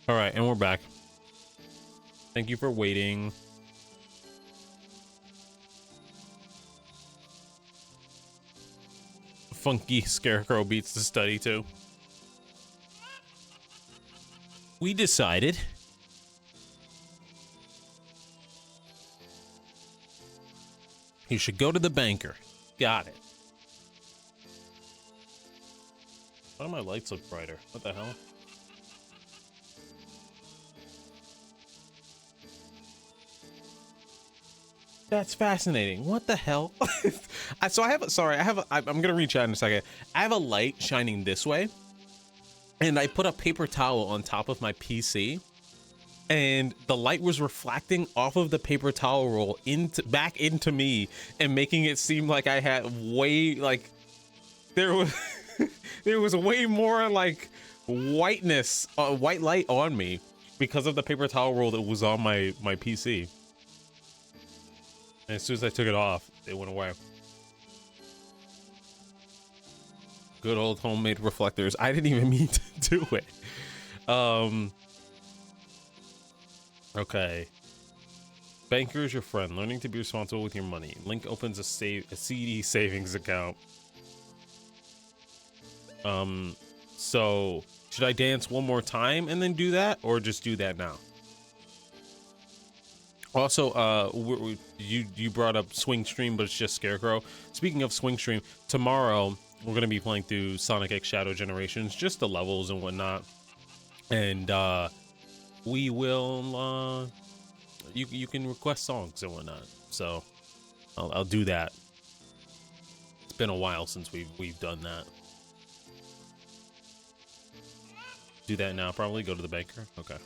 All right, and we're back. Thank you for waiting. Funky scarecrow beats the study too. We decided. You should go to the banker. Got it. Why do my lights look brighter? What the hell? That's fascinating. What the hell? I'm gonna reach out in a second. I have a light shining this way, and I put a paper towel on top of my PC, and the light was reflecting off of the paper towel roll back into me, and making it seem like I had there was there was way more like white light on me because of the paper towel roll that was on my PC. And as soon as I took it off, it went away. Good old homemade reflectors. I didn't even mean to do it. Okay. Banker is your friend. Learning to be responsible with your money. Link opens a CD savings account. So should I dance one more time and then do that, or just do that now? Also, you brought up Swing Stream, but it's just Scarecrow. Speaking of Swing Stream, tomorrow we're gonna be playing through Sonic X Shadow Generations, just the levels and whatnot, and we will. You can request songs and whatnot, so I'll do that. It's been a while since we've done that. Do that now. Probably go to the banker. Okay.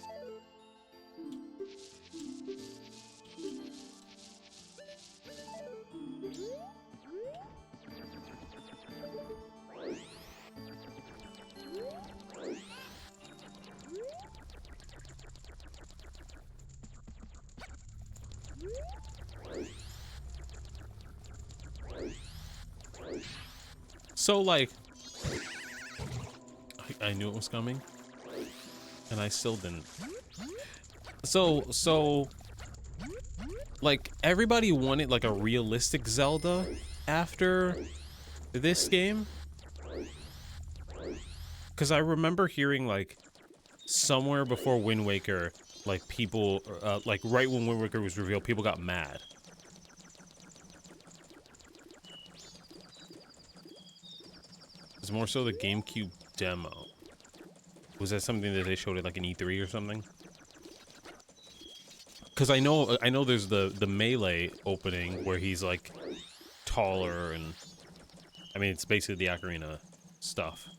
So, like, I knew it was coming, and I still didn't. So, like, everybody wanted, like, a realistic Zelda after this game. Because I remember hearing, like, somewhere before Wind Waker, like, people, like, right when Wind Waker was revealed, people got mad. It's more so the GameCube demo. Was that something that they showed at like an E3 or something? Because I know there's the Melee opening where he's like taller, and I mean it's basically the Ocarina stuff.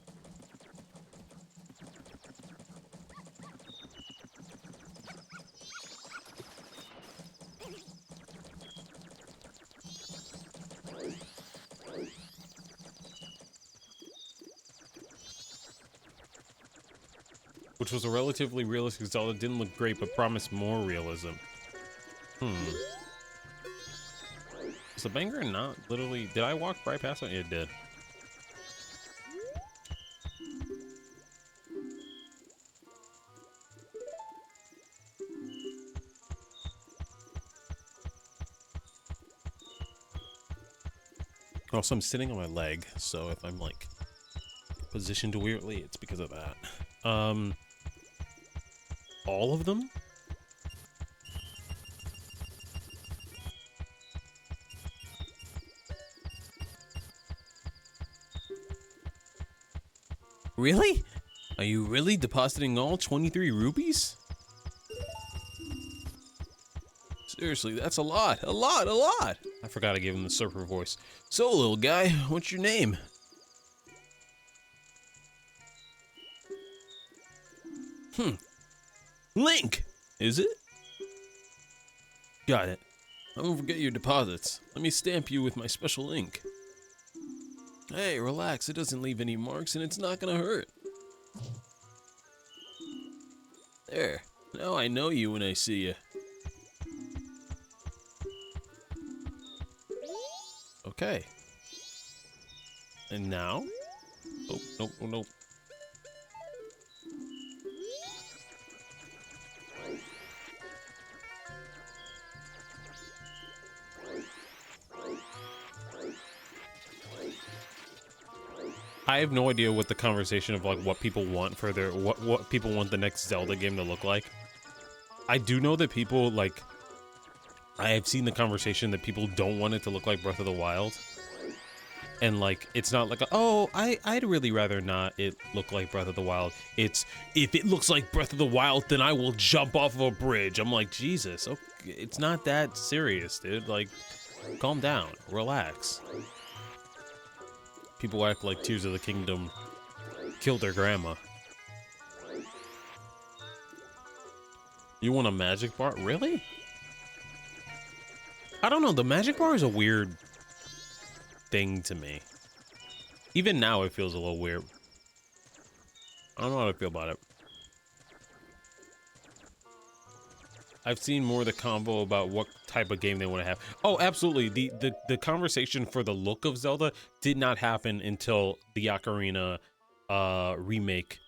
Which was a relatively realistic Zelda. Didn't look great, but promised more realism. Is the banker not literally... Did I walk right past it? Yeah, it did. Also, I'm sitting on my leg, so if I'm, like, positioned weirdly, it's because of that. All of them? Really? Are you really depositing all 23 rupees? Seriously, that's a lot, a lot, a lot. I forgot I gave him the surfer voice. So, little guy, what's your name? Link, is it? Got it. I won't forget your deposits. Let me stamp you with my special ink. Hey, relax. It doesn't leave any marks and it's not gonna hurt. There. Now I know you when I see you. Okay. And now? Oh, nope, oh, nope. I have no idea what the conversation of like what people want for their what people want the next Zelda game to look like. I do know that people like I have seen the conversation that people don't want it to look like Breath of the Wild. And like it's not like I'd really rather not it look like Breath of the Wild. It's if it looks like Breath of the Wild, then I will jump off of a bridge. I'm like, Jesus, okay, it's not that serious, dude. Like, calm down, relax. People act like Tears of the Kingdom killed their grandma. You want a magic bar? Really? I don't know. The magic bar is a weird thing to me. Even now, it feels a little weird. I don't know how to feel about it. I've seen more of the convo about what type of game they want to have. Oh, absolutely. The conversation for the look of Zelda did not happen until the Ocarina remake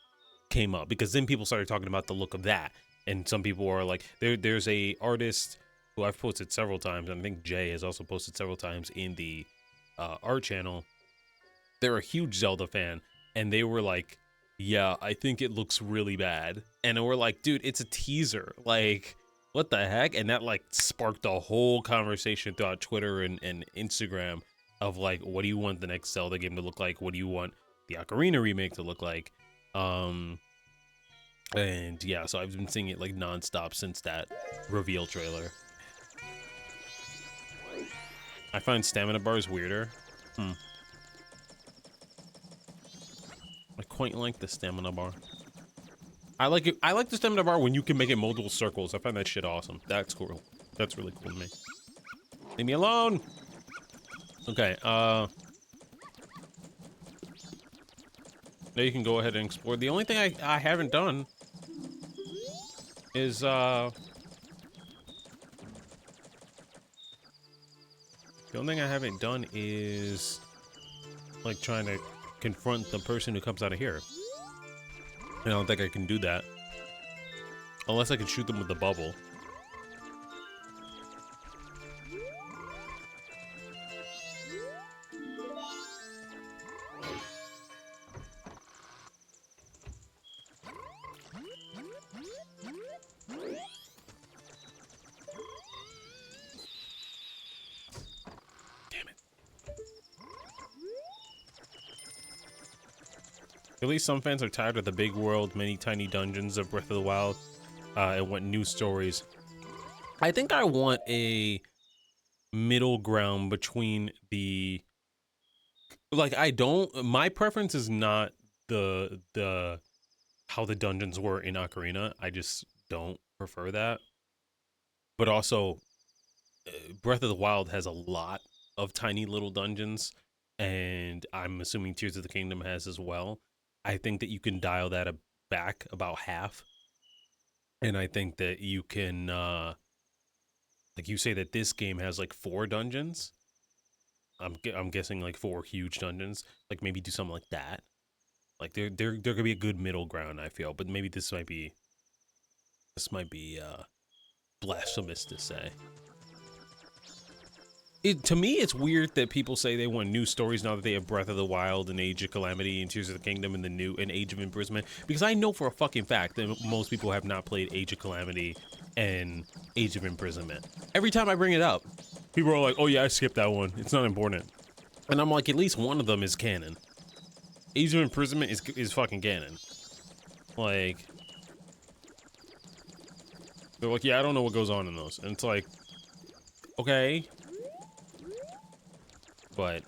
came up, because then people started talking about the look of that. And some people are like, there's a artist who I've posted several times, and I think Jay has also posted several times in the art channel. They're a huge Zelda fan, and they were like, yeah, I think it looks really bad. And we're like, dude, it's a teaser. Like, what the heck? And that like sparked a whole conversation throughout Twitter and Instagram of like, what do you want the next Zelda game to look like? What do you want the Ocarina remake to look like? And yeah, so I've been seeing it like nonstop since that reveal trailer. I find stamina bars weirder. I quite like the stamina bar. I like it. I like the stamina bar when you can make it multiple circles. I find that shit awesome. That's cool. That's really cool to me. Leave me alone. Okay. Now you can go ahead and explore. The only thing I haven't done is the only thing I haven't done is like trying to confront the person who comes out of here. I don't think I can do that unless I can shoot them with the bubble. At least some fans are tired of the big world, many tiny dungeons of Breath of the Wild, and want new stories. I think I want a middle ground between the... Like, my preference is not the how the dungeons were in Ocarina. I just don't prefer that. But also, Breath of the Wild has a lot of tiny little dungeons, and I'm assuming Tears of the Kingdom has as well. I think that you can dial that back about half. And I think that you can, like you say that this game has like 4 dungeons. I'm guessing like 4 huge dungeons. Like maybe do something like that. Like there could be a good middle ground, I feel. But maybe this might be blasphemous to say. To me, it's weird that people say they want new stories now that they have Breath of the Wild and Age of Calamity and Tears of the Kingdom and the new and Age of Imprisonment, because I know for a fucking fact that most people have not played Age of Calamity and Age of Imprisonment. Every time I bring it up, people are like, "Oh yeah, I skipped that one. It's not important." And I'm like, at least one of them is canon. Age of Imprisonment is fucking canon. Like, they're like, "Yeah, I don't know what goes on in those," and it's like, okay. but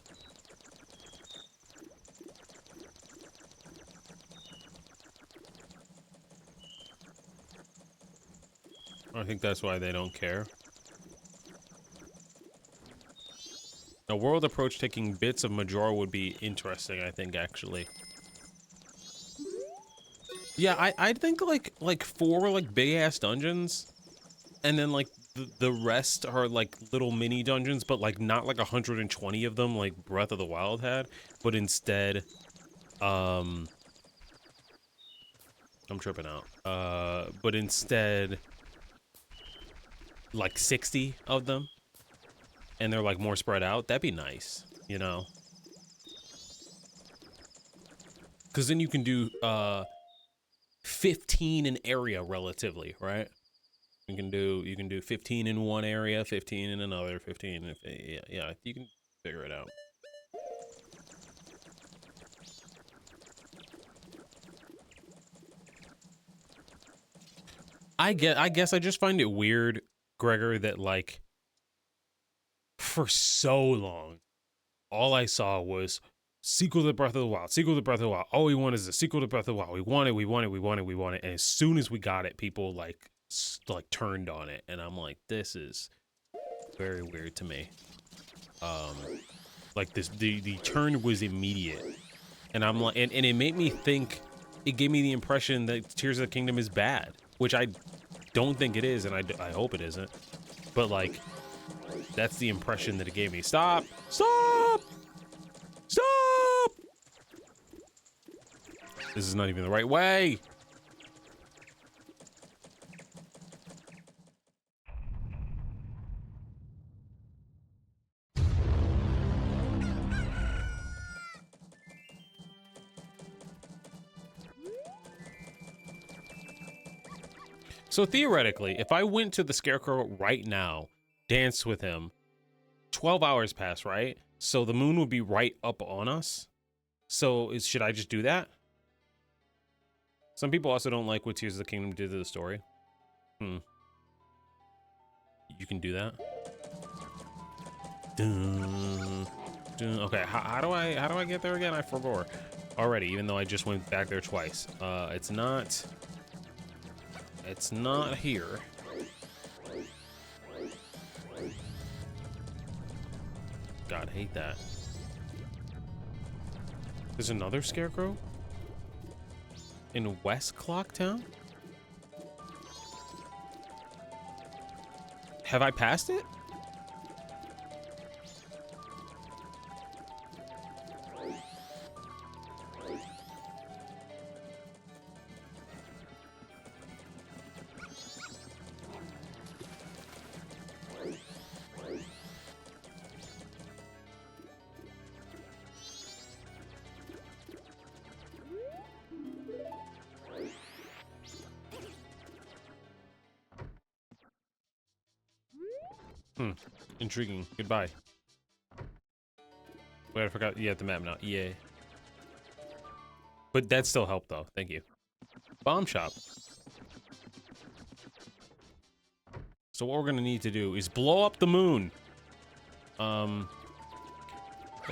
I think that's why they don't care. A world approach taking bits of Majora would be interesting, I think, actually. Yeah, I think like 4 like big ass dungeons, and then like the rest are like little mini dungeons, but like not like 120 of them like Breath of the Wild had, but instead, I'm tripping out. But instead, like 60 of them, and they're like more spread out. That'd be nice, you know. Because then you can do 15 in area relatively, right? You can do 15 in one area, 15 in another, 15 in, yeah, you can figure it out. I guess I just find it weird, Gregor, that like for so long all I saw was sequel to Breath of the Wild, sequel to Breath of the Wild. All we want is a sequel to Breath of the Wild. We want it. And as soon as we got it, people like turned on it, and I'm like, this is very weird to me. Like this, the turn was immediate, and I'm like, and it made me think. It gave me the impression that Tears of the Kingdom is bad, which I don't think it is, and I hope it isn't. But like, that's the impression that it gave me. Stop! Stop! Stop! This is not even the right way. So theoretically, if I went to the Scarecrow right now, danced with him, 12 hours pass, right? So the moon would be right up on us. So should I just do that? Some people also don't like what Tears of the Kingdom did to the story. You can do that. Dun, dun. Okay, how do I get there again? I forgot already, even though I just went back there twice. It's not here. God, hate that. There's another Scarecrow? In West Clocktown? Have I passed it? Intriguing. Goodbye. Wait, I forgot. You have the map now. Yeah. But that still helped, though. Thank you. Bomb shop. So what we're gonna need to do is blow up the moon.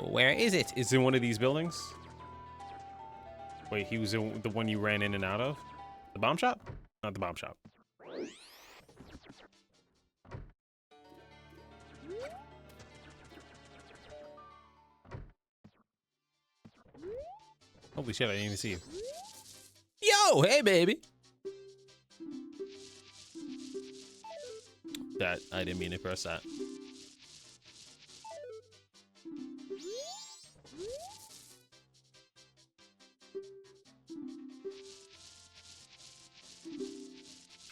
Where is it? Is it in one of these buildings? Wait, he was in the one you ran in and out of? The bomb shop? Not the bomb shop. Holy shit, I didn't even see you. Yo, hey, baby. That, I didn't mean to press that.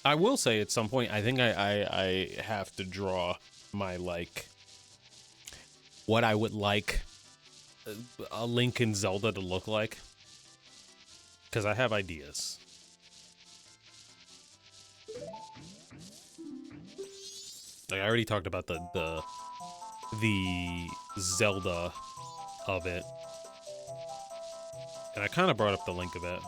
I will say at some point, I think I have to draw my, like, what I would like a Link in Zelda to look like. Because I have ideas. Like, I already talked about the Zelda of it. And I kind of brought up the Link of it.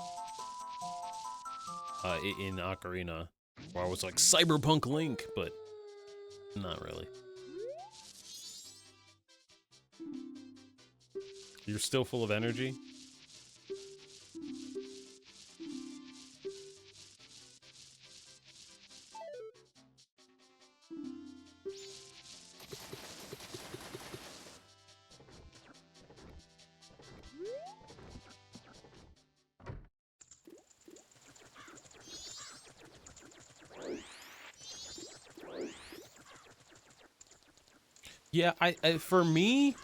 In Ocarina. Where I was like, Cyberpunk Link, but not really. You're still full of energy? Yeah, I for me,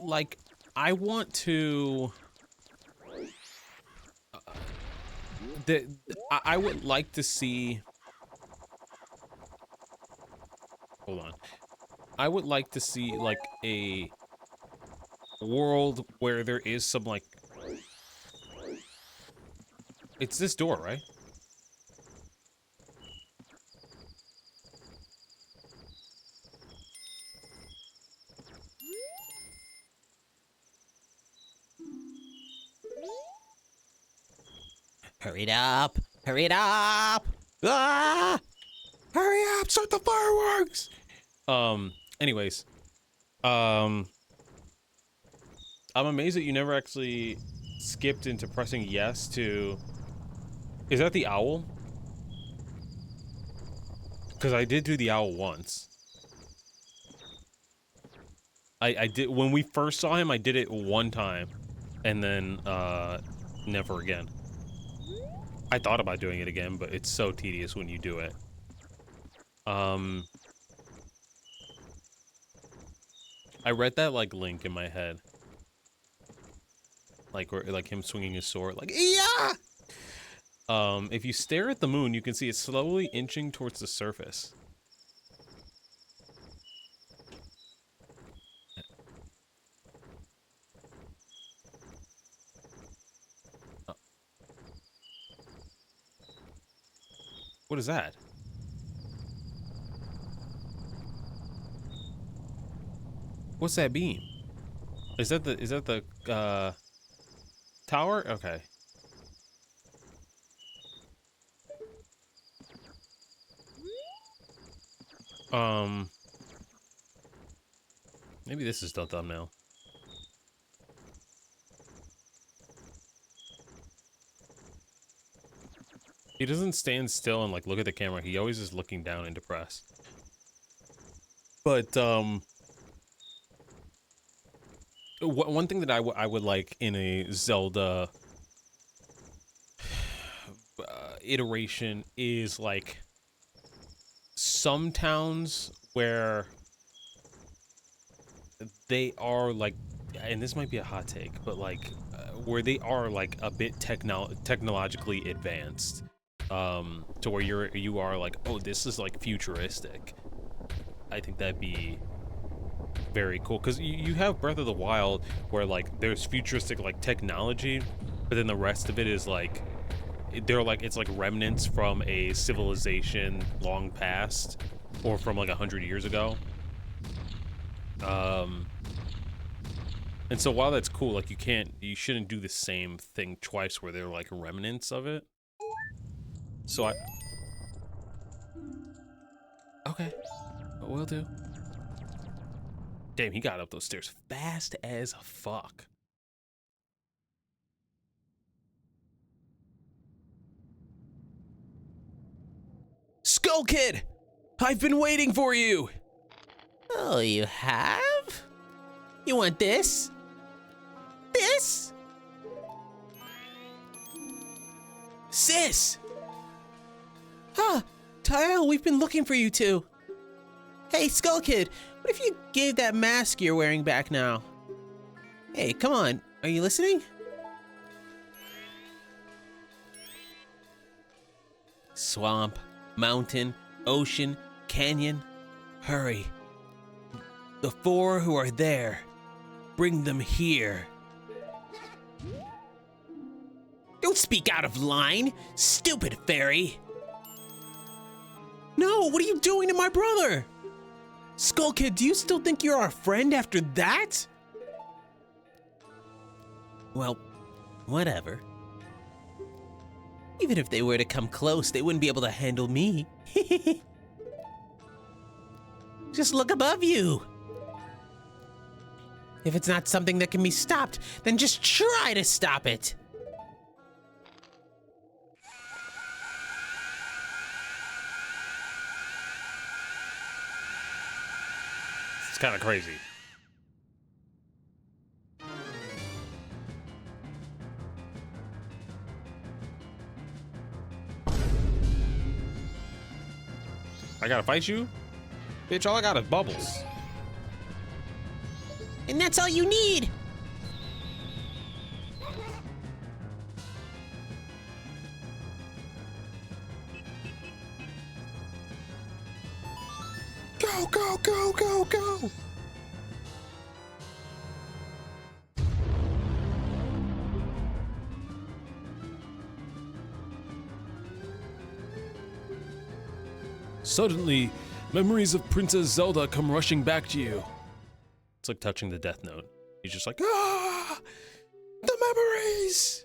like, I want to. I would like to see. Hold on. I would like to see like a world where there is some like. It's this door, right? Hurry it up! Hurry it up! Ah! Hurry up! Start the fireworks! Anyways. I'm amazed that you never actually skipped into pressing yes to... Is that the owl? Because I did do the owl once. I did... When we first saw him, I did it one time. And then, never again. I thought about doing it again, but it's so tedious when you do it. I read that, like, link in my head. Like, or, like him swinging his sword, like, yeah! If you stare at the moon, you can see it slowly inching towards the surface. What is that? What's that beam? Is that the tower? Okay. Maybe this is the thumbnail. He doesn't stand still and like look at the camera. He always is looking down and depressed. But one thing that I would like in a Zelda iteration is like some towns where they are like, and this might be a hot take, but like where they are like a bit technologically advanced, to where you are like, oh, this is like futuristic. I think that'd be very cool, because you have Breath of the Wild where like there's futuristic like technology, but then the rest of it is like they're like, it's like remnants from a civilization long past, or from like 100 years ago. And so while that's cool, like you shouldn't do the same thing twice where they're like remnants of it. So okay, will do. Damn, he got up those stairs fast as fuck. Skull Kid! I've been waiting for you! Oh, you have? You want this? This? Sis! Huh, Tile, we've been looking for you two. Hey, Skull Kid, what if you gave that mask you're wearing back now? Hey, come on, are you listening? Swamp, mountain, ocean, canyon. Hurry. The four who are there, bring them here. Don't speak out of line, stupid fairy. No, what are you doing to my brother? Skull Kid, do you still think you're our friend after that? Well, whatever. Even if they were to come close, they wouldn't be able to handle me. Just look above you. If it's not something that can be stopped, then just try to stop it. It's kind of crazy. I gotta fight you? Bitch, all I got is bubbles. And that's all you need. Go, go, go, go, go! Suddenly, memories of Princess Zelda come rushing back to you. It's like touching the death note. He's just like, Ah! The memories!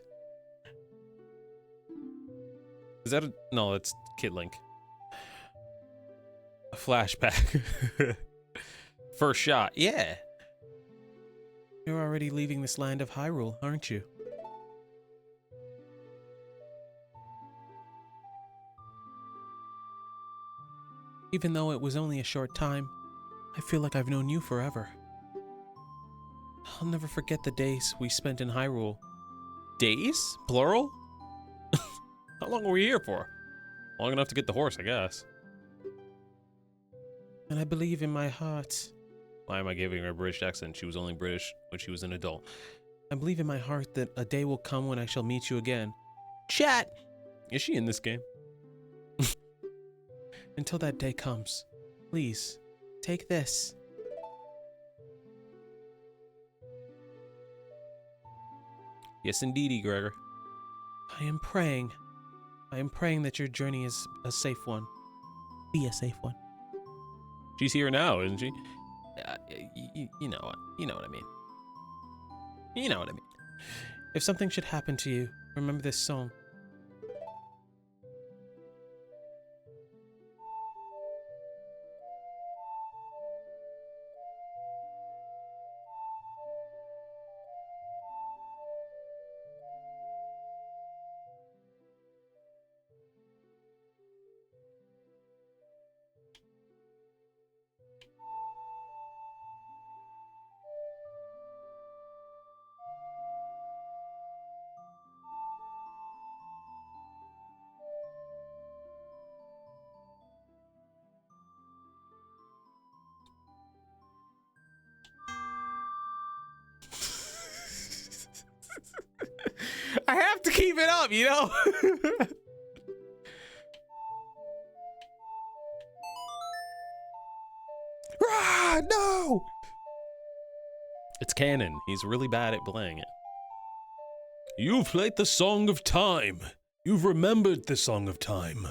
is that a... No, that's Kid Link. A flashback. First shot, yeah. You're already leaving this land of Hyrule, aren't you? Even though it was only a short time, I feel like I've known you forever. I'll never forget the days we spent in Hyrule. Days? Plural? How long were we here for? Long enough to get the horse, I guess. And I believe in my heart. Why am I giving her a British accent? She was only British when she was an adult. I believe in my heart that a day will come when I shall meet you again. Chat! Is she in this game? Until that day comes, please, take this. Yes, indeedy, Gregor. I am praying that your journey is a safe one. Be a safe one. She's here now, isn't she? You know what? You know what I mean. You know what I mean. If something should happen to you, remember this song. I have to keep it up, you know? Ah, no! It's canon. He's really bad at playing it. You've played the Song of Time. You've remembered the Song of Time.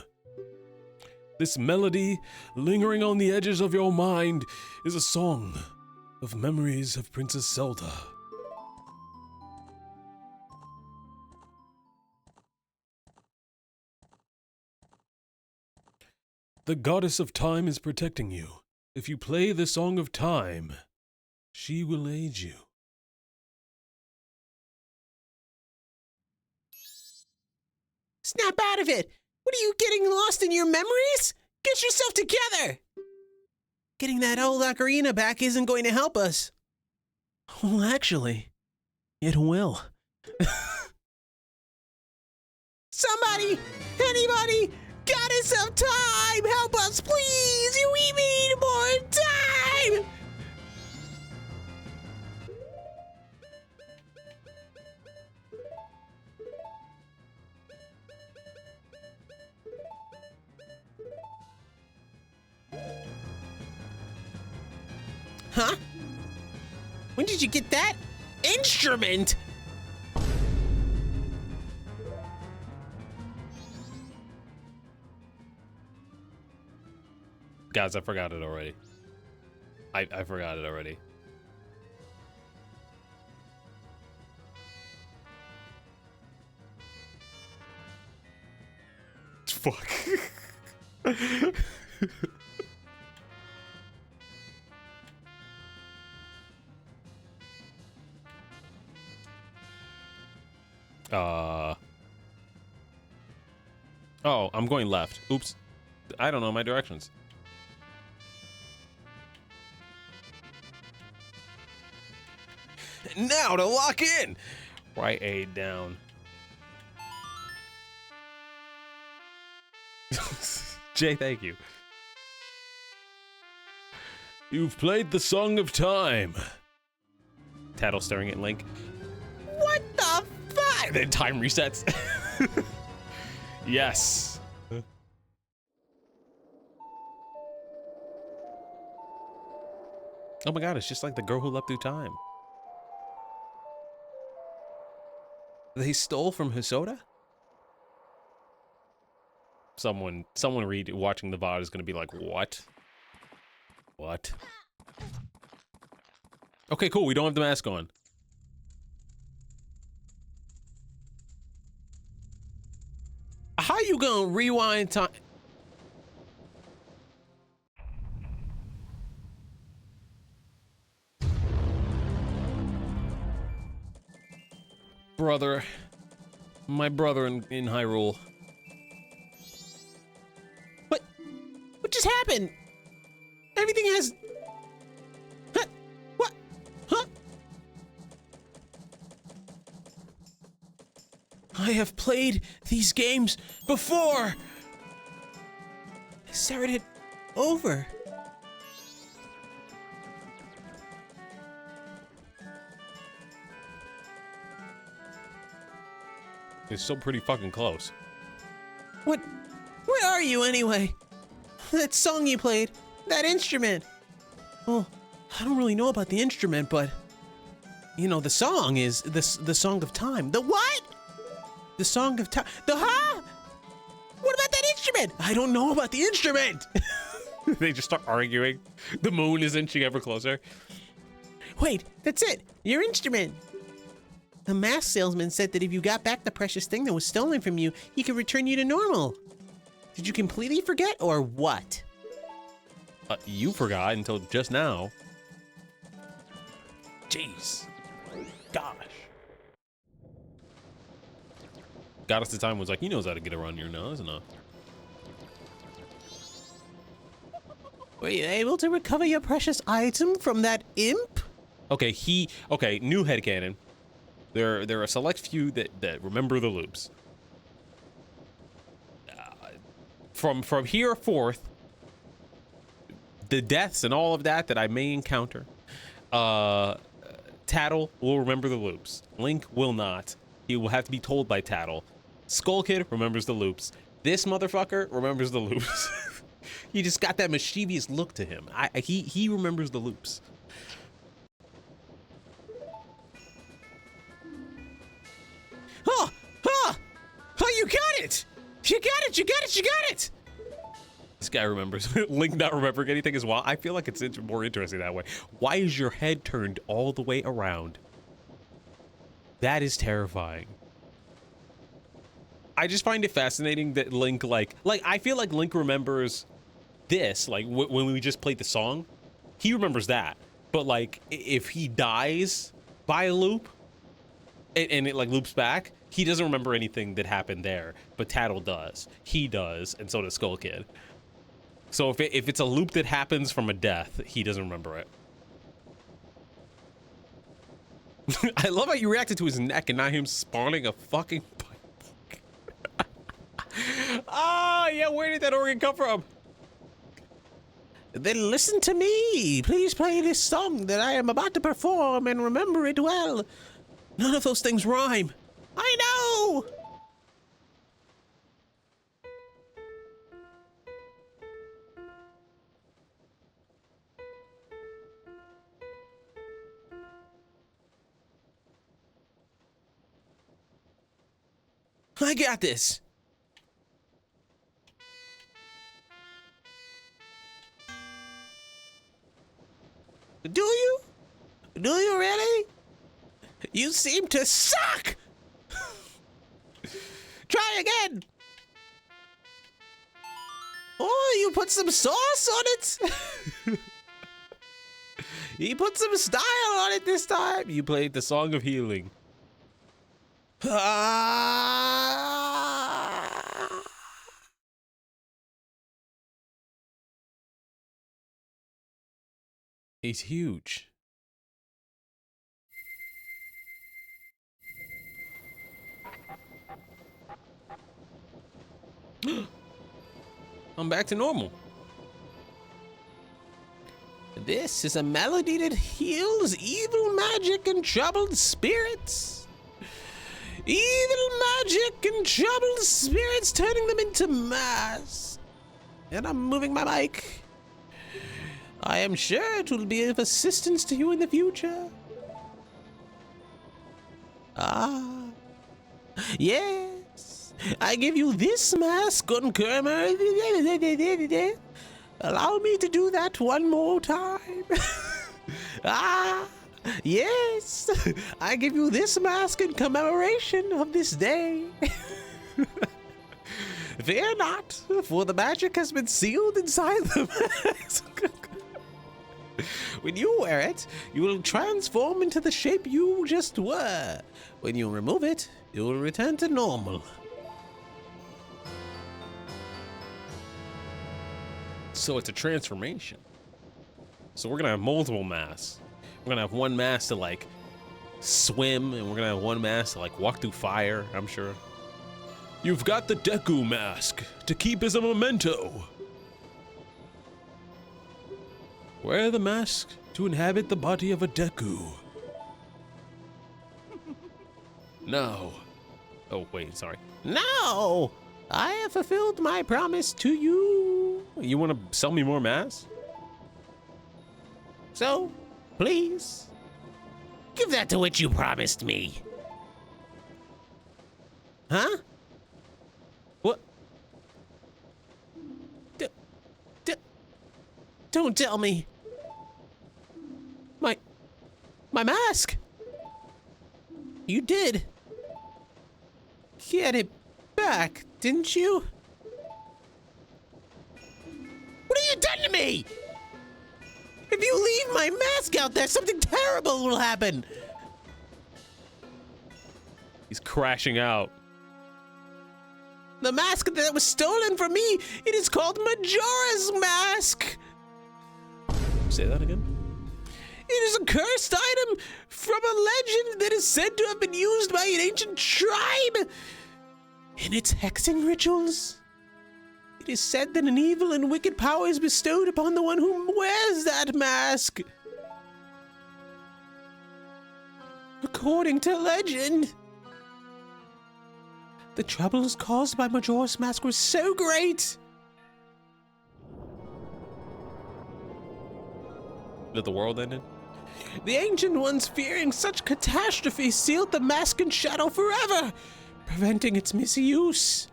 This melody, lingering on the edges of your mind, is a song of memories of Princess Zelda. The goddess of time is protecting you. If you play the Song of Time, she will aid you. Snap out of it! What are you getting lost in your memories? Get yourself together! Getting that old ocarina back isn't going to help us. Well, actually, it will. Somebody! Anybody! Goddess of time! Help us, please! We need more time! Huh? When did you get that instrument? Guys, I forgot it already. I forgot it already. Fuck. Oh, I'm going left. Oops. I don't know my directions. Now to lock in. Right A down. Jay, thank you. You've played the Song of Time. Tattle staring at Link. What the fuck? Then time resets. Yes. Oh my god, it's just like the girl who leapt through time. They stole from Hisoda? Someone watching the VOD is gonna be like, what? What? Okay, cool, we don't have the mask on. How you gonna rewind time? Brother. My brother in Hyrule. What? What just happened? Everything has... Huh? What? Huh? I have played these games before! I started over. It's still pretty fucking close. What? Where are you anyway? That song you played, that instrument. Well, I don't really know about the instrument, but you know, the song is the Song of Time. The what? The Song of Time. The huh? What about that instrument? I don't know about the instrument. They just start arguing. The moon is inching ever closer. Wait, that's it. Your instrument. The mask salesman said that if you got back the precious thing that was stolen from you, he could return you to normal. Did you completely forget, or what? You forgot until just now. Jeez. Gosh. Goddess of Time was like, he knows how to get around here now, isn't he? Were you able to recover your precious item from that imp? Okay, new headcanon. There are a select few that remember the loops. From here forth, the deaths and all of that I may encounter, Tattle will remember the loops. Link will not. He will have to be told by Tattle. Skull Kid remembers the loops. This motherfucker remembers the loops. He just got that mischievous look to him. He remembers the loops. Oh, you got it! You got it, you got it, you got it! This guy remembers. Link not remembering anything as well. I feel like it's more interesting that way. Why is your head turned all the way around? That is terrifying. I just find it fascinating that Link, like I feel like Link remembers this, like when we just played the song, he remembers that. But like, if he dies by a loop, and it like loops back, he doesn't remember anything that happened there. But Tattle does. He does, and so does Skull Kid. So if it's a loop that happens from a death, he doesn't remember it. I love how you reacted to his neck and not him spawning a fucking pipe. Ah, yeah, where did that organ come from? Then listen to me. Please play this song that I am about to perform and remember it well. None of those things rhyme. I know! I got this. Do you? Do you really? You seem to suck! Try again! Oh, you put some sauce on it? You put some style on it this time. You played the Song of Healing. Ah! He's huge. I'm back to normal. This is a melody that heals evil magic and troubled spirits. Evil magic and troubled spirits, turning them into mass. And I'm moving my mic. I am sure it will be of assistance to you in the future. Ah, yes. I give you this mask on camera. Allow me to do that one more time. Ah, yes. I give you this mask in commemoration of this day. Fear not, for the magic has been sealed inside the mask. When you wear it, you will transform into the shape you just were. When you remove it, you will return to normal. So it's a transformation. So we're gonna have multiple masks. We're gonna have one mask to like swim, and we're gonna have one mask to like walk through fire, I'm sure. You've got the Deku mask to keep as a memento. Wear the mask to inhabit the body of a Deku. No. Oh, wait, sorry. No! I have fulfilled my promise to you. You wanna sell me more masks? So, please, give that to which you promised me. Huh? What? Don't tell me. My mask. You did. Get it back, didn't you? What have you done to me? If you leave my mask out there, something terrible will happen. He's crashing out. The mask that was stolen from me, it is called Majora's Mask. Say that again? It is a cursed item from a legend that is said to have been used by an ancient tribe in its hexing rituals. It is said that an evil and wicked power is bestowed upon the one who wears that mask. According to legend, the troubles caused by Majora's Mask were so great That the world ended? the ancient ones, fearing such catastrophe, sealed the mask in shadow forever, preventing its misuse.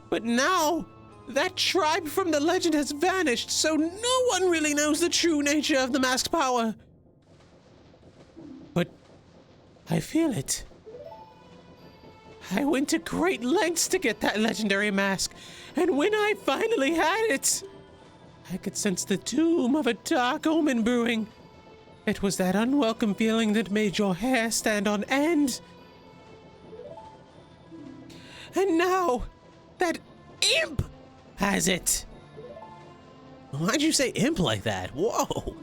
But now, that tribe from the legend has vanished, so no one really knows the true nature of the mask's power. But I feel it. I went to great lengths to get that legendary mask, and when I finally had it, I could sense the doom of a dark omen brewing. It was that unwelcome feeling that made your hair stand on end. And now, that imp has it. Why'd you say imp like that? Whoa.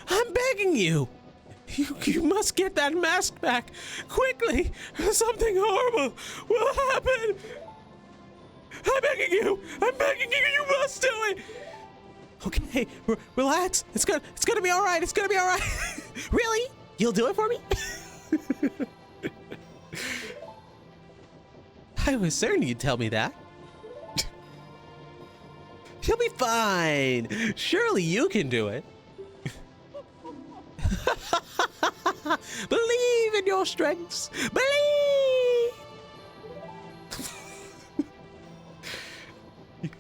I'm begging you. You must get that mask back. Quickly. Something horrible will happen. I'm begging you. I'm begging you. You must do it. Okay, relax. It's gonna be all right. It's gonna be all right. Really? You'll do it for me? I was certain you'd tell me that. You'll be fine. Surely you can do it. Believe in your strengths. Believe.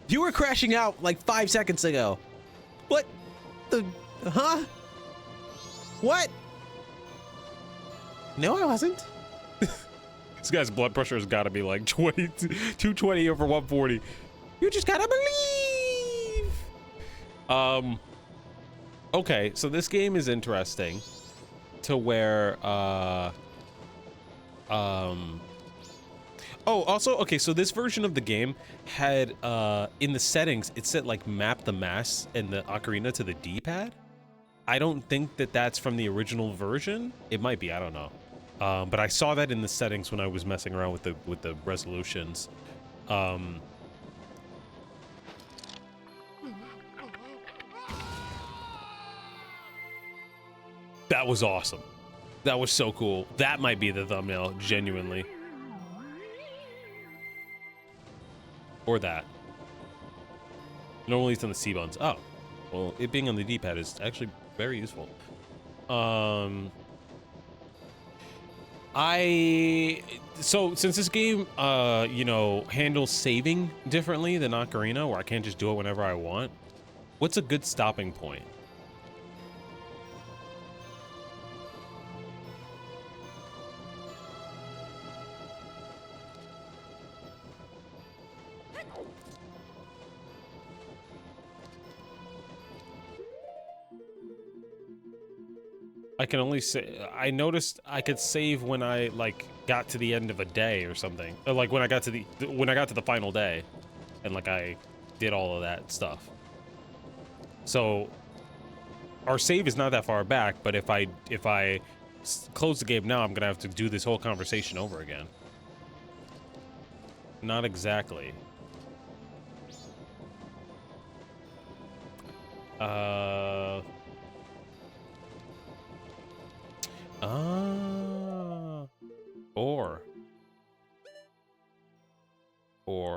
You were crashing out like 5 seconds ago. What the, huh? What? No, I wasn't. This guy's blood pressure has got to be like 220 over 140. You just gotta believe. Okay, so this game is interesting to where Oh, also, okay, so this version of the game had, in the settings, it said, like, map the mass and the ocarina to the D-pad. I don't think that that's from the original version. It might be, I don't know. But I saw that in the settings when I was messing around with the resolutions. That was awesome. That was so cool. That might be the thumbnail, genuinely. Or that. Normally it's on the C buttons. Oh, well, it being on the D-pad is actually very useful. So since this game, you know, handles saving differently than Ocarina, where I can't just do it whenever I want, what's a good stopping point? I can only say, I noticed I could save when I like got to the end of a day or something. Or like when I got to the final day and like I did all of that stuff. So our save is not that far back, but if I close the game now, I'm gonna have to do this whole conversation over again. Not exactly. Or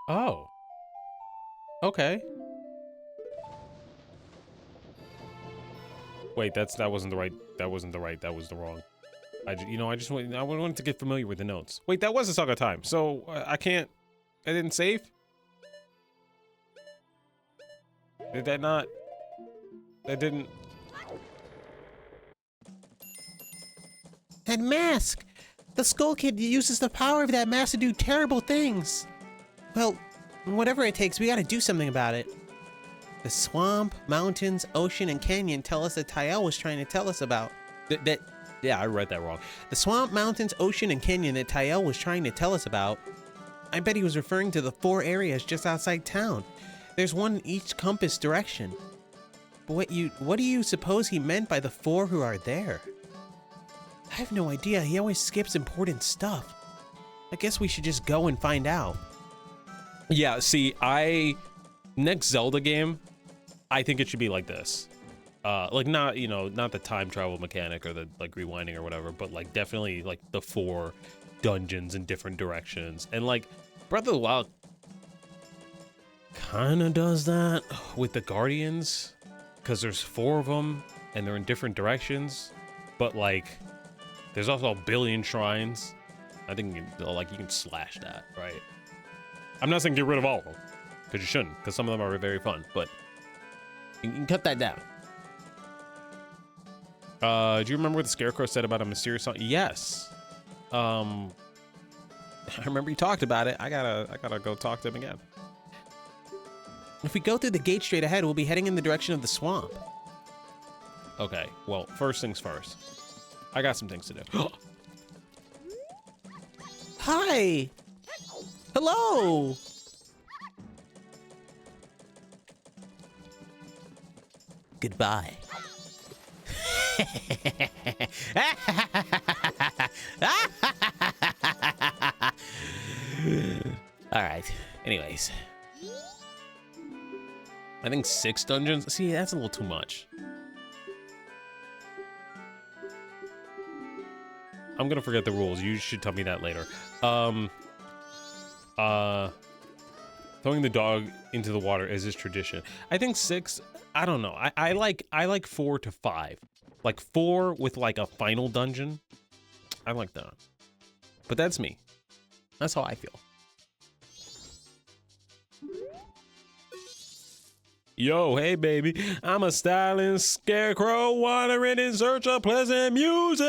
oh, okay. Wait, that wasn't the right. That was the wrong. I wanted to get familiar with the notes. Wait, that was a Saga Time. So I didn't save? Did that not? That didn't. That mask! The Skull Kid uses the power of that mask to do terrible things. Well, whatever it takes, we gotta do something about it. The swamp, mountains, ocean, and canyon tell us that Tyel was trying to tell us about. Yeah, I read that wrong. The swamp, mountains, ocean, and canyon that Tyel was trying to tell us about. I bet he was referring to the 4 areas just outside town. There's one in each compass direction. But what do you suppose he meant by the 4 who are there? I have no idea. He always skips important stuff. I guess we should just go and find out. Yeah, see, next Zelda game, I think it should be like this. Like not the time travel mechanic or the like rewinding or whatever, but like definitely like the 4 dungeons in different directions. And like Breath of the Wild kind of does that with the Guardians, because there's 4 of them and they're in different directions, but like there's also a billion shrines. I think you can slash that, right? I'm not saying get rid of all of them, because you shouldn't, because some of them are very fun, but you can cut that down. Do you remember what the Scarecrow said about a mysterious song? Yes. I remember he talked about it. I gotta go talk to him again. If we go through the gate straight ahead, we'll be heading in the direction of the swamp. Okay, well, first things first. I got some things to do. Hi! Hello! Goodbye. All right. Anyways, I think 6 dungeons. See, that's a little too much. I'm gonna forget the rules. You should tell me that later. Throwing the dog into the water is his tradition. I think 6. I don't know. I like 4 to 5. Like 4 with like a final dungeon. I like that. But that's me. That's how I feel. Yo, hey baby, I'm a styling scarecrow wandering in search of pleasant music.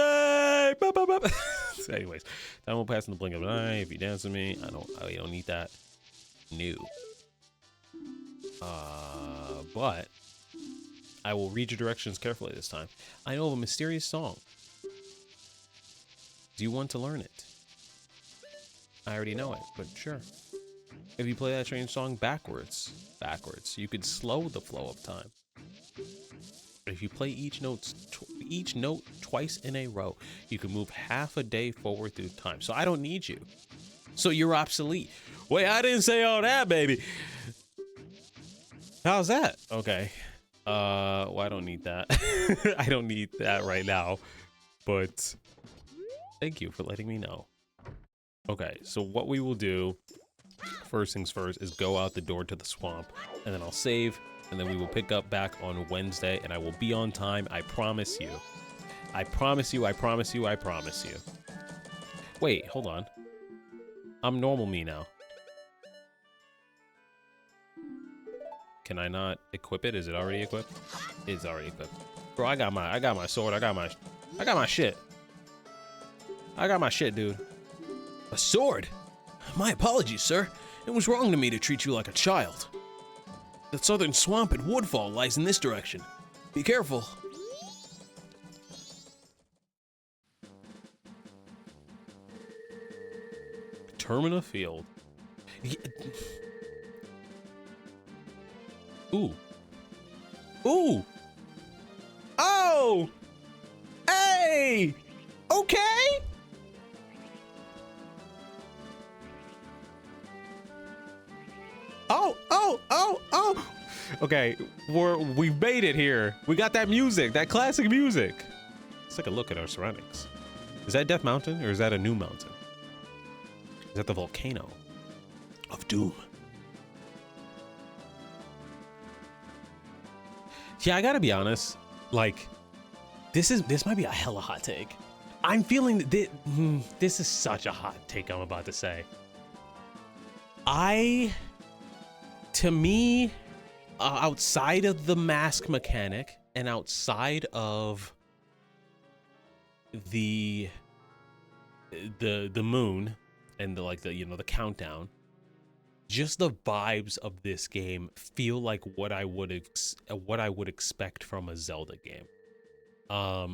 Ba, ba, ba. So anyways, time will pass in the blink of an eye. If you dance with me, I don't need that. No. But I will read your directions carefully this time. I know of a mysterious song. Do you want to learn it? I already know it, but sure. If you play that strange song backwards, you could slow the flow of time. If you play each note twice in a row, you can move half a day forward through time. So I don't need you. So you're obsolete. Wait, I didn't say all that, baby. How's that? Okay. Well, I don't need that. I don't need that right now. But thank you for letting me know. Okay, so what we will do, first things first, is go out the door to the swamp, and then I'll save, and then we will pick up back on Wednesday, and I will be on time. I promise you. I promise you, I promise you, I promise you. Wait, hold on. I'm normal me now. Can I not equip it? Is it already equipped? It's already equipped. Bro, I got my sword. I got my shit. I got my shit, dude. A sword? My apologies, sir. It was wrong to me to treat you like a child. The southern swamp at Woodfall lies in this direction. Be careful. Termina Field. Ooh. Ooh. Oh. Hey. Okay. Oh. Okay, we've made it here. We got that music, that classic music. Let's take a look at our surroundings. Is that Death Mountain or is that a new mountain? Is that the volcano of doom? Yeah, I gotta be honest. Like, this might be a hella hot take. I'm feeling that this is such a hot take I'm about to say. To me, outside of the mask mechanic and outside of the moon and the countdown, just the vibes of this game feel like what I would expect from a Zelda game. I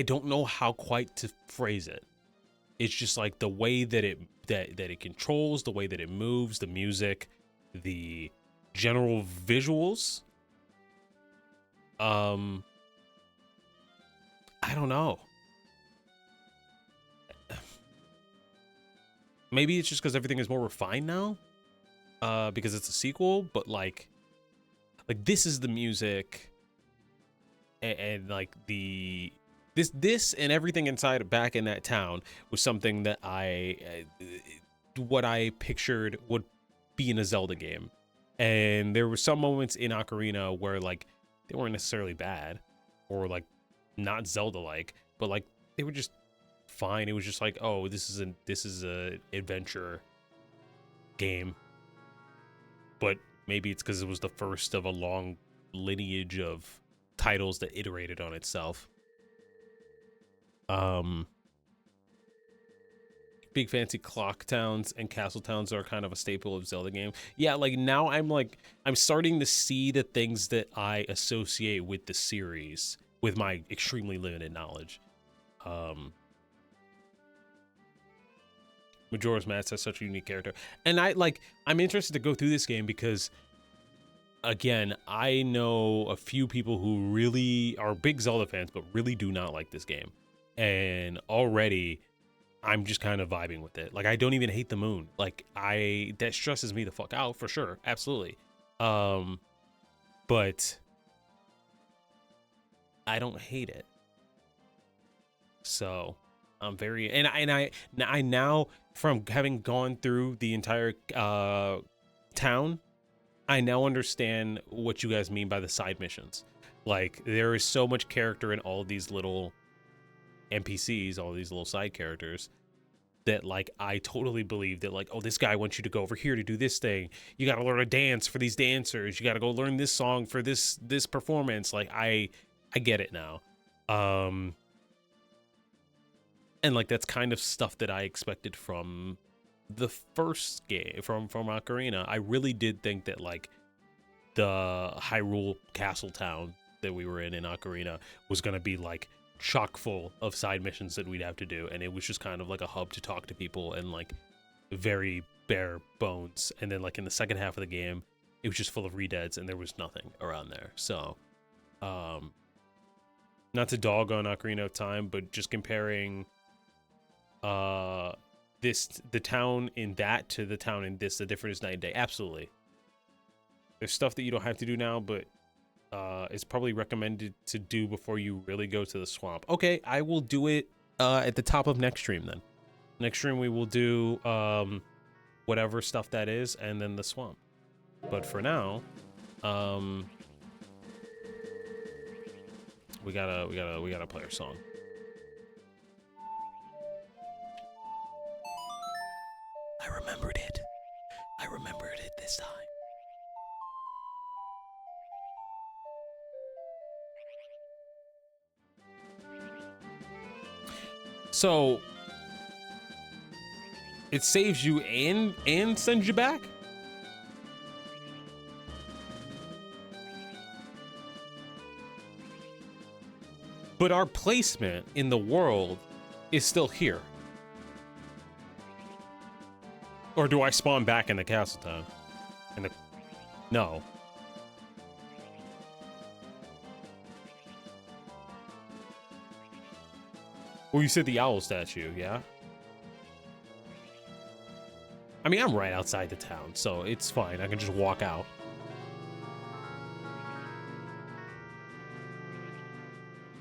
don't know how quite to phrase it. It's just like the way that it controls, the way that it moves, the music, the general visuals. I don't know. Maybe it's just because everything is more refined now, because it's a sequel. But like this is the music, and like this and everything inside back in that town was something that what I pictured would be in a Zelda game. And there were some moments in Ocarina where like they weren't necessarily bad or like not Zelda like, but like they were just fine. It was just like, oh, this is a adventure game. But maybe it's because it was the first of a long lineage of titles that iterated on itself. Big fancy clock towns and castle towns are kind of a staple of Zelda game. Yeah, like now I'm starting to see the things that I associate with the series with my extremely limited knowledge. Majora's Mask has such a unique character, and I'm interested to go through this game because, again, I know a few people who really are big Zelda fans but really do not like this game. And already I'm just kind of vibing with it. Like, I don't even hate the moon. Like, that stresses me the fuck out for sure. Absolutely. But I don't hate it. So I'm very, and I now, from having gone through the entire town, I now understand what you guys mean by the side missions. Like, there is so much character in all these little NPCs, all these little side characters, that like I totally believe that like, oh, this guy wants you to go over here to do this thing. You got to learn a dance for these dancers. You got to go learn this song for this performance. Like I get it now. And like that's kind of stuff that I expected from the first game from Ocarina. I really did think that like the Hyrule Castle town that we were in Ocarina was going to be like chock full of side missions that we'd have to do, and it was just kind of like a hub to talk to people and like very bare bones. And then like in the second half of the game it was just full of redeads and there was nothing around there. So not to dog on Ocarina of Time, but just comparing the town in that to the town in this, the difference is night and day. Absolutely. There's stuff that you don't have to do now, but it's probably recommended to do before you really go to the swamp. Okay, I will do it at the top of next stream then. Next stream we will do whatever stuff that is, and then the swamp. But for now, we gotta play our song. I remembered it. I remembered it this time. So it saves you and sends you back? But our placement in the world is still here. Or do I spawn back in the castle town? No. Well, you said the owl statue, yeah? I mean, I'm right outside the town, so it's fine. I can just walk out.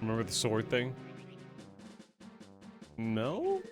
Remember the sword thing? No?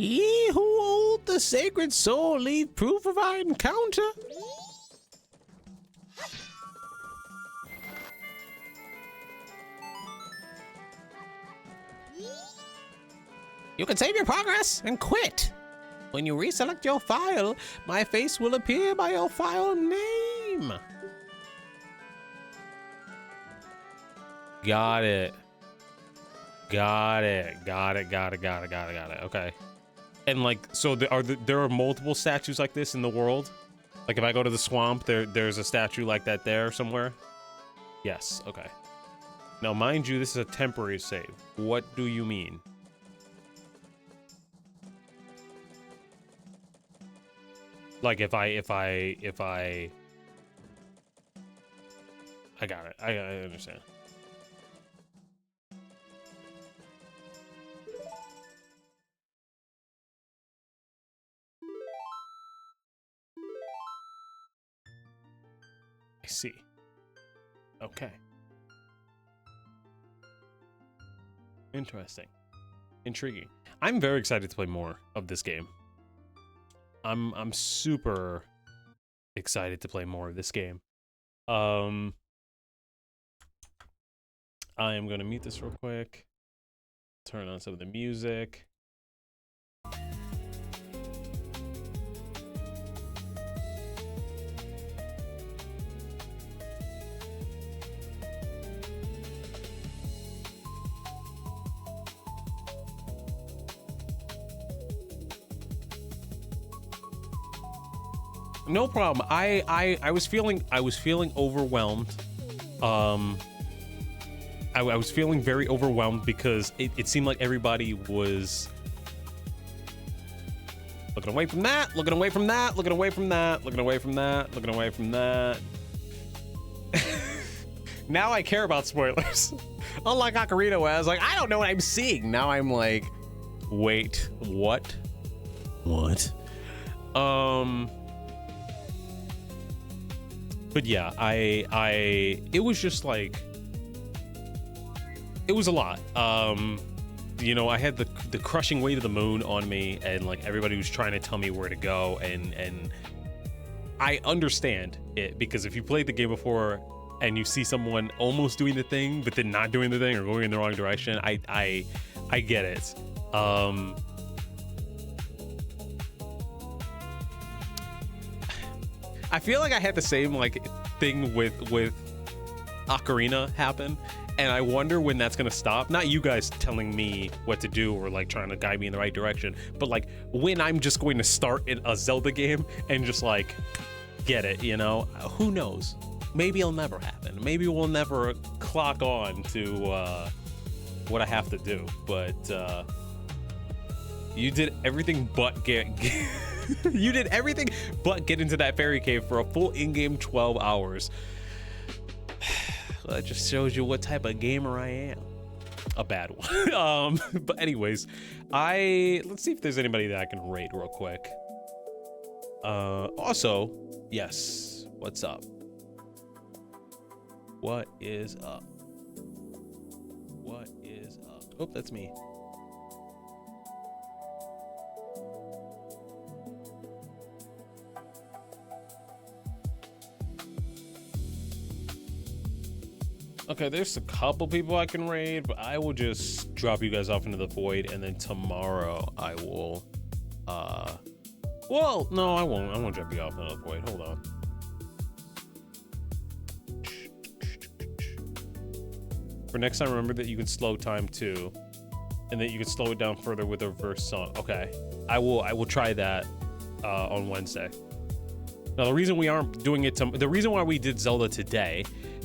Ye who hold the sacred soul leave proof of our encounter. You can save your progress and quit. When you reselect your file, my face will appear by your file name. Got it. Got it. Okay. And like, so there are multiple statues like this in the world? Like if I go to the swamp, there's a statue like that there somewhere? Yes, okay. Now mind you, this is a temporary save. What do you mean? Like if I got it. I understand. I see. Okay. Interesting. Intriguing. I'm very excited to play more of this game. I'm super excited to play more of this game. I am going to mute this real quick. Turn on some of the music. No problem. I was feeling overwhelmed. I was feeling very overwhelmed because it seemed like everybody was looking away from that, looking away from that, looking away from that, looking away from that, looking away from that. Now I care about spoilers. Unlike Ocarina, where I was like, I don't know what I'm seeing. Now I'm like, wait, what? What? But yeah, it was just like, it was a lot. You know, I had the crushing weight of the moon on me, and like everybody was trying to tell me where to go, and I understand it, because if you played the game before and you see someone almost doing the thing but then not doing the thing or going in the wrong direction, I get it. I feel like I had the same like thing with Ocarina happen, and I wonder when that's gonna stop. Not you guys telling me what to do or like trying to guide me in the right direction, but like when I'm just going to start in a Zelda game and just like get it, you know? Who knows? Maybe it'll never happen. Maybe we'll never clock on to what I have to do. But you did everything but get you did everything but get into that fairy cave for a full in-game 12 hours. That just shows you what type of gamer I am. A bad one. But anyways, let's see if there's anybody that I can rate real quick. Also, yes, what's up? What is up? What is up? Oh, that's me. Okay, there's a couple people I can raid, but I will just drop you guys off into the void, and then tomorrow I will, well, no, I won't. I won't drop you off into the void. Hold on. For next time, remember that you can slow time too, and that you can slow it down further with a reverse song. Okay, I will try that on Wednesday. Now, the reason we aren't doing it, the reason why we did Zelda today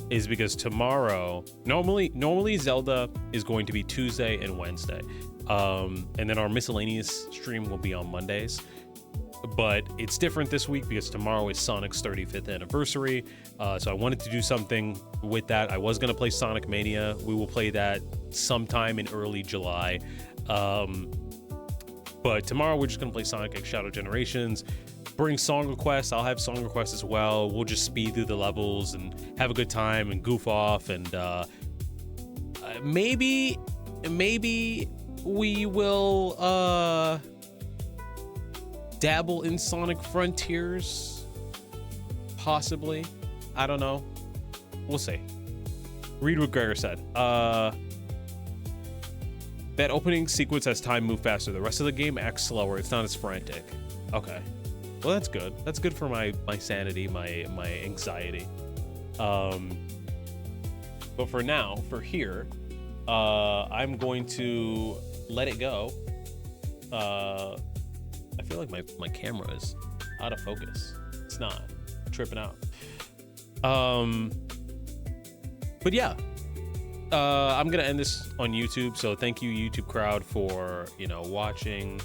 is because tomorrow, normally Zelda is going to be Tuesday and Wednesday, and then our miscellaneous stream will be on Mondays. But it's different this week because tomorrow is Sonic's 35th anniversary, so I wanted to do something with that. I was gonna play Sonic Mania. We will play that sometime in early July, but tomorrow we're just gonna play Sonic X Shadow Generations. Bring song requests. I'll have song requests as well. We'll just speed through the levels and have a good time and goof off, and maybe we will dabble in Sonic Frontiers, possibly. I don't know. We'll see. Read what Gregor said. That opening sequence has time move faster. The rest of the game acts slower. It's not as frantic. Okay. Well, that's good. That's good for my sanity, my anxiety. But for now, for here, I'm going to let it go. I feel like my camera is out of focus. It's not. I'm tripping out. But yeah, I'm gonna end this on YouTube. So thank you, YouTube crowd, for watching,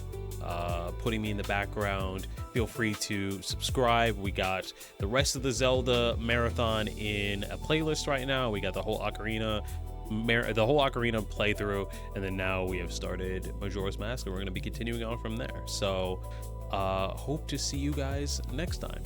putting me in the background. Feel free to subscribe. We got the rest of the Zelda marathon in a playlist right now. We got the whole Ocarina playthrough, and then now we have started Majora's Mask, and we're going to be continuing on from there. So hope to see you guys next time.